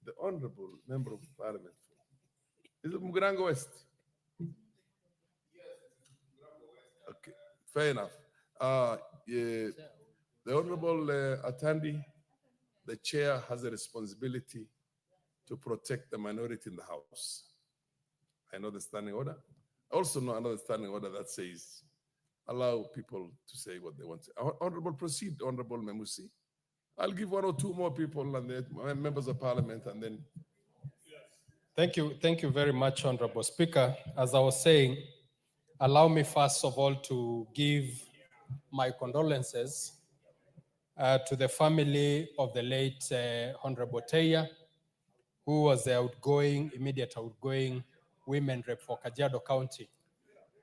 The Honorable Member of Parliament. Is it Mugirango West? Okay, fair enough. The Honorable Atandi, the chair has a responsibility to protect the minority in the House. I know the standing order. I also know another standing order that says allow people to say what they want to say. Honorable, proceed, Honorable Memusi. I'll give one or two more people and then members of parliament and then. Thank you very much, Honorable Speaker. As I was saying, allow me first of all to give my condolences to the family of the late Honorable Teya, who was the immediate outgoing women rep for Kajiado County.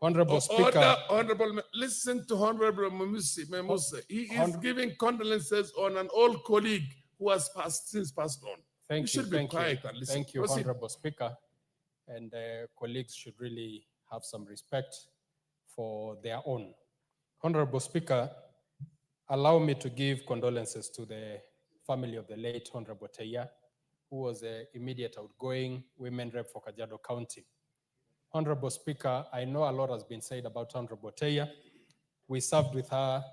Honorable Speaker. Honorable, listen to Honorable Memusi. He is giving condolences on an old colleague who has since passed on. You should be quiet and listen. Thank you, Proceed. Honorable Speaker. And colleagues should really have some respect for their own. Honorable Speaker, allow me to give condolences to the family of the late Honorable Teya, who was the immediate outgoing women rep for Kajiado County. Honorable Speaker, I know a lot has been said about Honorable Teya. We served with her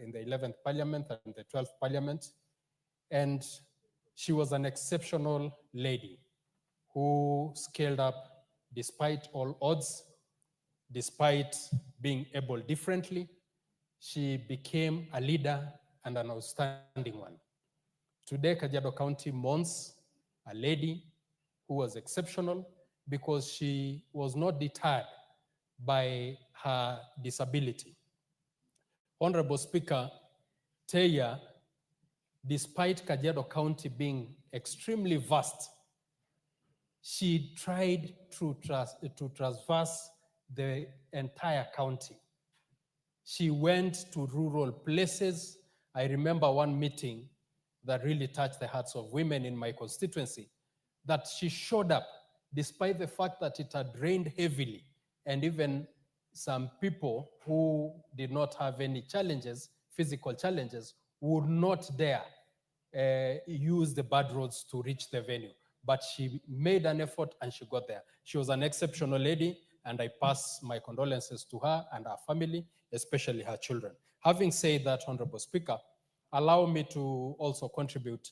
in the 11th Parliament and the 12th Parliament, and she was an exceptional lady who scaled up despite all odds, despite being able differently. She became a leader and an outstanding one. Today, Kajiado County mourns a lady who was exceptional because she was not deterred by her disability. Honorable Speaker, Teya, despite Kajiado County being extremely vast, she tried to traverse the entire county. She went to rural places. I remember one meeting that really touched the hearts of women in my constituency, that she showed up despite the fact that it had rained heavily, and even some people who did not have any challenges, physical challenges, would not dare use the bad roads to reach the venue. But she made an effort and she got there. She was an exceptional lady, and I pass my condolences to her and her family, especially her children. Having said that, Honorable Speaker, allow me to also contribute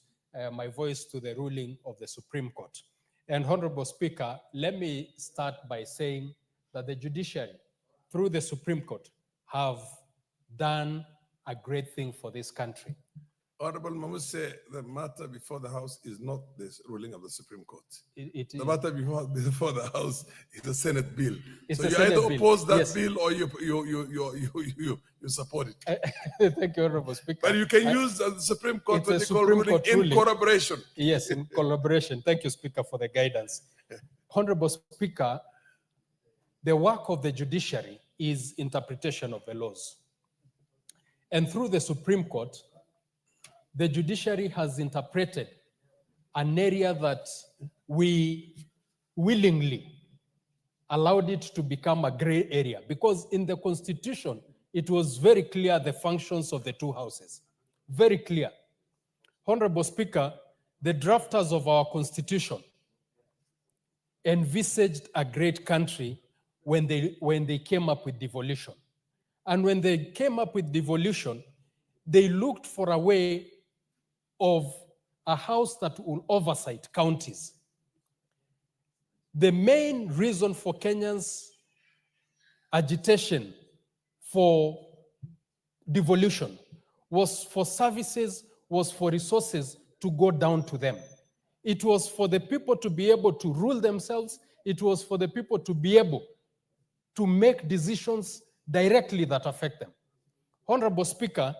my voice to the ruling of the Supreme Court. And Honorable Speaker, let me start by saying that the judiciary, through the Supreme Court, have done a great thing for this country. Honorable Memusi, the matter before the House is not this ruling of the Supreme Court. The matter before the House is the Senate bill. So you either oppose that bill or you support it. Thank you, Honorable Speaker. But you can use the Supreme Court what they call ruling in collaboration. Yes, in collaboration. Thank you, Speaker, for the guidance. Honorable Speaker, the work of the judiciary is interpretation of the laws. And through the Supreme Court, the judiciary has interpreted an area that we willingly allowed it to become a gray area, because in the Constitution, it was very clear the functions of the two houses. Very clear. Honorable Speaker, the drafters of our Constitution envisaged a great country when they came up with devolution. And when they came up with devolution, they looked for a way of a house that will oversight counties. The main reason for Kenyans' agitation for devolution was for services, was for resources to go down to them. It was for the people to be able to rule themselves. It was for the people to be able to make decisions directly that affect them. Honorable Speaker,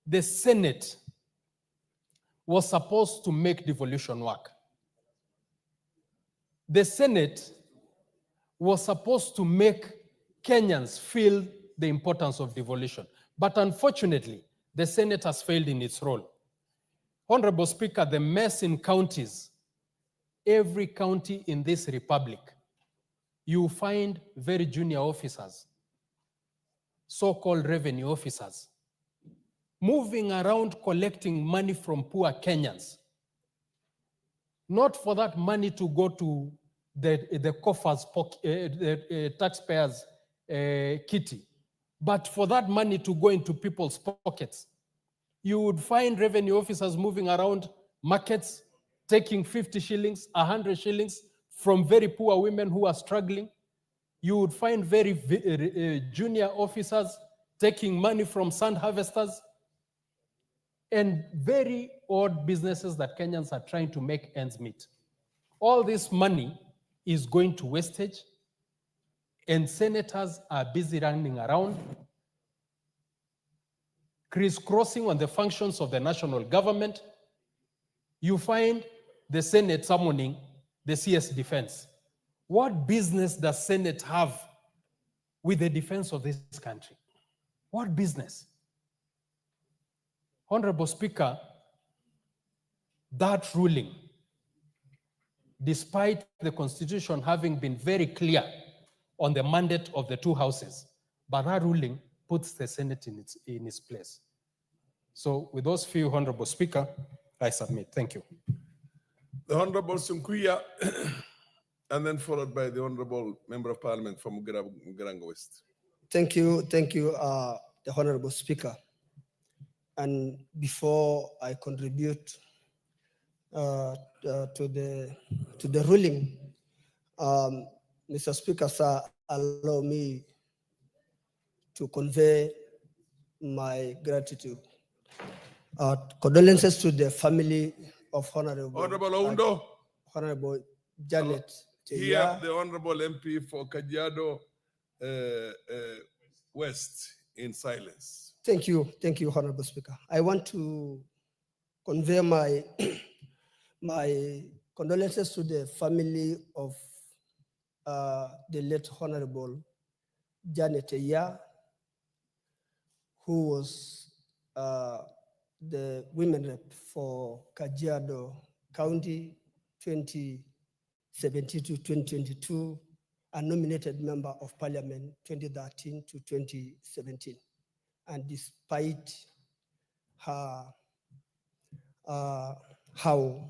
the Senate was supposed to make devolution work. The Senate was supposed to make Kenyans feel the importance of devolution. But unfortunately, the Senate has failed in its role. Honorable Speaker, the mess in counties, every county in this republic, you find very junior officers, so-called revenue officers, moving around collecting money from poor Kenyans. Not for that money to go to the coffers, the taxpayers' kitty, but for that money to go into people's pockets. You would find revenue officers moving around markets, taking 50 shillings, 100 shillings from very poor women who are struggling. You would find very junior officers taking money from sand harvesters, and very odd businesses that Kenyans are trying to make ends meet. All this money is going to wastage, and senators are busy running around, crisscrossing on the functions of the national government. You find the Senate summoning the CS Defense. What business does Senate have with the defense of this country? What business? Honorable Speaker, that ruling, despite the Constitution having been very clear on the mandate of the two houses, but that ruling puts the Senate in its place. So with those few, Honorable Speaker, I submit. Thank you. The Honorable Sunkuya, and then followed by the Honorable Member of Parliament from Garanga West. Thank you, the Honorable Speaker. And before I contribute to the ruling, Mr. Speaker, sir, allow me to convey my gratitude. Condolences to the family of Honorable Janet. Here, the Honorable MP for Kajiado West in silence. Thank you, Honorable Speaker. I want to convey my my condolences to the family of the late Honorable Janet, who was the women rep for Kajiado County 2017 to 2022, and nominated member of Parliament 2013 to 2017. And despite her how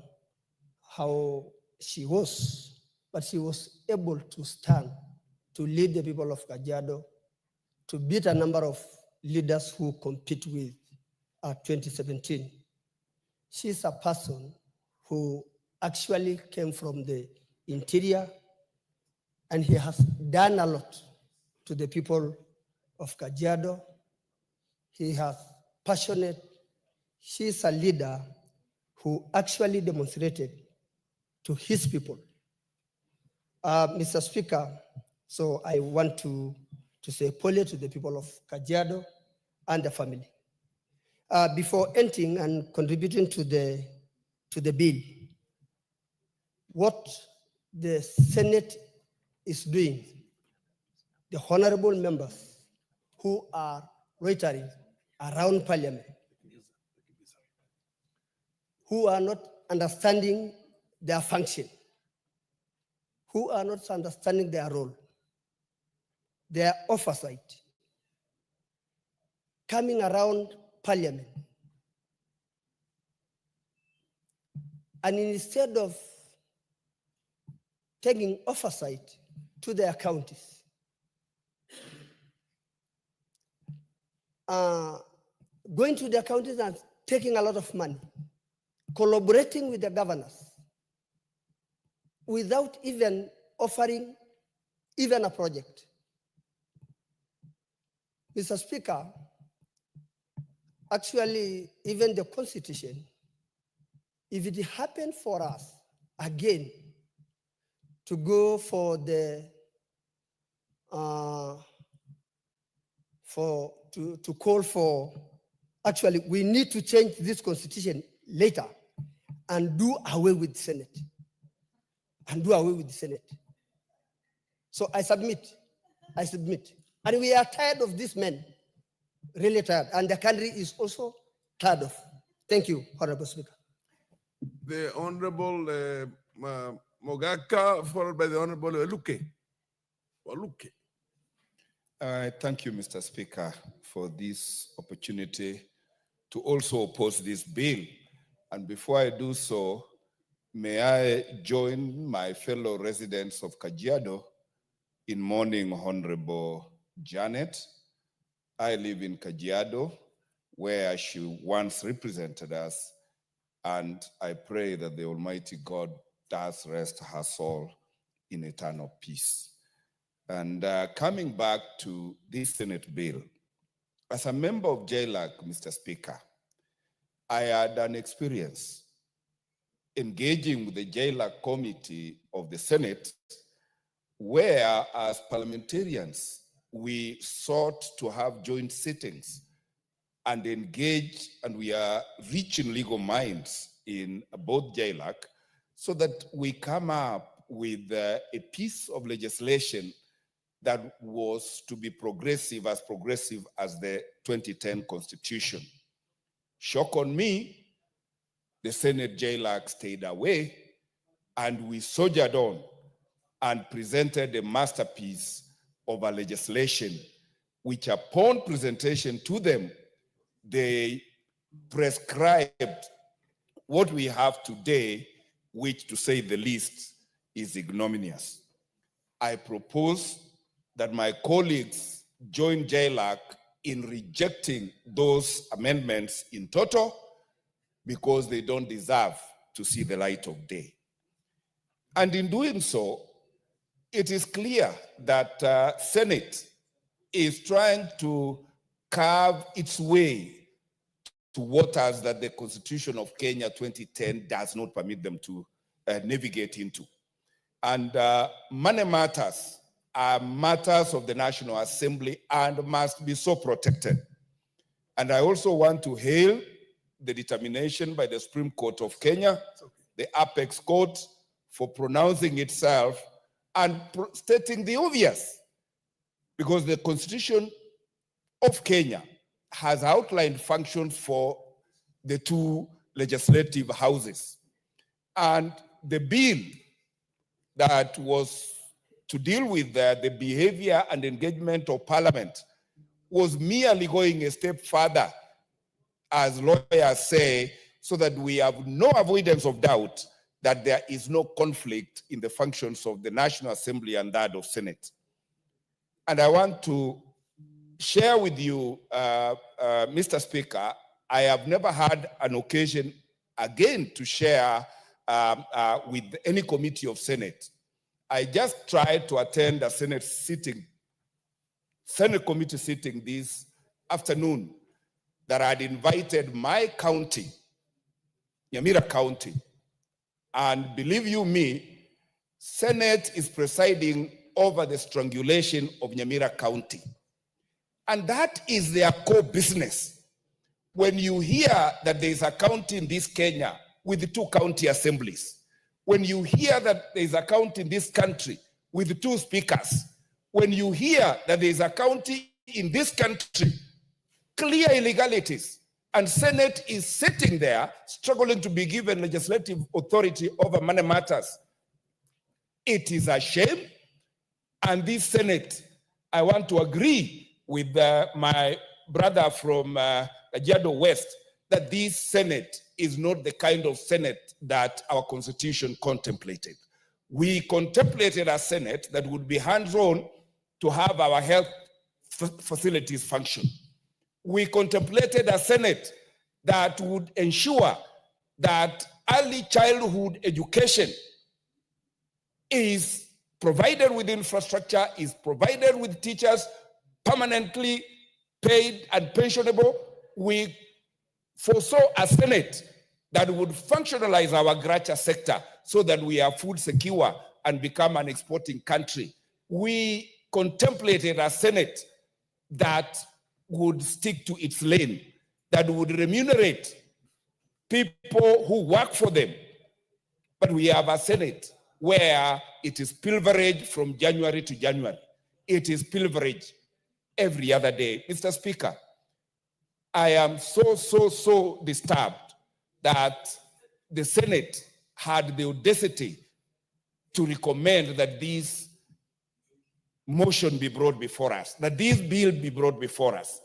she was, but she was able to stand to lead the people of Kajiado, to beat a number of leaders who compete with 2017. She's a person who actually came from the interior, and he has done a lot to the people of Kajiado. He has passionate. She's a leader who actually demonstrated to his people. Mr. Speaker, so I want to say polly to the people of Kajiado and the family. Before entering and contributing to the bill, what the Senate is doing, the honorable members who are loitering around Parliament, who are not understanding their function, who are not understanding their role, their oversight, coming around Parliament. And instead of taking oversight to their counties, going to their counties and taking a lot of money, collaborating with the governors, without even offering even a project. Mr. Speaker, actually, even the Constitution, if it happened for us again to go for the to call for, actually, we need to change this Constitution later and do away with the Senate. So I submit. And we are tired of these men, really tired. And the country is also tired of. Thank you, Honorable Speaker. The Honorable Mogaka, followed by the Honorable Waluke. Thank you, Mr. Speaker, for this opportunity to also oppose this bill. And before I do so, may I join my fellow residents of Kajiado in mourning Honorable Janet. I live in Kajiado, where she once represented us, and I pray that the Almighty God does rest her soul in eternal peace. And coming back to this Senate bill, As a member of JLAC, Mr. Speaker, I had an experience engaging with the JLAC committee of the Senate, where as parliamentarians, we sought to have joint sittings and engage, and we are reaching legal minds in both JLAC so that we come up with a piece of legislation that was to be progressive as the 2010 Constitution. Shock on me, the Senate JLAC stayed away, and we soldiered on and presented a masterpiece of a legislation, which upon presentation to them, they prescribed what we have today, which, to say the least, is ignominious. I propose that my colleagues join JLAC in rejecting those amendments in total because they don't deserve to see the light of day. And in doing so, it is clear that Senate is trying to carve its way to waters that the Constitution of Kenya 2010 does not permit them to navigate into. And money matters are matters of the National Assembly and must be so protected. And I also want to hail the determination by the Supreme Court of Kenya, the apex court, for pronouncing itself and stating the obvious, because the Constitution of Kenya has outlined functions for the two legislative houses. And the bill that was to deal with the behavior and engagement of Parliament was merely going a step further, as lawyers say, so that we have no avoidance of doubt that there is no conflict in the functions of the National Assembly and that of Senate. And I want to share with you, Mr. Speaker, I have never had an occasion again to share with any committee of Senate. I just tried to attend a Senate committee sitting this afternoon that had invited my county, Nyamira County. And believe you me, Senate is presiding over the strangulation of Nyamira County. And that is their core business. When you hear that there is a county in this Kenya with 2 county assemblies, when you hear that there is a county in this country with 2 speakers, when you hear that there is a county in this country, clear illegalities, and Senate is sitting there struggling to be given legislative authority over money matters, it is a shame. And this Senate, I want to agree with my brother from Kajiado West, that this Senate is not the kind of Senate that our Constitution contemplated. We contemplated a Senate that would be hands-on to have our health facilities function. We contemplated a Senate that would ensure that early childhood education is provided with infrastructure, is provided with teachers permanently paid and pensionable. We foresaw a Senate that would functionalize our agriculture sector so that we are food secure and become an exporting country. We contemplated a Senate that would stick to its lane, that would remunerate people who work for them. But we have a Senate where it is pilferage from January to January. It is pilferage every other day. Mr. Speaker, I am so disturbed that the Senate had the audacity to recommend that this motion be brought before us, that this bill be brought before us.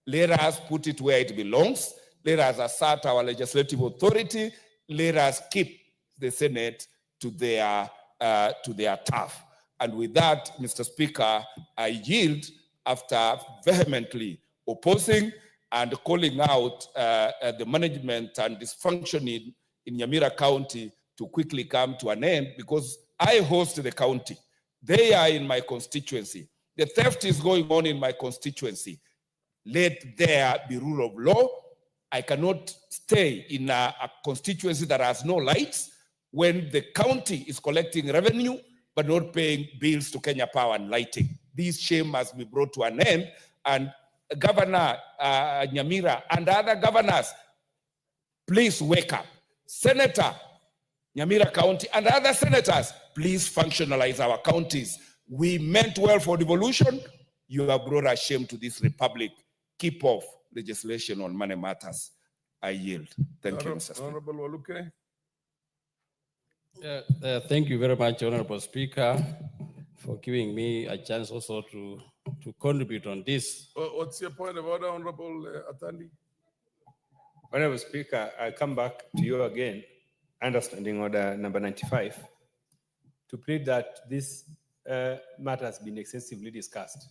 Let us put it where it belongs. Let us assert our legislative authority. Let us keep the Senate to their turf. And with that, Mr. Speaker, I yield after vehemently opposing and calling out the management and dysfunction in Nyamira County to quickly come to an end, because I host the county. They are in my constituency. The theft is going on in my constituency. Let there be rule of law. I cannot stay in a constituency that has no lights when the county is collecting revenue but not paying bills to Kenya Power and Lighting. This shame must be brought to an end, and Governor Nyamira and other governors, please wake up. Senator Nyamira County and other senators, please functionalize our counties. We meant well for devolution. You have brought a shame to this republic. Keep off legislation on money matters. I yield. Thank you, Mr. Speaker. Honorable Waluke. Thank you very much, Honorable Speaker, for giving me a chance also to contribute on this. What's your point of order, Honorable Atandi? Honorable Speaker, I come back to you again, understanding order number 95, to plead that this matter has been extensively discussed,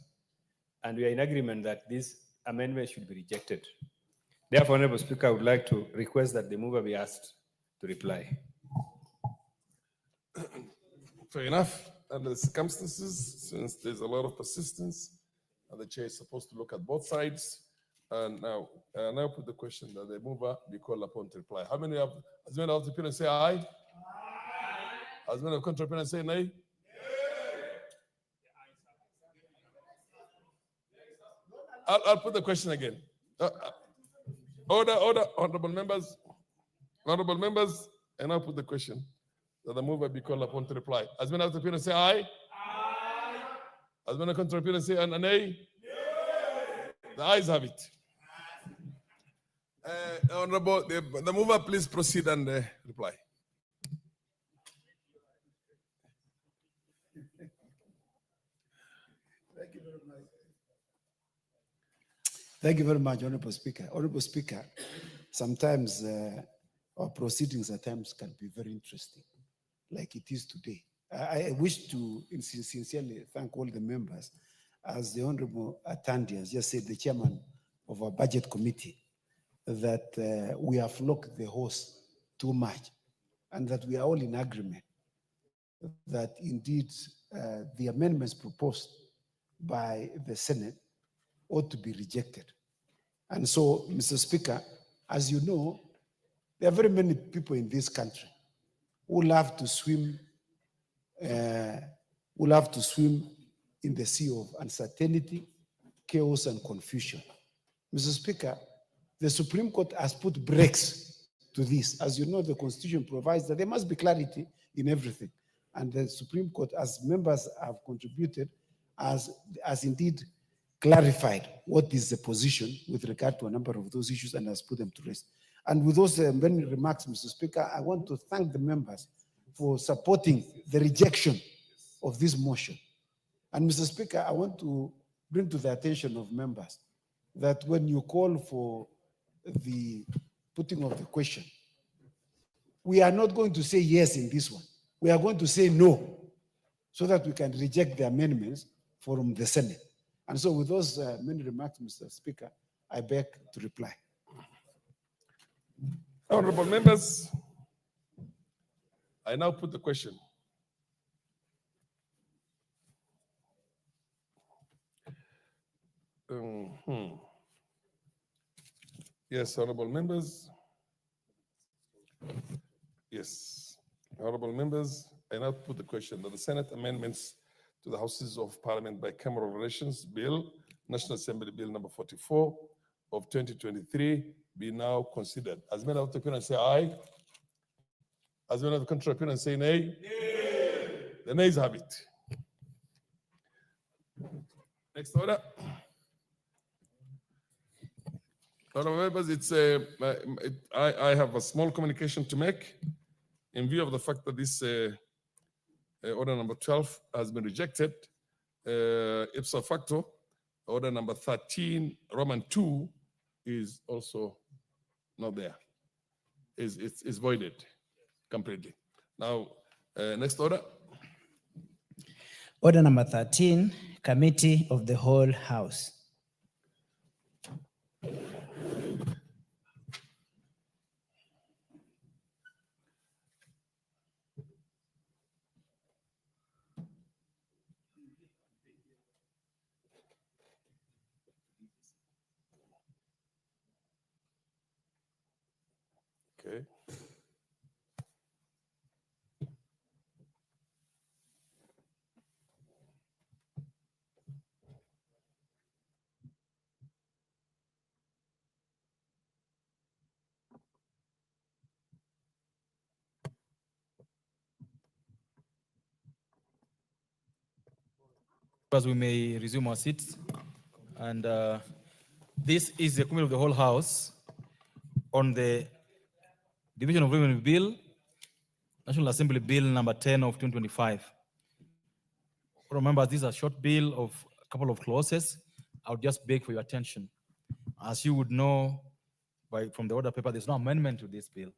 and we are in agreement that this amendment should be rejected. Therefore, Honorable Speaker, I would like to request that the mover be asked to reply. Fair enough. Under the circumstances, since there's a lot of persistence, and the chair is supposed to look at both sides. And now put the question that the mover be called upon to reply. How many have, as many of the opinion say aye? Aye. As many of contrary opinion say nay? I'll put the question again. Order, honorable members, and I'll put the question that the mover be called upon to reply. As many of the opinion say aye? Aye. As many of contrary opinion say nay? The ayes have it. Honorable, the mover, please proceed and reply. Thank you very much, Honorable Speaker. Honorable Speaker, sometimes our proceedings at times can be very interesting, like it is today. I wish to sincerely thank all the members, as the Honorable Atandi has just said, the chairman of our budget committee, that we have flogged the horse too much, and that we are all in agreement that indeed the amendments proposed by the Senate ought to be rejected. And so, Mr. Speaker, as you know, there are very many people in this country who love to swim, in the sea of uncertainty, chaos, and confusion. Mr. Speaker, the Supreme Court has put brakes to this. As you know, the Constitution provides that there must be clarity in everything. And the Supreme Court, as members have contributed, has indeed clarified what is the position with regard to a number of those issues and has put them to rest. And with those many remarks, Mr. Speaker, I want to thank the members for supporting the rejection of this motion. And Mr. Speaker, I want to bring to the attention of members that when you call for the putting of the question, we are not going to say yes in this one. We are going to say no, so that we can reject the amendments from the Senate. And so with those many remarks, Mr. Speaker, I beg to reply. Honorable members, I now put the question. Yes, honorable members. Yes, honorable members, I now put the question that the Senate amendments to the Houses of Parliament Bicameral Relations Bill, National Assembly Bill number 44 of 2023 be now considered. As many of the opinion say aye. As many of the contrary opinion say nay. The nays have it. Next order. Honorable members, I have a small communication to make in view of the fact that this order number 12 has been rejected. Ipso facto, order number 13, Roman 2, is also not there. It's voided completely. Now, next order. Order number 13, Committee of the Whole House. Okay. As we may resume our seats, and this is the committee of the whole House on the Division of Revenue Bill, National Assembly Bill number 10 of 2025. Remember, this is a short bill of a couple of clauses. I would just beg for your attention. As you would know from the order paper, there's no amendment to this bill.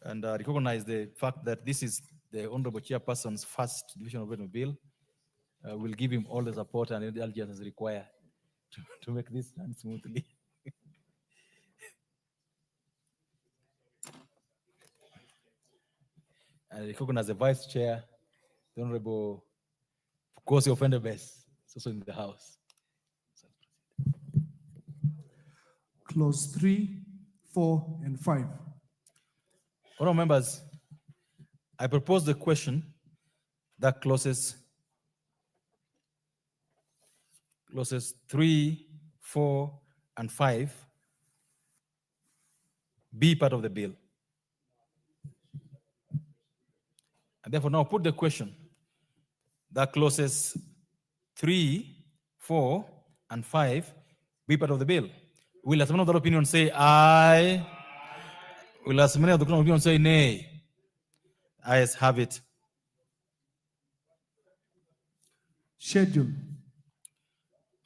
And recognize the fact that this is the Honorable Chairperson's first Division of Revenue Bill. We'll give him all the support and indulgence required to make this run smoothly. And recognize the Vice Chair, the Honorable Kosi Ofendebes, is also in the House. Clause 3, 4, and 5. Honorable members, I propose the question that clauses 3, 4, and 5 be part of the bill. And therefore now put the question that clauses 3, 4, and 5 be part of the bill. Will as many of the opinion say aye? Will as many of the opinion say nay? Ayes have it. Schedule.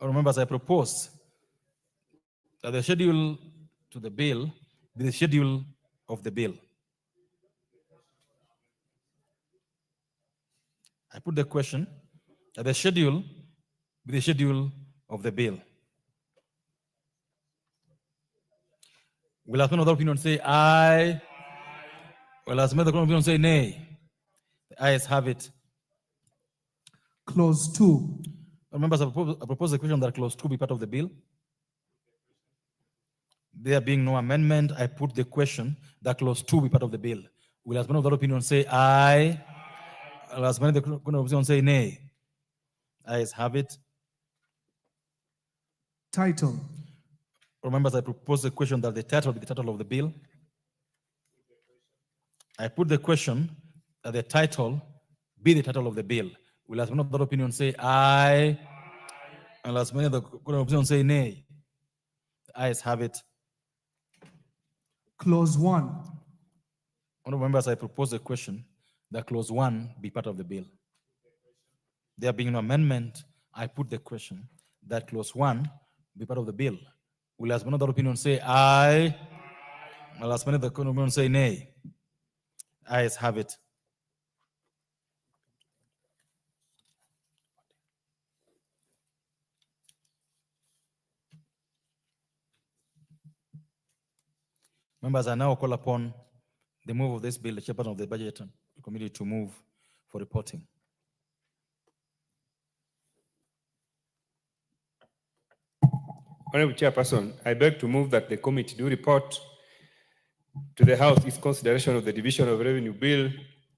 Members, I propose that the schedule to the bill be the schedule of the bill. I put the question that the schedule be the schedule of the bill. Will as many of the opinion say aye? Will as many of the opinion say nay? The ayes have it. Clause 2. Members, I propose the question that clause 2 be part of the bill. There being no amendment, I put the question that clause 2 be part of the bill. Will as many of the opinion say aye? Will as many of the opinion say nay? Ayes have it. Title. Members, I propose the question that the title be the title of the bill. I put the question that the title be the title of the bill. Will as many of the opinion say aye? And as many of the opinion say nay? The ayes have it. Clause 1. Honorable members, I propose the question that clause 1 be part of the bill. There being no amendment, I put the question that clause 1 be part of the bill. Will as many of the opinion say aye? Will as many of the opinion say nay? Ayes have it. Members, I now call upon the move of this bill, the chairperson of the Budget Committee, to move for reporting. Honorable Chairperson, I beg to move that the committee do report to the House its consideration of the Division of Revenue Bill,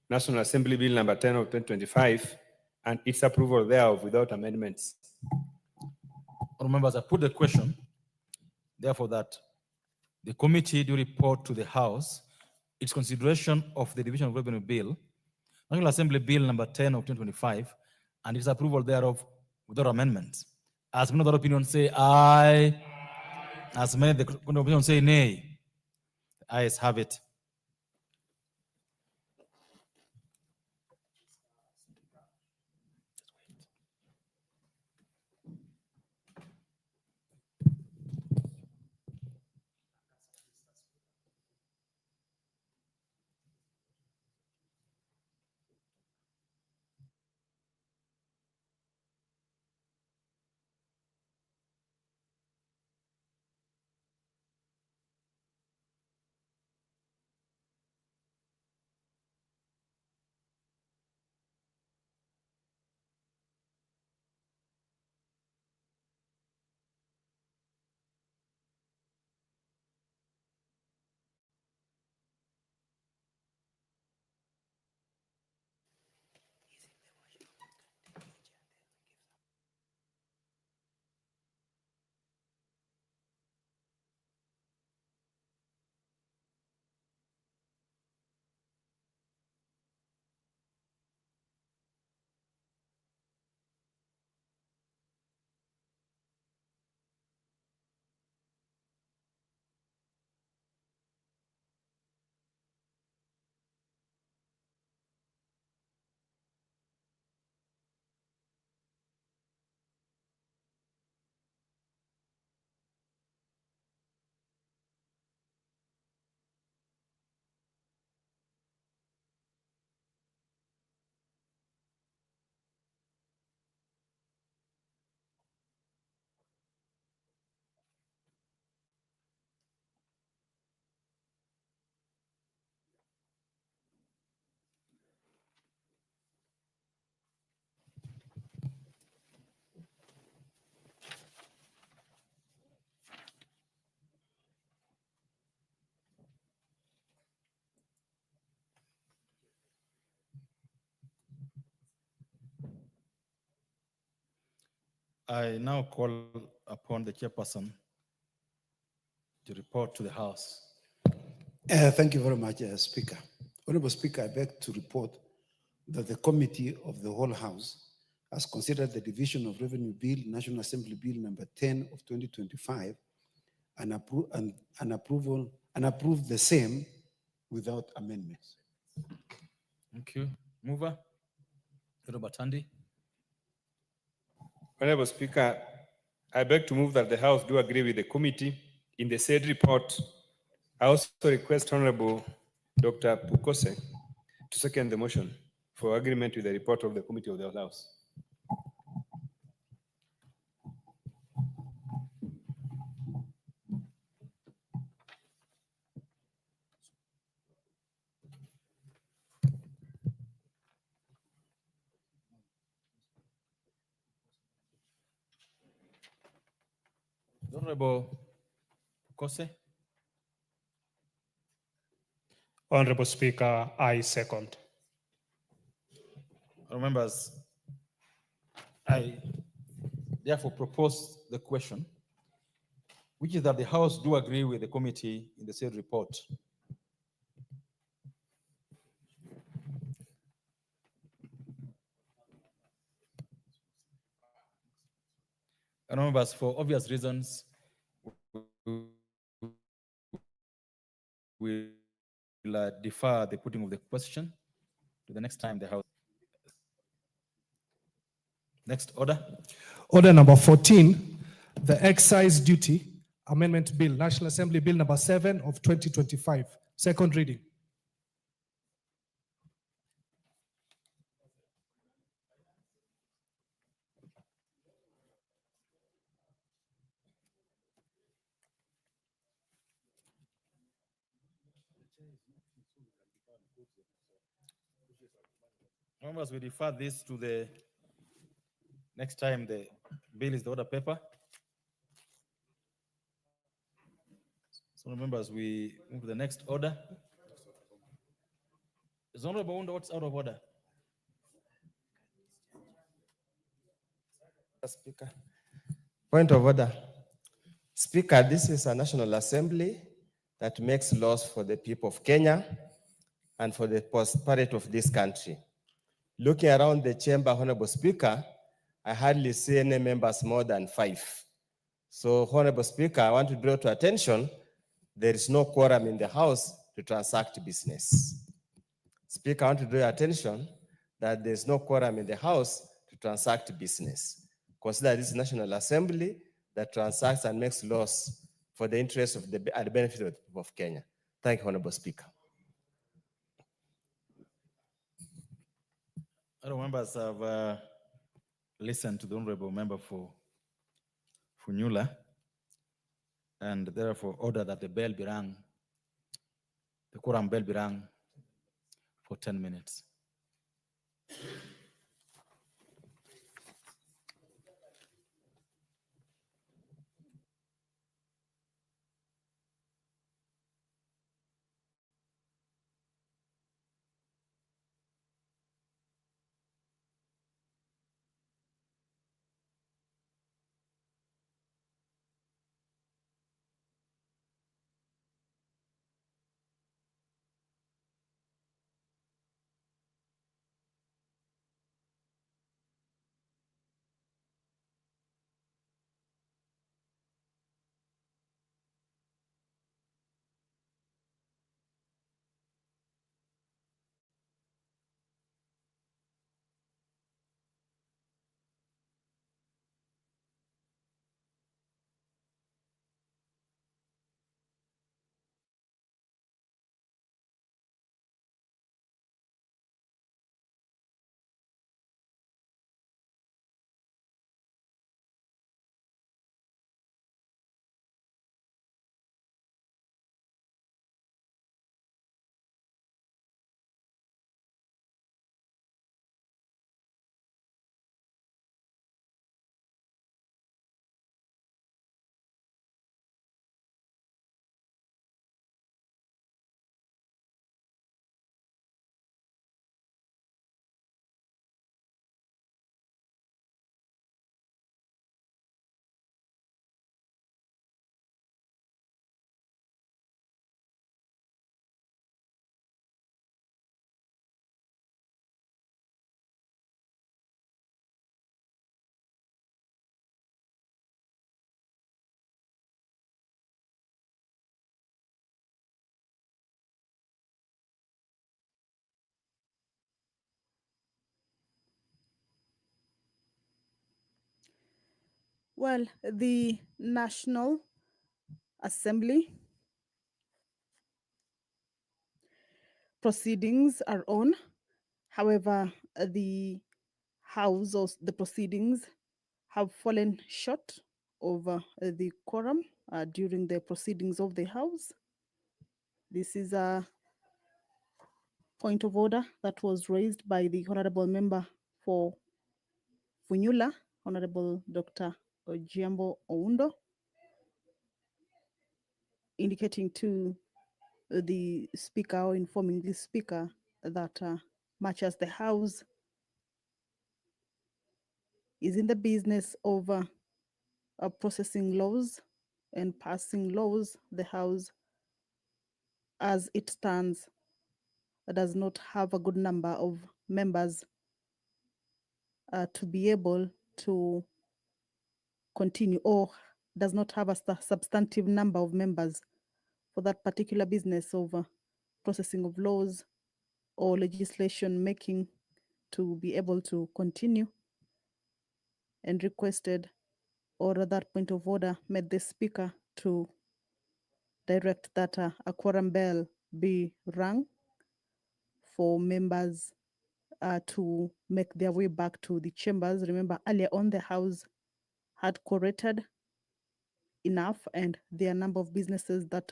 National Assembly Bill number 10 of 2025, and its approval thereof without amendments. Honorable members, I put the question, therefore, that the committee do report to the House its consideration of the Division of Revenue Bill, National Assembly Bill number 10 of 2025, and its approval thereof without amendments. As many of the opinion say aye, as many of the opinion say nay, the ayes have it. I now call upon the chairperson to report to the House. Thank you very much, Speaker. Honorable Speaker, I beg to report that the Committee of the Whole House has considered the Division of Revenue Bill, National Assembly Bill number 10 of 2025, and approved the same without amendments. Thank you. Mover, Honorable Tandi. Honorable Speaker, I beg to move that the House do agree with the committee in the said report. I also request Honorable Dr. Pukose to second the motion for agreement with the report of the Committee of the House. Honorable Pukose. Honorable Speaker, I second. Members, I therefore propose the question, which is that the House do agree with the committee in the said report. And members, for obvious reasons, we will defer the putting of the question to the next time the House. Next order. Order number 14, the Excise Duty Amendment Bill, National Assembly Bill number 7 of 2025, second reading. Members, we defer this to the next time the bill is the order paper. So members, we move to the next order. Is Honorable Wonder what's out of order? Speaker. Point of order. Speaker, this is a National Assembly that makes laws for the people of Kenya and for the prosperity of this country. Looking around the chamber, Honorable Speaker, I hardly see any members more than 5. So, Honorable Speaker, I want to draw to attention, there is no quorum in the House to transact business. Speaker, I want to draw your attention that there is no quorum in the House to transact business. Consider this National Assembly that transacts and makes laws for the interest of and the benefit of the people of Kenya. Thank you, Honorable Speaker. Other members have listened to the Honorable Member for Funyula and therefore order that the bell be rung, the quorum bell be rung for 10 minutes. Well, the National Assembly proceedings are on. However, the House or the proceedings have fallen short of the quorum during the proceedings of the House. This is a point of order that was raised by the Honorable Member for Funyula, Honorable Dr. Ojiambo Oundo, indicating to the Speaker or informing the Speaker that much as the House is in the business of processing laws and passing laws, the House, as it stands, does not have a good number of members to be able to continue, or does not have a substantive number of members for that particular business of processing of laws or legislation making to be able to continue, and requested, or that point of order made the Speaker to direct that a quorum bell be rung for members to make their way back to the chambers. Remember, earlier on, the House had quorated enough, and there are a number of businesses that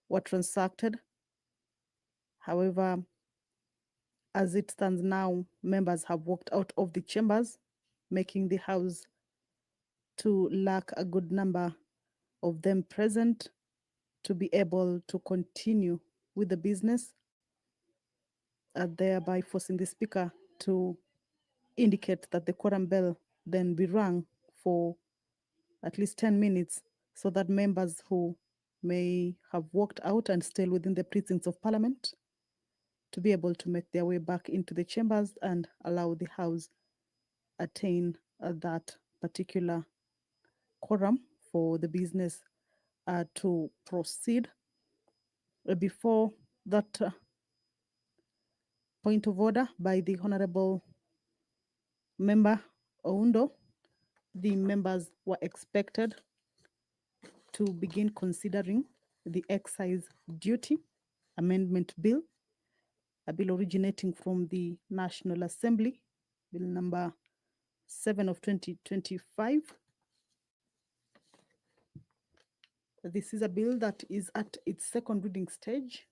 were transacted. However, as it stands now, members have walked out of the chambers, making the House to lack a good number of them present to be able to continue with the business, thereby forcing the Speaker to indicate that the quorum bell then be rung for at least 10 minutes so that members who may have walked out and still within the precincts of Parliament to be able to make their way back into the chambers and allow the House attain that particular quorum for the business to proceed. Before that point of order by the Honorable Member Oundo, the members were expected to begin considering the excise duty amendment bill, a bill originating from the National Assembly, Bill number 7 of 2025. This is a bill that is at its second reading stage.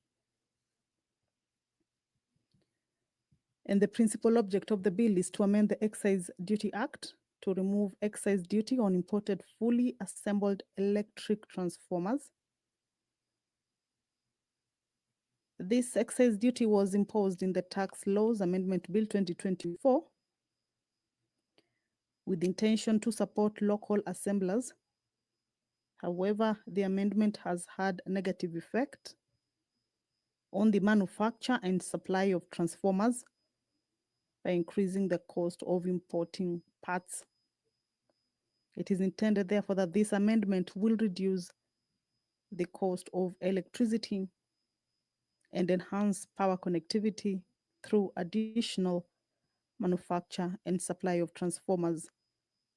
And the principal object of the bill is to amend the Excise Duty Act to remove excise duty on imported fully assembled electric transformers. This excise duty was imposed in the Tax Laws Amendment Bill 2024 with the intention to support local assemblers. However, the amendment has had a negative effect on the manufacture and supply of transformers by increasing the cost of importing parts. It is intended, therefore, that this amendment will reduce the cost of electricity and enhance power connectivity through additional manufacture and supply of transformers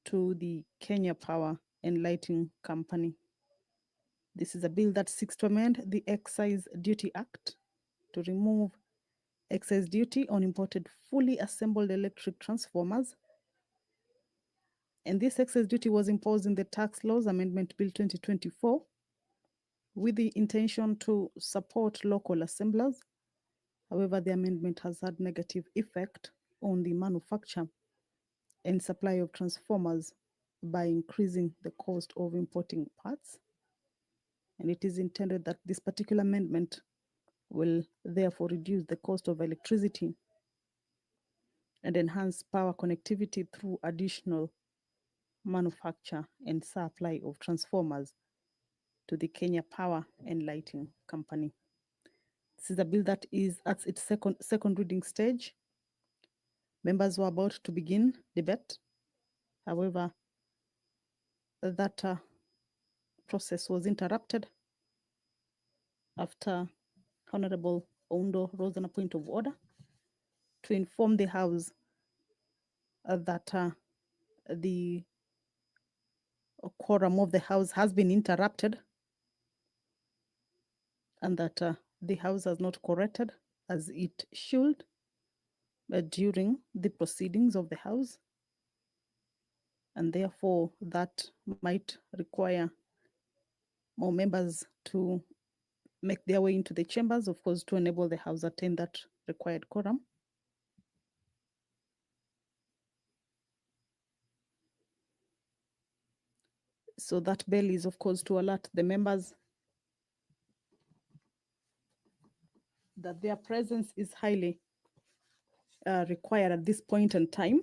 to the Kenya Power and Lighting Company. This is a bill that seeks to amend the Excise Duty Act to remove excise duty on imported fully assembled electric transformers. And this excise duty was imposed in the Tax Laws Amendment Bill 2024 with the intention to support local assemblers. However, the amendment has had negative effect on the manufacture and supply of transformers by increasing the cost of importing parts. And it is intended that this particular amendment will therefore reduce the cost of electricity and enhance power connectivity through additional manufacture and supply of transformers to the Kenya Power and Lighting Company. This is a bill that is at its second reading stage. Members were about to begin debate. However, that process was interrupted after Honorable Oundo rose on a point of order to inform the House that the quorum of the House has been interrupted and that the House has not corrected as it should during the proceedings of the House. And therefore, that might require more members to make their way into the chambers, of course, to enable the House attain that required quorum. So that bell is, of course, to alert the members that their presence is highly required at this point in time.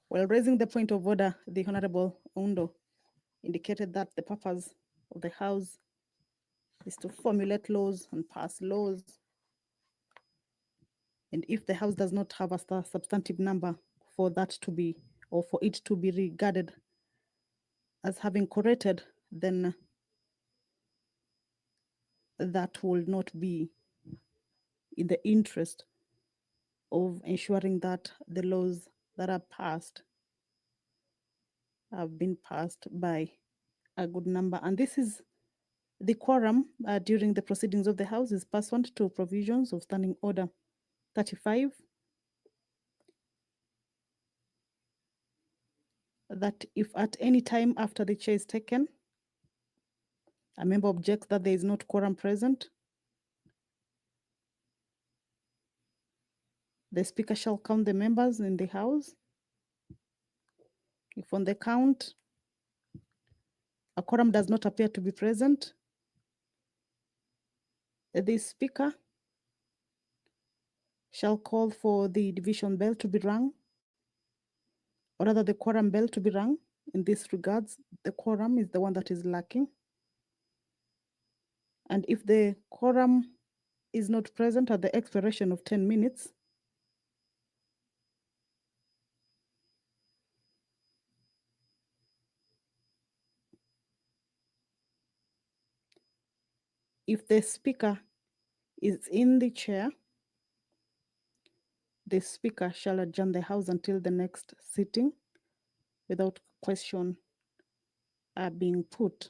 While raising the point of order, the Honorable Undo indicated that the purpose of the House is to formulate laws and pass laws. And if the House does not have a substantive number for that to be, or for it to be regarded as having corrected, then that will not be in the interest of ensuring that the laws that are passed have been passed by a good number. And this is the quorum during the proceedings of the House is pursuant to provisions of Standing Order 35, that if at any time after the chair is taken, a member objects that there is not quorum present, the Speaker shall count the members in the House. If on the count a quorum does not appear to be present, the Speaker shall call for the division bell to be rung, or rather the quorum bell to be rung. In this regards, the quorum is the one that is lacking. And if the quorum is not present at the expiration of 10 minutes, if the Speaker is in the chair, the Speaker shall adjourn the House until the next sitting without question being put.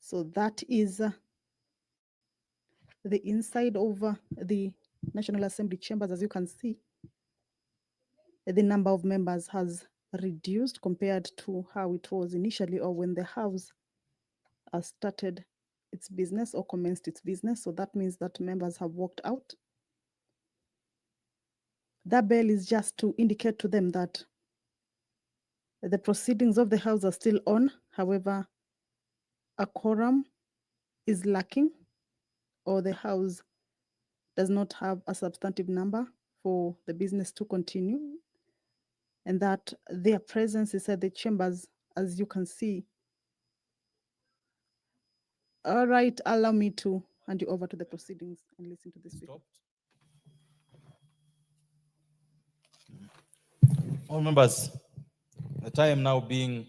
So that is the inside of the National Assembly chambers. As you can see, the number of members has reduced compared to how it was initially, or when the House started its business or commenced its business. So that means that members have walked out. That bell is just to indicate to them that the proceedings of the House are still on. However, a quorum is lacking, or the House does not have a substantive number for the business to continue, and that their presence is at the chambers, as you can see. All right, allow me to hand you over to the proceedings and listen to this. All members, the time now being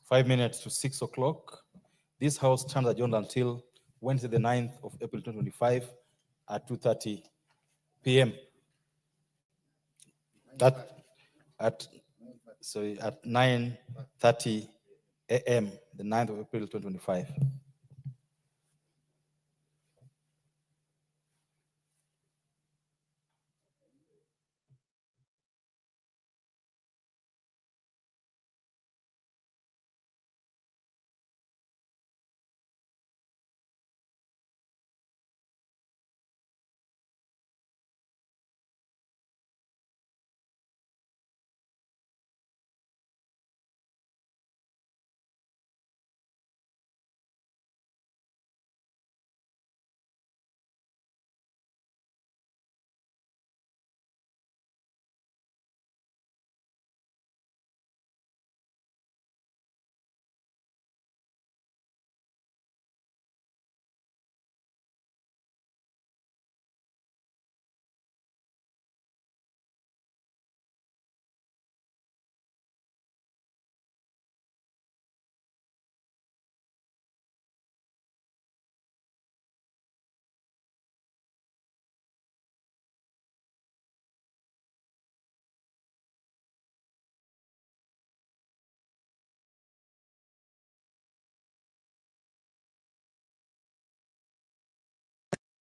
5 minutes to 6 o'clock, this House stands adjourned until Wednesday, the 9th of April 2025 at 2:30 p.m. At 9:30 a.m., the 9th of April 2025.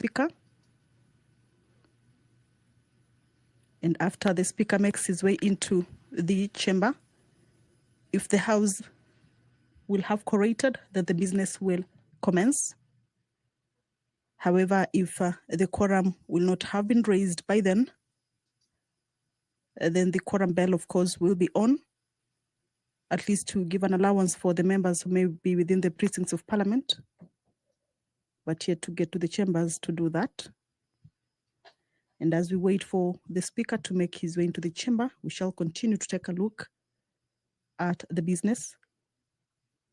Speaker. And after the Speaker makes his way into the chamber, if the House will have quorated, then the business will commence. However, if the quorum will not have been raised by then the quorum bell, of course, will be on, at least to give an allowance for the members who may be within the precincts of Parliament, but yet to get to the chambers to do that. And as we wait for the Speaker to make his way into the chamber, we shall continue to take a look at the business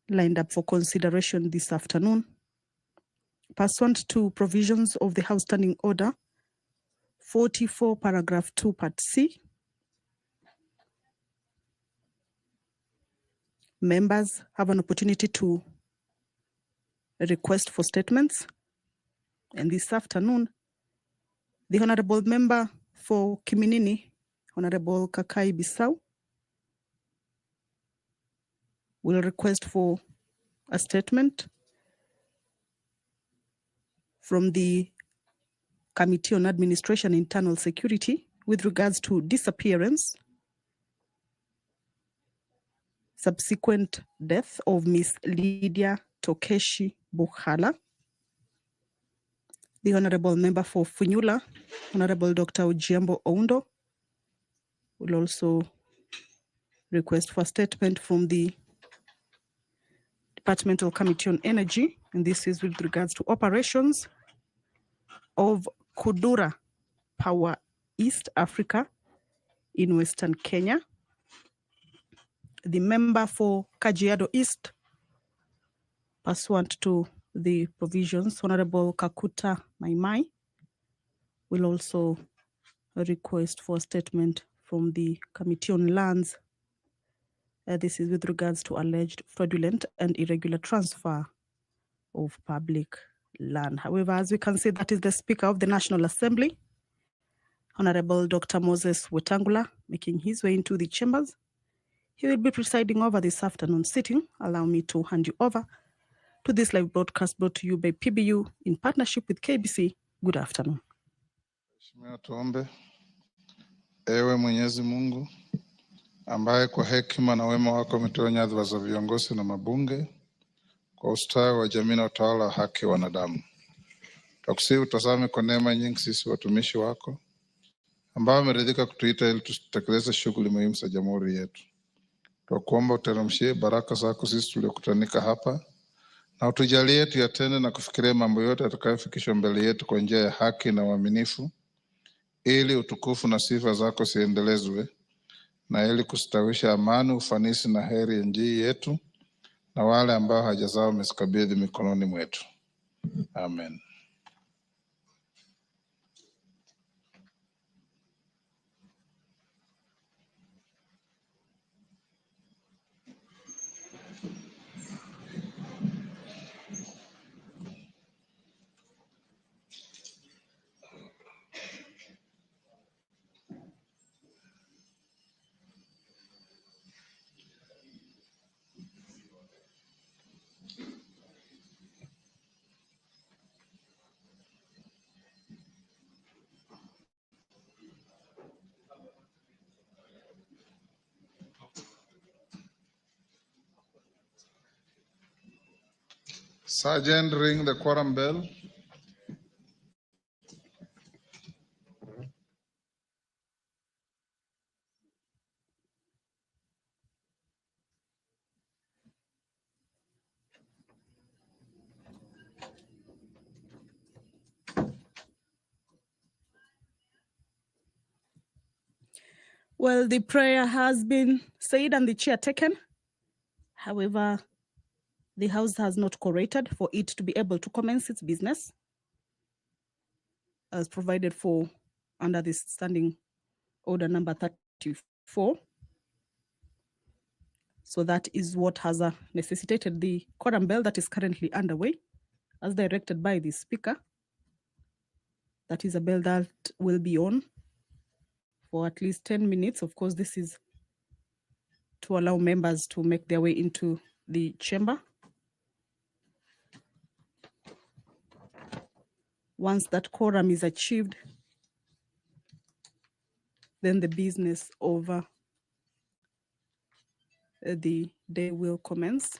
lined up for consideration this afternoon. Pursuant to provisions of the House Standing Order 44, paragraph 2, part C, members have an opportunity to request for statements. And this afternoon, the Honorable Member for Kiminini, Honorable Kakai Bissau, will request for a statement from the Committee on Administration and Internal Security with regards to disappearance, subsequent death of Miss Lydia Tokeshi Bukhala. The Honorable Member for Funyula, Honorable Dr. Ojiambo Oundo, will also request for a statement from the Departmental Committee on Energy, and this is with regards to operations of Kudura Power East Africa in Western Kenya. The member for Kajiado East, pursuant to the provisions, Honorable Kakuta Maimai, will also request for a statement from the Committee on Lands. This is with regards to alleged fraudulent and irregular transfer of public land. However, as we can see, that is the Speaker of the National Assembly, Honorable Dr. Moses Wetangula, making his way into the chambers. He will be presiding over this afternoon sitting. Allow me to hand you over to this live broadcast brought to you by PBU in partnership with KBC. Good afternoon. Mheshimiwa, tuombe. Ewe Mwenyezi Mungu ambaye kwa hekima na wema wako umetoa nyadhifa za viongozi na mabunge kwa ustawi wa jamii na utawala wa haki wa wanadamu. Tukusihi utazame kwa neema nyingi sisi watumishi wako ambao umeridhika kutuita ili tutekeleze shughuli muhimu za jamhuri yetu. Tukuomba uteremshie baraka zako sisi tuliokutanika hapa na utujalie tuyatende na kufikiria mambo yote yatakayofikishwa mbele yetu kwa njia ya haki na uaminifu, ili utukufu na sifa zako ziendelezwe na ili kustawisha amani, ufanisi na heri ya nchi yetu na wale ambao haja zao umezikabidhi mikononi mwetu. Amen. Sergeant, ring the quorum bell. Well, the prayer has been said and the chair taken. However, the House has not quorated for it to be able to commence its business as provided for under the Standing Order number 34. So that is what has necessitated the quorum bell that is currently underway as directed by the Speaker. That is a bell that will be on for at least 10 minutes. Of course, this is to allow members to make their way into the chamber. Once that quorum is achieved, then the business of the day will commence.